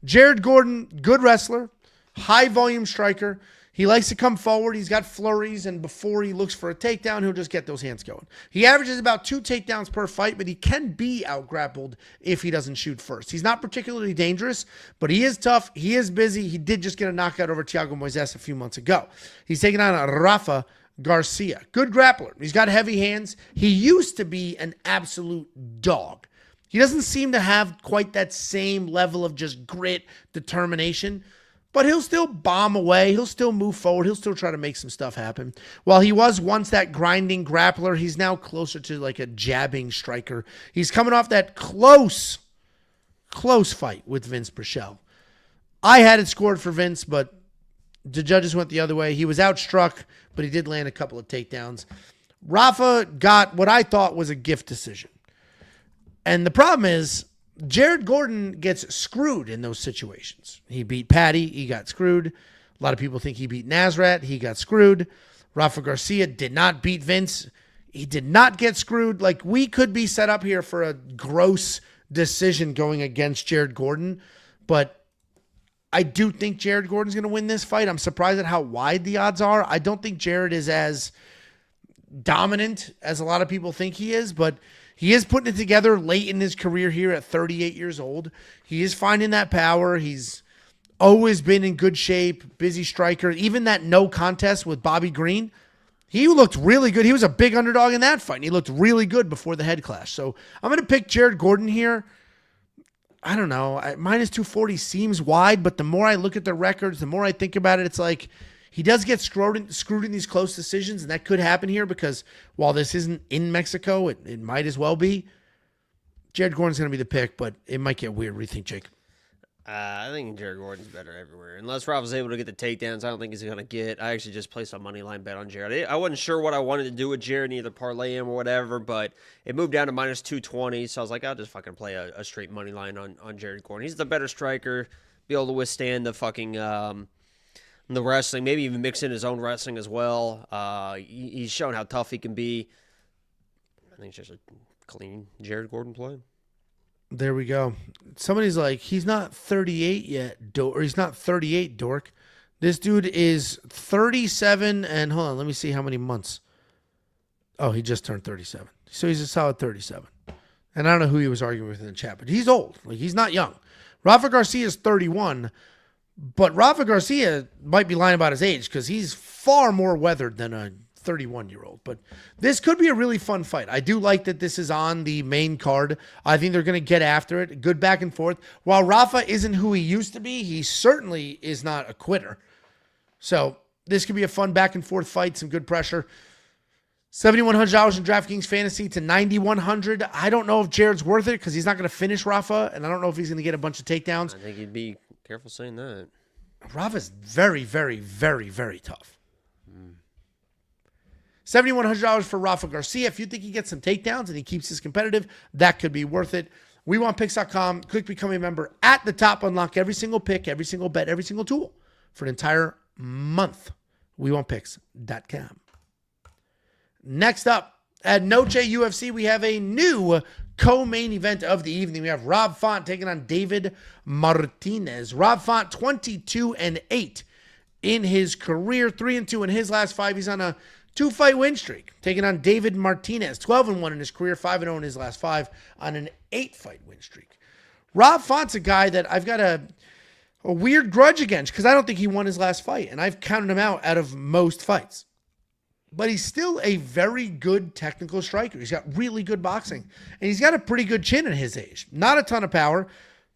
Jared Gordon, good wrestler, high volume striker. He likes to come forward. He's got flurries, and before he looks for a takedown, he'll just get those hands going. He averages about 2 takedowns per fight, but he can be out-grappled if he doesn't shoot first. He's not particularly dangerous, but he is tough. He is busy. He did just get a knockout over Thiago Moises a few months ago. He's taking on Rafa Garcia. Good grappler. He's got heavy hands. He used to be an absolute dog. He doesn't seem to have quite that same level of just grit, determination, but he'll still bomb away. He'll still move forward. He'll still try to make some stuff happen. While he was once that grinding grappler, he's now closer to like a jabbing striker. He's coming off that close fight with Vince Pichel. I had it scored for Vince, but the judges went the other way. He was outstruck, but he did land a couple of takedowns. Rafa got what I thought was a gift decision. And the problem is, Jared Gordon gets screwed in those situations. He beat Patty. He got screwed. A lot of people think he beat Nasrat. He got screwed. Rafa Garcia did not beat Vince. He did not get screwed. Like, we could be set up here for a gross decision going against Jared Gordon. But I do think Jared Gordon's going to win this fight. I'm surprised at how wide the odds are. I don't think Jared is as dominant as a lot of people think he is, but he is putting it together late in his career here at 38 years old. He is finding that power. He's always been in good shape, busy striker. Even that no contest with Bobby Green, he looked really good. He was a big underdog in that fight, and he looked really good before the head clash. So I'm going to pick Jared Gordon here. I don't know. Minus 240 seems wide, but the more I look at the records, the more I think about it, it's like he does get screwed in these close decisions, and that could happen here because while this isn't in Mexico, it might as well be. Jared Gordon's going to be the pick, but it might get weird. What do you think, Jake? I think Jared Gordon's better everywhere. Unless Rafa's able to get the takedowns, I don't think he's going to get. I actually just placed a money line bet on Jared. I wasn't sure what I wanted to do with Jared, either parlay him or whatever, but it moved down to minus 220. So I was like, I'll just fucking play a straight money line on Jared Gordon. He's the better striker, be able to withstand the fucking the wrestling, maybe even mix in his own wrestling as well. He's shown how tough he can be. I think it's just a clean Jared Gordon play. There we go. Somebody's like, he's not 38 yet, or he's not 38, dork. This dude is 37, and hold on, let me see how many months. Oh, he just turned 37. So he's a solid 37. And I don't know who he was arguing with in the chat, but he's old. Like, he's not young. Rafa Garcia is 31, but Rafa Garcia might be lying about his age because he's far more weathered than a 31-year-old. But this could be a really fun fight. I do like that this is on the main card. I think they're going to get after it. Good back and forth. While Rafa isn't who he used to be, he certainly is not a quitter. So this could be a fun back and forth fight. Some good pressure. $7,100 in DraftKings Fantasy to $9,100. I don't know if Jared's worth it because he's not going to finish Rafa, and I don't know if he's going to get a bunch of takedowns. I think you'd be careful saying that. Rafa's very, very, very, very tough. $7,100 for Rafa Garcia. If you think he gets some takedowns and he keeps this competitive, that could be worth it. WeWantPicks.com. Click Become a Member. At the top, unlock every single pick, every single bet, every single tool for an entire month. WeWantPicks.com. Next up, at Noche UFC, we have a new co-main event of the evening. We have Rob Font taking on David Martinez. Rob Font, 22-8 in his career, 3-2 in his last 5. He's on a 2-fight win streak, taking on David Martinez, 12-1 in his career, 5-0 in his last 5 on an 8-fight win streak. Rob Font's a guy that I've got a weird grudge against because I don't think he won his last fight, and I've counted him out of most fights. But he's still a very good technical striker. He's got really good boxing, and he's got a pretty good chin at his age. Not a ton of power,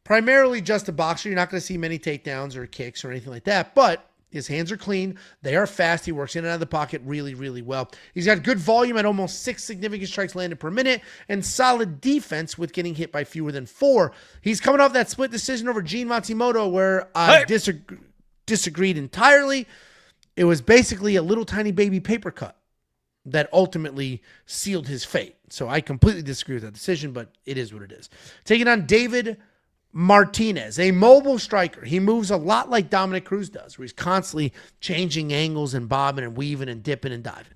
primarily just a boxer. You're not going to see many takedowns or kicks or anything like that, but his hands are clean. They are fast. He works in and out of the pocket really, really well. He's got good volume at almost 6 significant strikes landed per minute and solid defense with getting hit by fewer than 4. He's coming off that split decision over Gene Matsumoto where I disagreed entirely. It was basically a little tiny baby paper cut that ultimately sealed his fate. So I completely disagree with that decision, but it is what it is. Taking on David Martinez, a mobile striker. He moves a lot like Dominic Cruz does, where he's constantly changing angles and bobbing and weaving and dipping and diving.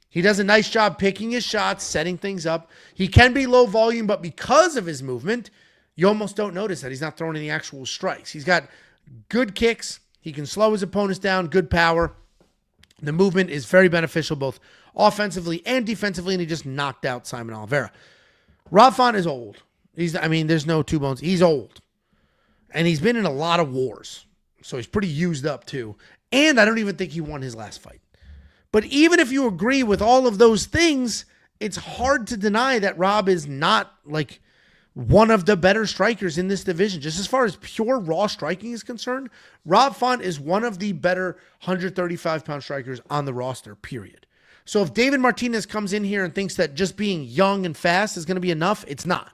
He does a nice job picking his shots, setting things up. He can be low volume, but because of his movement, you almost don't notice that he's not throwing any actual strikes. He's got good kicks. He can slow his opponents down, good power. The movement is very beneficial both offensively and defensively, and he just knocked out Simon Oliveira. Rob Font is old. There's no two bones. He's old. And he's been in a lot of wars. So he's pretty used up too. And I don't even think he won his last fight. But even if you agree with all of those things, it's hard to deny that Rob is not like one of the better strikers in this division. Just as far as pure raw striking is concerned, Rob Font is one of the better 135-pound strikers on the roster, period. So if David Martinez comes in here and thinks that just being young and fast is going to be enough, it's not.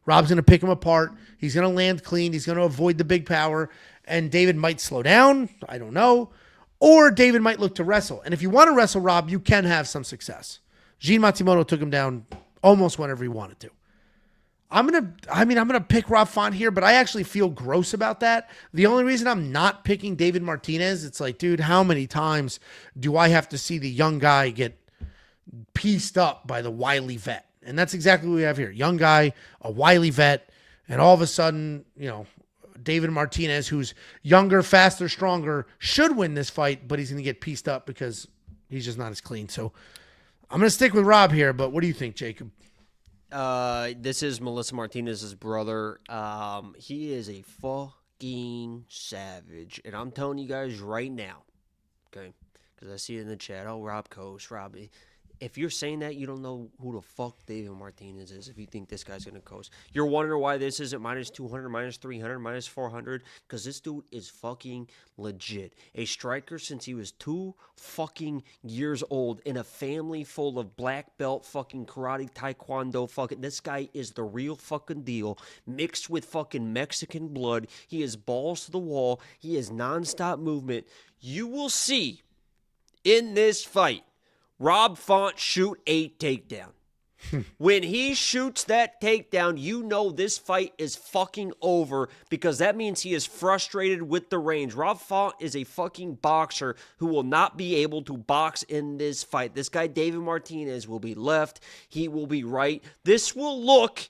Rob's going to pick him apart. He's going to land clean. He's going to avoid the big power. And David might slow down. I don't know. Or David might look to wrestle. And if you want to wrestle Rob, you can have some success. Gene Matsumoto took him down almost whenever he wanted to. I'm gonna pick Rob Font here, but I actually feel gross about that. The only reason I'm not picking David Martinez, it's like, dude, how many times do I have to see the young guy get pieced up by the wily vet? And that's exactly what we have here. Young guy, a wily vet, and all of a sudden, David Martinez, who's younger, faster, stronger, should win this fight, but he's going to get pieced up because he's just not as clean. So I'm going to stick with Rob here, but what do you think, Jacob? This is Melissa Martinez's brother. He is a fucking savage. And I'm telling you guys right now, okay, because I see it in the chat, Rob Coast, Robbie. if you're saying that, you don't know who the fuck David Martinez is if you think this guy's going to coast. You're wondering why this isn't minus 200, minus 300, minus 400, because this dude is fucking legit. A striker since he was 2 fucking years old in a family full of black belt fucking karate, taekwondo fucking. This guy is the real fucking deal, mixed with fucking Mexican blood. He is balls to the wall. He has nonstop movement. You will see in this fight Rob Font shoot a takedown. When he shoots that takedown, you know this fight is fucking over because that means he is frustrated with the range. Rob Font is a fucking boxer who will not be able to box in this fight. This guy, David Martinez, will be left. He will be right. This will look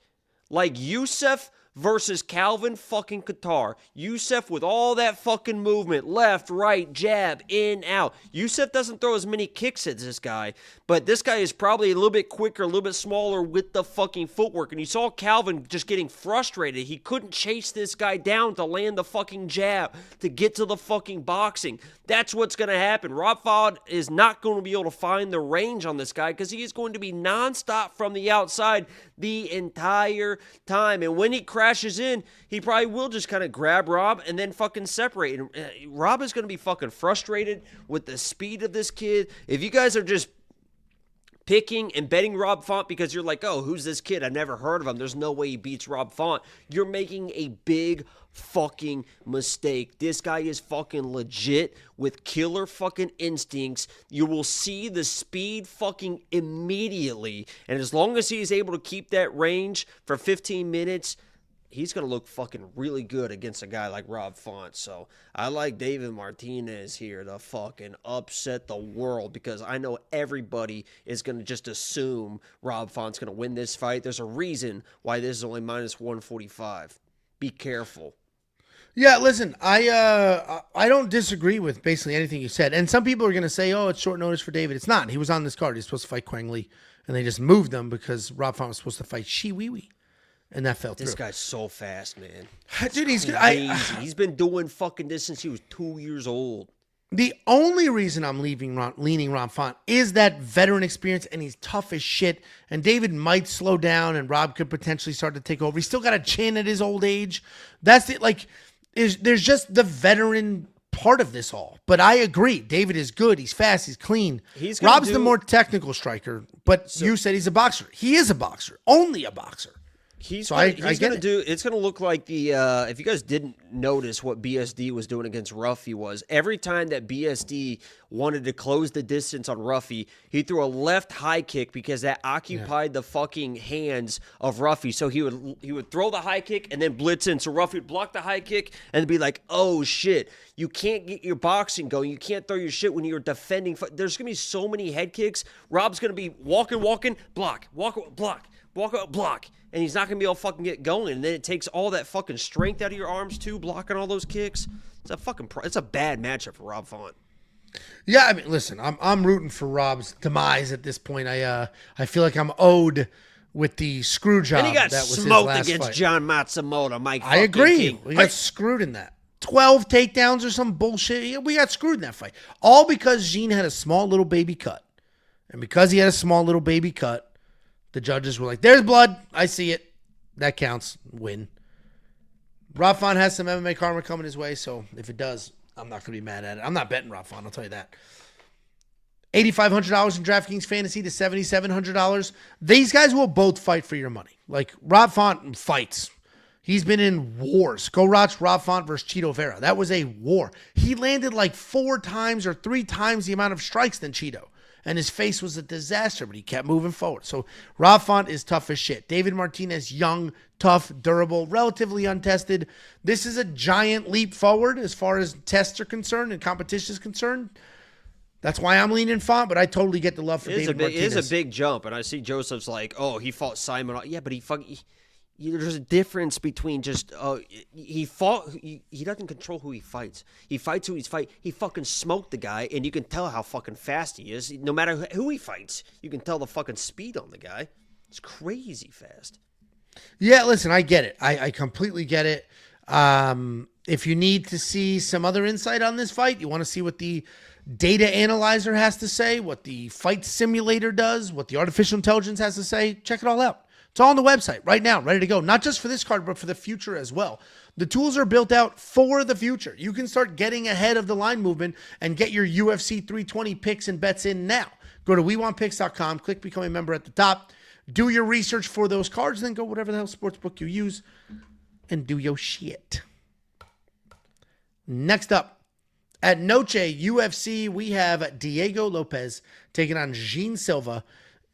like Youssef versus Calvin fucking Qatar. Youssef with all that fucking movement, left, right, jab, in, out. Youssef doesn't throw as many kicks as this guy, but this guy is probably a little bit quicker, a little bit smaller with the fucking footwork. And you saw Calvin just getting frustrated. He couldn't chase this guy down to land the fucking jab, to get to the fucking boxing. That's what's going to happen. Rob Font is not going to be able to find the range on this guy because he is going to be nonstop from the outside the entire time. And when he crashes in, he probably will just kind of grab Rob and then fucking separate. And Rob is going to be fucking frustrated with the speed of this kid. If you guys are just picking and betting Rob Font because you're like, oh, who's this kid? I've never heard of him. There's no way he beats Rob Font. You're making a big fucking mistake. This guy is fucking legit with killer fucking instincts. You will see the speed fucking immediately. And as long as he's able to keep that range for 15 minutes, he's going to look fucking really good against a guy like Rob Font. So I like David Martinez here to fucking upset the world because I know everybody is going to just assume Rob Font's going to win this fight. There's a reason why this is only minus 145. Be careful. Yeah, listen, I don't disagree with basically anything you said. And some people are going to say, oh, it's short notice for David. It's not. He was on this card. He's supposed to fight Quang Lee, and they just moved him because Rob Font was supposed to fight Shi Wei. And that fell through. This guy's so fast, man. Dude, he's crazy. He's been doing fucking this since he was 2 years old. The only reason I'm leaning Rob Font is that veteran experience, and he's tough as shit. And David might slow down, and Rob could potentially start to take over. He's still got a chin at his old age. That's it. Like, there's just the veteran part of this all. But I agree. David is good. He's fast. He's clean. Rob's the more technical striker. But you said he's a boxer. He is a boxer. Only a boxer. He's going to do. It's going to look like the. If you guys didn't notice what BSD was doing against Ruffy was every time that BSD wanted to close the distance on Ruffy, he threw a left high kick because that occupied the fucking hands of Ruffy. So he would throw the high kick and then blitz in. So Ruffy would block the high kick and be like, "Oh shit, you can't get your boxing going. You can't throw your shit when you're defending." There's gonna be so many head kicks. Rob's gonna be walking, block, block. Walk out, block, and he's not going to be able to fucking get going. And then it takes all that fucking strength out of your arms, too, blocking all those kicks. It's a bad matchup for Rob Font. Yeah, I mean, listen, I'm rooting for Rob's demise at this point. I feel like I'm owed with the screw job. And he got that was smoked his last against fight. John Matsumoto, Mike. I agree. King. We got screwed in that. 12 takedowns or some bullshit. We got screwed in that fight. All because Jean had a small little baby cut. And because he had a small little baby cut, the judges were like, there's blood. I see it. That counts. Win. Rob Font has some MMA karma coming his way, so if it does, I'm not going to be mad at it. I'm not betting Rob Font, I'll tell you that. $8,500 in DraftKings Fantasy to $7,700. These guys will both fight for your money. Like, Rob Font fights. He's been in wars. Go watch Rob Font versus Cheeto Vera. That was a war. He landed like 4 times or 3 times the amount of strikes than Cheeto. And his face was a disaster, but he kept moving forward. So Rob Font is tough as shit. David Martinez, young, tough, durable, relatively untested. This is a giant leap forward as far as tests are concerned and competition is concerned. That's why I'm leaning Font, but I totally get the love for David Martinez. It is a big jump, and I see Joseph's like, oh, he fought Simon. Yeah, but there's a difference between just he doesn't control who he fights. He fights who he's fight. He fucking smoked the guy, and you can tell how fucking fast he is. No matter who he fights, you can tell the fucking speed on the guy. It's crazy fast. Yeah, listen, I get it. I completely get it. If you need to see some other insight on this fight, you want to see what the data analyzer has to say, what the fight simulator does, what the artificial intelligence has to say, check it all out. It's all on the website right now, ready to go. Not just for this card, but for the future as well. The tools are built out for the future. You can start getting ahead of the line movement and get your UFC 320 picks and bets in now. Go to WeWantPicks.com, click Become a Member at the top, do your research for those cards, then go whatever the hell sportsbook you use and do your shit. Next up, at Noche UFC, we have Diego Lopes taking on Jean Silva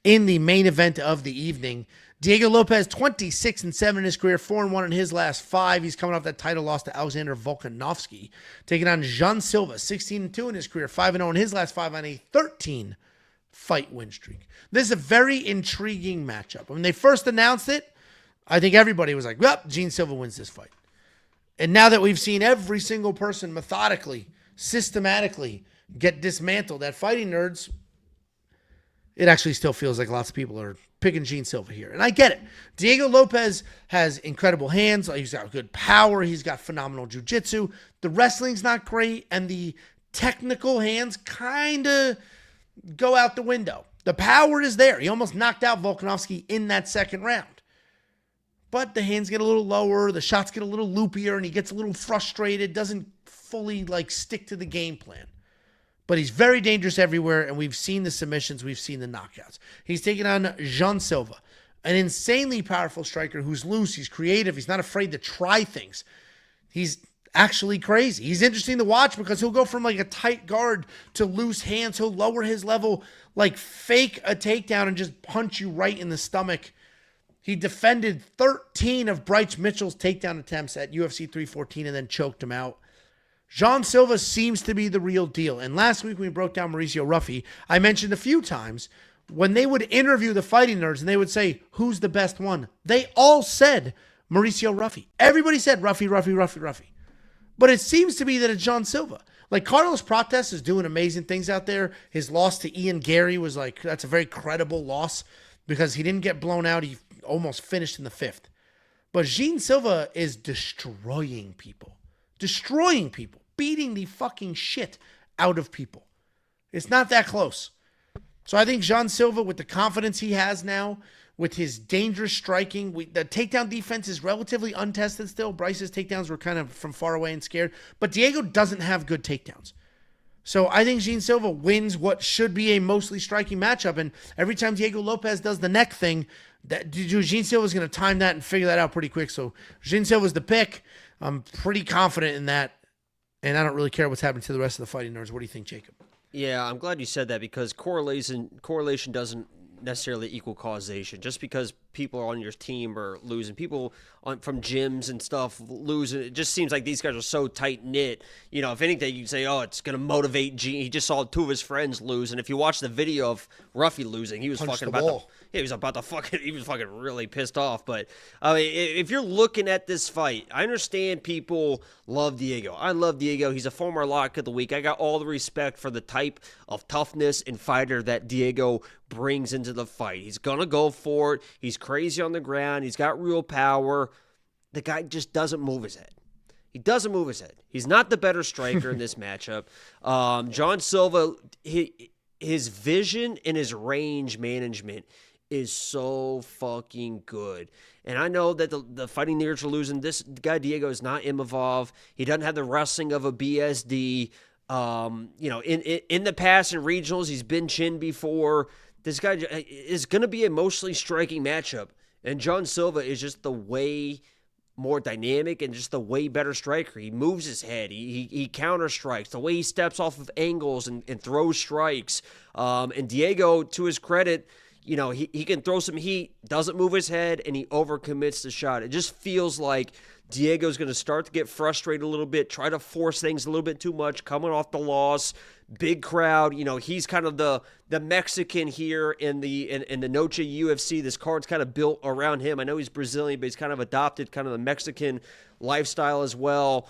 in the main event of the evening. Diego Lopes, 26-7 in his career, 4-1 in his last 5. He's coming off that title loss to Alexander Volkanovski. Taking on Jean Silva, 16-2 in his career, 5-0 in his last 5 on a 13-fight win streak. This is a very intriguing matchup. When they first announced it, I think everybody was like, well, Jean Silva wins this fight. And now that we've seen every single person methodically, systematically get dismantled at Fighting Nerds, it actually still feels like lots of people are picking Jean Silva here. And I get it. Diego Lopes has incredible hands. He's got good power. He's got phenomenal jiu-jitsu. The wrestling's not great, and the technical hands kind of go out the window. The power is there. He almost knocked out Volkanovski in that second round. But the hands get a little lower, the shots get a little loopier, and he gets a little frustrated, doesn't fully stick to the game plan. But he's very dangerous everywhere, and we've seen the submissions, we've seen the knockouts. He's taking on Jean Silva, an insanely powerful striker who's loose, he's creative, he's not afraid to try things. He's actually crazy. He's interesting to watch because he'll go from a tight guard to loose hands. He'll lower his level, fake a takedown and just punch you right in the stomach. He defended 13 of Bryce Mitchell's takedown attempts at UFC 314 and then choked him out. Jean Silva seems to be the real deal. And last week when we broke down Mauricio Ruffy, I mentioned a few times when they would interview the Fighting Nerds and they would say, who's the best one? They all said Mauricio Ruffy. Everybody said Ruffy. But it seems to be that it's Jean Silva. Carlos Prates is doing amazing things out there. His loss to Ian Gary was that's a very credible loss because he didn't get blown out. He almost finished in the 5th. But Jean Silva is destroying people, beating the fucking shit out of people. It's not that close. So I think Jean Silva, with the confidence he has now, with his dangerous striking, the takedown defense is relatively untested still. Bryce's takedowns were kind of from far away and scared. But Diego doesn't have good takedowns. So I think Jean Silva wins what should be a mostly striking matchup. And every time Diego Lopes does the neck thing, Jean Silva's going to time that and figure that out pretty quick. So Jean Silva's the pick. I'm pretty confident in that. And I don't really care what's happening to the rest of the Fighting Nerds. What do you think, Jacob? Yeah, I'm glad you said that because correlation doesn't necessarily equal causation. Just because people on your team are losing, people from gyms and stuff losing, it just seems like these guys are so tight-knit. If anything, you can say, oh, it's going to motivate Gene. He just saw 2 of his friends lose, and if you watch the video of Ruffy losing, he was fucking he was fucking really pissed off. But if you're looking at this fight, I understand people love Diego. I love Diego. He's a former lock of the week. I got all the respect for the type of toughness and fighter that Diego brings into the fight. He's going to go for it. He's crazy on the ground. He's got real power. The guy just doesn't move his head. He doesn't move his head. He's not the better striker in this matchup. Jean Silva, his vision and his range management is so fucking good. And I know that the Fighting Nerds are losing. This guy, Diego, is not Imavov. He doesn't have the wrestling of a BSD. In the past in regionals, he's been chinned before. This guy is going to be a mostly striking matchup. And Jean Silva is just the way more dynamic and just the way better striker. He moves his head. He counter strikes. The way he steps off of angles and throws strikes. And Diego, to his credit, he can throw some heat, doesn't move his head, and he overcommits the shot. It just feels like Diego's going to start to get frustrated a little bit, try to force things a little bit too much, coming off the loss. Big crowd, he's kind of the Mexican here in the Noche UFC. This card's kind of built around him. I know he's Brazilian, but he's kind of adopted kind of the Mexican lifestyle as well.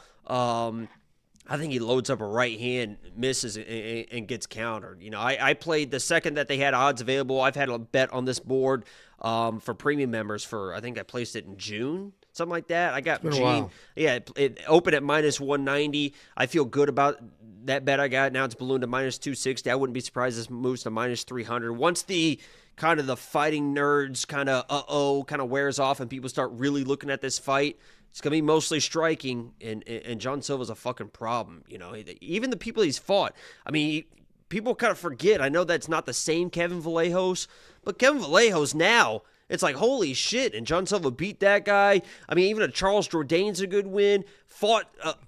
I think he loads up a right hand, misses, and gets countered. I played the second that they had odds available. I've had a bet on this board for premium members I think I placed it in June. something like that. I got been a Gene. while. Yeah, it opened at minus 190. I feel good about that bet I got. Now it's ballooned to minus 260. I wouldn't be surprised if this moves to minus 300. Once the kind of the fighting nerds kind of wears off and people start really looking at this fight, it's going to be mostly striking, and John Silva's a fucking problem. You know, even the people he's fought. I mean, people kind of forget. I know that's not the same Kevin Vallejos, but Kevin Vallejos now, it's like, holy shit. And John Silva beat that guy. I mean, even a Charles Jourdain's a good win. Fought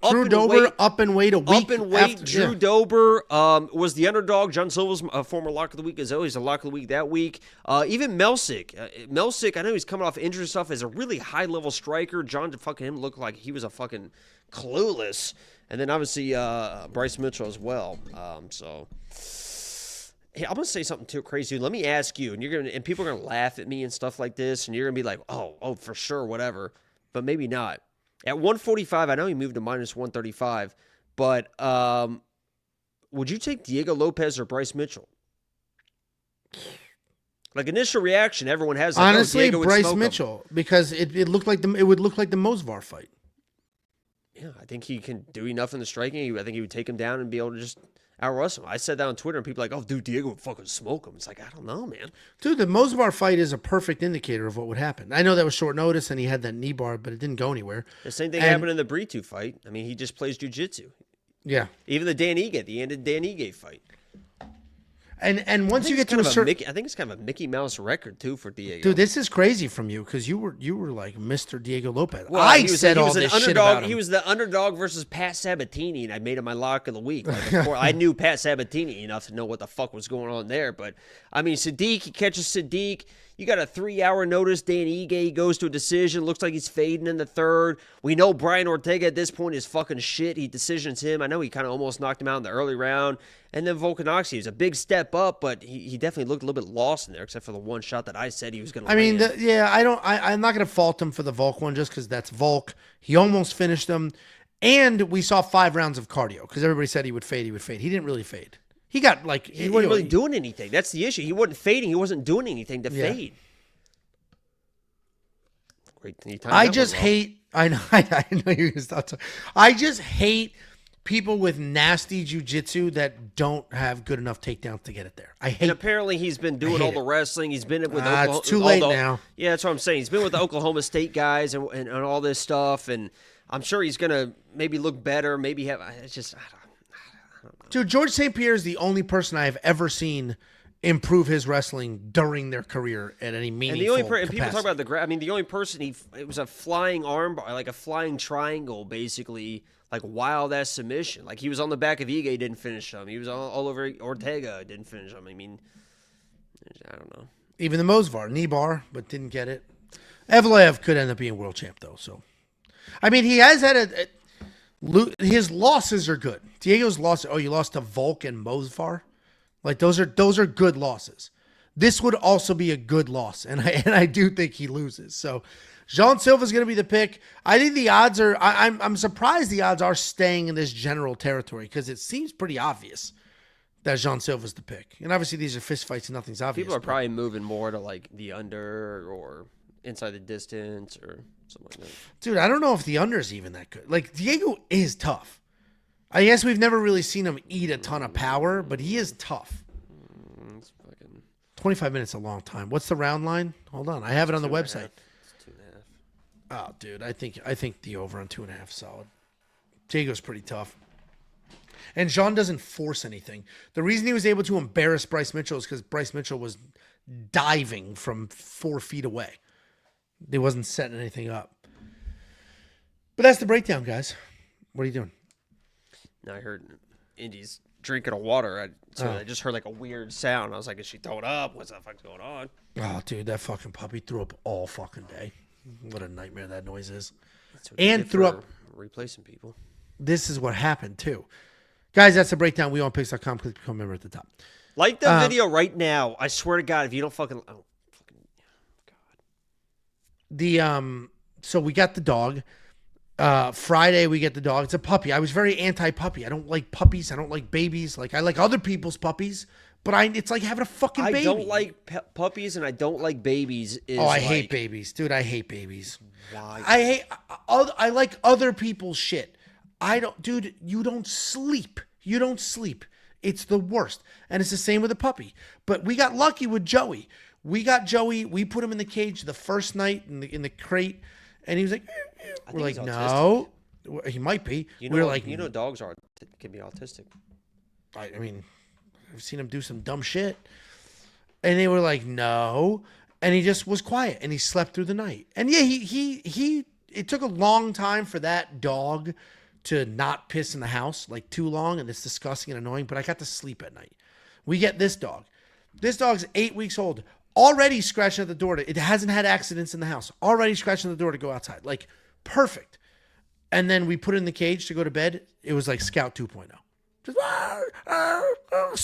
Drew Dober up in weight a week. Up in weight. Drew Dober was the underdog. John Silva's former lock of the week, as always, a lock of the week that week. Even Melsick. Melsick, I know he's coming off injury stuff, as a really high-level striker. John fucking him looked like he was a fucking clueless. And then obviously Bryce Mitchell as well. Hey, I'm gonna say something too crazy. Let me ask you, and people are gonna laugh at me and stuff like this, and you're gonna be like, oh, for sure, whatever, but maybe not. At 145, I know he moved to minus 135, but would you take Diego Lopes or Bryce Mitchell? Like, initial reaction, everyone has. Like, honestly, Bryce Mitchell, because it looked like it would look like the Mosvar fight. Yeah, I think he can do enough in the striking. I think he would take him down and be able to just out-wrestle him. I said that on Twitter, and people are like, oh, dude, Diego would fucking smoke him. It's like, I don't know, man. Dude, the Mosvar fight is a perfect indicator of what would happen. I know that was short notice, and he had that knee bar, but it didn't go anywhere. The same thing happened in the Brito fight. I mean, he just plays jiu-jitsu. Yeah. Even the Dan Ige fight. And once you get to a certain, I think it's kind of a Mickey Mouse record too for Diego. Dude, this is crazy from you, because you were like Mr. Diego Lopes. Well, I said all this shit about him. He was the underdog versus Pat Sabatini, and I made him my lock of the week. Like, I knew Pat Sabatini enough to know what the fuck was going on there. But I mean, Sedriques, he catches Sedriques. You got a 3-hour notice. Dan Ige goes to a decision. Looks like he's fading in the third. We know Brian Ortega at this point is fucking shit. He decisions him. I know he kind of almost knocked him out in the early round. And then Volkanovski was a big step up, but he definitely looked a little bit lost in there, except for the one shot that I said he was going to. I'm not going to fault him for the Volk one, just because that's Volk. He almost finished him, and we saw 5 rounds of cardio, because everybody said he would fade. He didn't really fade. He got like he wasn't really doing anything. That's the issue. He wasn't fading. He wasn't doing anything to fade. Great. I just hate. I know you can stop. I just hate people with nasty jiu-jitsu that don't have good enough takedowns to get it there. I hate. And apparently he's been doing all the wrestling. He's been with Oklahoma. It's too late now. Yeah, that's what I'm saying. He's been with the Oklahoma State guys and all this stuff, and I'm sure he's gonna maybe look better. Maybe have. It's just. I don't know. Dude, George St. Pierre is the only person I have ever seen improve his wrestling during their career at any meaningful capacity. And people talk about the only person it was a flying armbar, like a flying triangle, basically, like wild ass submission. Like he was on the back of Ige, didn't finish him. He was all over Ortega, didn't finish him. I mean, I don't know. Even the Mosvar, knee bar, but didn't get it. Evloev could end up being world champ though. So, I mean, he has had his losses are good. Diego's loss. Oh, you lost to Volk and Mosvar. Like those are good losses. This would also be a good loss, and I do think he loses. So Jean Silva's going to be the pick. I think the odds are. I'm surprised the odds are staying in this general territory, because it seems pretty obvious that Jean Silva's the pick. And obviously these are fist fights and nothing's obvious. People are probably moving more to like the under or inside the distance or something like that. Dude, I don't know if the under is even that good. Like Diego is tough. I guess we've never really seen him eat a ton of power, but he is tough. 25 minutes a long time. What's the round line? Hold on. I have it on the website. It's 2.5. Oh, dude. I think the over on 2.5 solid. Diego's pretty tough. And Jean doesn't force anything. The reason he was able to embarrass Bryce Mitchell is because Bryce Mitchell was diving from 4 feet away. He wasn't setting anything up. But that's the breakdown, guys. What are you doing? Now I heard Indy's drinking a water. I just heard like a weird sound. I was like, is she throwing up? What's the fuck's going on? Oh, dude, that fucking puppy threw up all fucking day. What a nightmare that noise is. And threw up. Replacing people. This is what happened, too. Guys, that's the breakdown. WeOnPicks.com. Please become a member at the top. Like the video right now. I swear to God, if you don't fucking... Oh, fucking... God. So we got the dog. Friday we get the dog. It's a puppy. I was very anti-puppy. I don't like puppies. I don't like babies. Like I like other people's puppies, but it's like having a fucking baby. I don't like puppies and I don't like babies. I hate babies, dude. I hate babies. Why? I like other people's shit. I don't, dude. You don't sleep. You don't sleep. It's the worst. And it's the same with a puppy. But we got lucky with Joey. We got Joey. We put him in the cage the first night in the crate, and he was like, we're like, no, he might be. We're like, dogs can be autistic. I mean, I've seen him do some dumb shit, and they were like, no, and he just was quiet, and he slept through the night. And yeah, it took a long time for that dog to not piss in the house, like too long, and it's disgusting and annoying, but I got to sleep at night. We get this dog. This dog's 8 weeks old, already scratching at the door. It hasn't had accidents in the house, already scratching at the door to go outside. Like, perfect. And then we put it in the cage to go to bed. It was like Scout 2.0. Just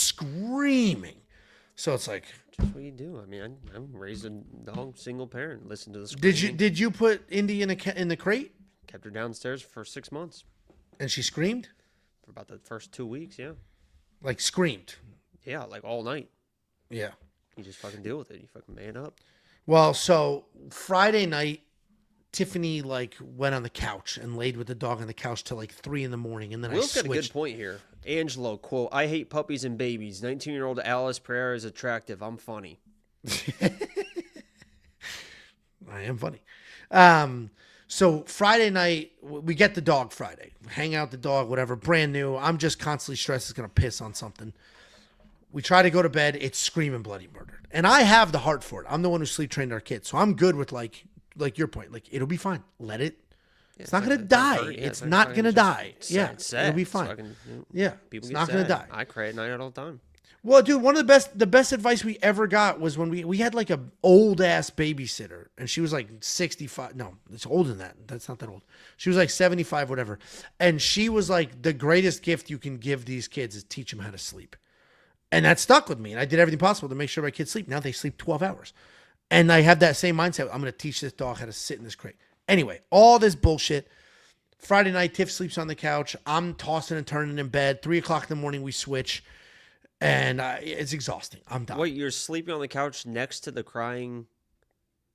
screaming. So it's like... Just what you do. I mean, I'm raised a dog, single parent. Listen to the screaming. Did you put Indy in the crate? Kept her downstairs for 6 months. And she screamed? For about the first 2 weeks, yeah. Like screamed? Yeah, like all night. Yeah. You just fucking deal with it. You fucking man up. Well, so Friday night, Tiffany like went on the couch and laid with the dog on the couch till like 3 a.m. And then Will's I switched. Got a good point here. Angelo, quote, I hate puppies and babies. 19-year-old Alice Pereira is attractive. I'm funny. I am funny. So Friday night, we get the dog Friday. Hang out the dog, whatever, brand new. I'm just constantly stressed it's going to piss on something. We try to go to bed. It's screaming bloody murder. And I have the heart for it. I'm the one who sleep trained our kids. So I'm good with like your point. Like, it'll be fine. Let it. Yeah, it's not going to die. It's not going to die. Yeah, it'll be fine. Yeah, it's not going to die. I cry at night all the time. Well, dude, one of the best advice we ever got was when we had like a old ass babysitter, and she was like 65. No, it's older than that. That's not that old. She was like 75, whatever. And she was like, the greatest gift you can give these kids is teach them how to sleep. And that stuck with me. And I did everything possible to make sure my kids sleep. Now they sleep 12 hours. And I have that same mindset. I'm going to teach this dog how to sit in this crate. Anyway, all this bullshit. Friday night, Tiff sleeps on the couch. I'm tossing and turning in bed. 3 o'clock in the morning, we switch. And it's exhausting. I'm done. Wait, you're sleeping on the couch next to the crying?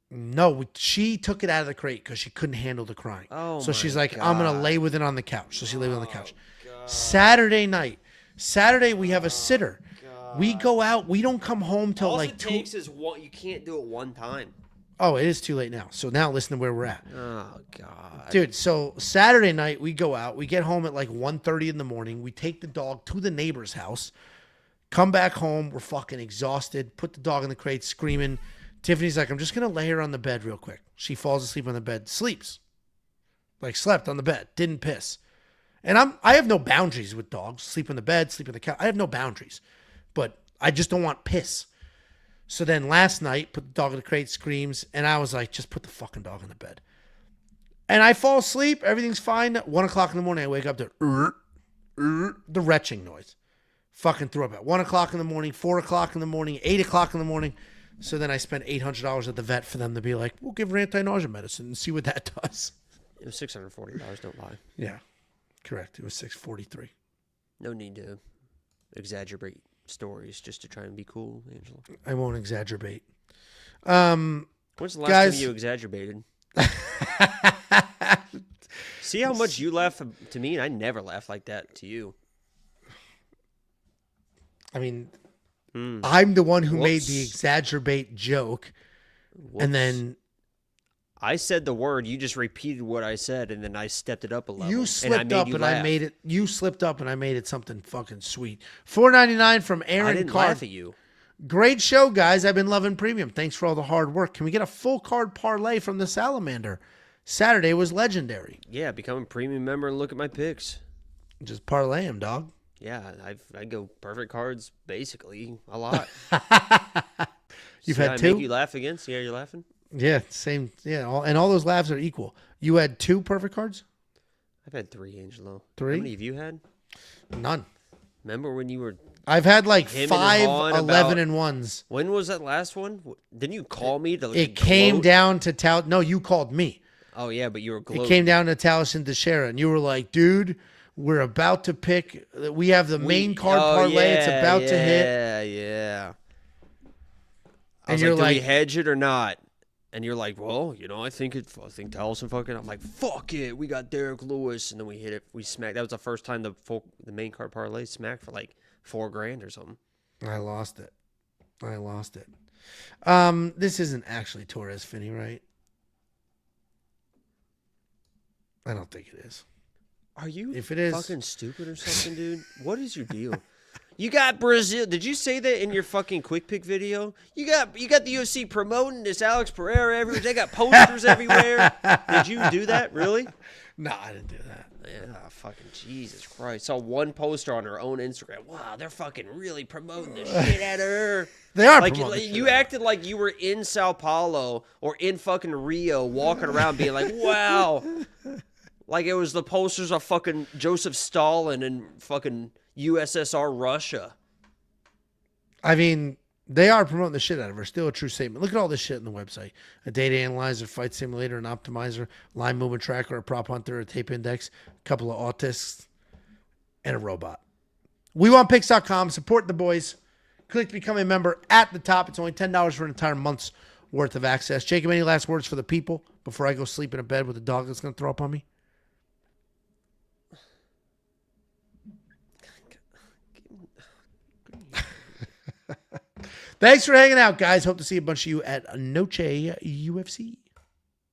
No, she took it out of the crate because she couldn't handle the crying. Oh, so she's like, God. I'm going to lay with it on the couch. So she lay with it on the couch. God. Saturday, we have a sitter. God. We go out. We don't come home till all like it takes is one. You can't do it one time. Oh, it is too late now. So now listen to where we're at. Oh, God. Dude, so Saturday night, we go out. We get home at like 1:30 in the morning. We take the dog to the neighbor's house. Come back home. We're fucking exhausted. Put the dog in the crate, screaming. Tiffany's like, I'm just going to lay her on the bed real quick. She falls asleep on the bed. Sleeps. Like slept on the bed. Didn't piss. And I have no boundaries with dogs. Sleep on the bed, sleep on the couch. I have no boundaries. But I just don't want piss. So then last night, put the dog in the crate, screams. And I was like, just put the fucking dog in the bed. And I fall asleep. Everything's fine. 1 o'clock in the morning, I wake up to the retching noise. Fucking threw up at 1 o'clock in the morning, 4 o'clock in the morning, 8 o'clock in the morning. So then I spent $800 at the vet for them to be like, we'll give her anti-nausea medicine and see what that does. It was $640, don't lie. Yeah, correct. It was $643. No need to exaggerate stories just to try and be cool, Angelo. I won't exaggerate. When's the last time you exaggerated? See how much you laugh to me, and I never laugh like that to you. I mean, I'm the one who made the exacerbate joke, and then I said the word. You just repeated what I said, and then I stepped it up a level. You slipped up, and I made it. You slipped up, and I made it something fucking sweet. $4.99 from Aaron. I didn't laugh at you. Great show, guys. I've been loving premium. Thanks for all the hard work. Can we get a full card parlay from the Salamander? Saturday was legendary. Yeah, become a premium member and look at my picks. Just parlay him, dog. Yeah, I go perfect cards basically a lot. You've had two? Make you laugh again? See how you're laughing? Yeah, same. Yeah, all those laughs are equal. You had 2 perfect cards? I've had 3, Angelo. 3? How many have you had? None. Remember when you were... I've had like 5 11 and 1s. When was that last one? Didn't you call me to? It came down to tout. No, you called me. Oh, yeah, but you were gloating. It came down to Talis and Teixeira, and you were like, dude, we're about to pick. We have the main card parlay. It's about to hit. Yeah. And was you're like, do like, we hedge it or not? And you're like, well, I think Tallison fucking. I'm like, fuck it, we got Derek Lewis, and then we hit it. We smacked. That was the first time the main card parlay smacked for like $4,000 or something. I lost it. This isn't actually Torres Finney, right? I don't think it is. Are you if it is fucking stupid or something, dude? What is your deal? You got Brazil. Did you say that in your fucking quick pick video? You got the UFC promoting this Alex Pereira everywhere. They got posters everywhere. Did you do that? Really? No, I didn't do that. Yeah, fucking Jesus Christ. Saw one poster on her own Instagram. Wow, they're fucking really promoting the shit out of her. They are like promoting you acted like you were in Sao Paulo or in fucking Rio walking around being like, wow. Like it was the posters of fucking Joseph Stalin and fucking USSR Russia. I mean, they are promoting the shit out of her. Still a true statement. Look at all this shit on the website. A data analyzer, fight simulator, an optimizer, line movement tracker, a prop hunter, a tape index, a couple of autists, and a robot. WeWantPicks.com. Support the boys. Click to become a member at the top. It's only $10 for an entire month's worth of access. Jacob, any last words for the people before I go sleep in a bed with a dog that's going to throw up on me? Thanks for hanging out, guys. Hope to see a bunch of you at Noche UFC.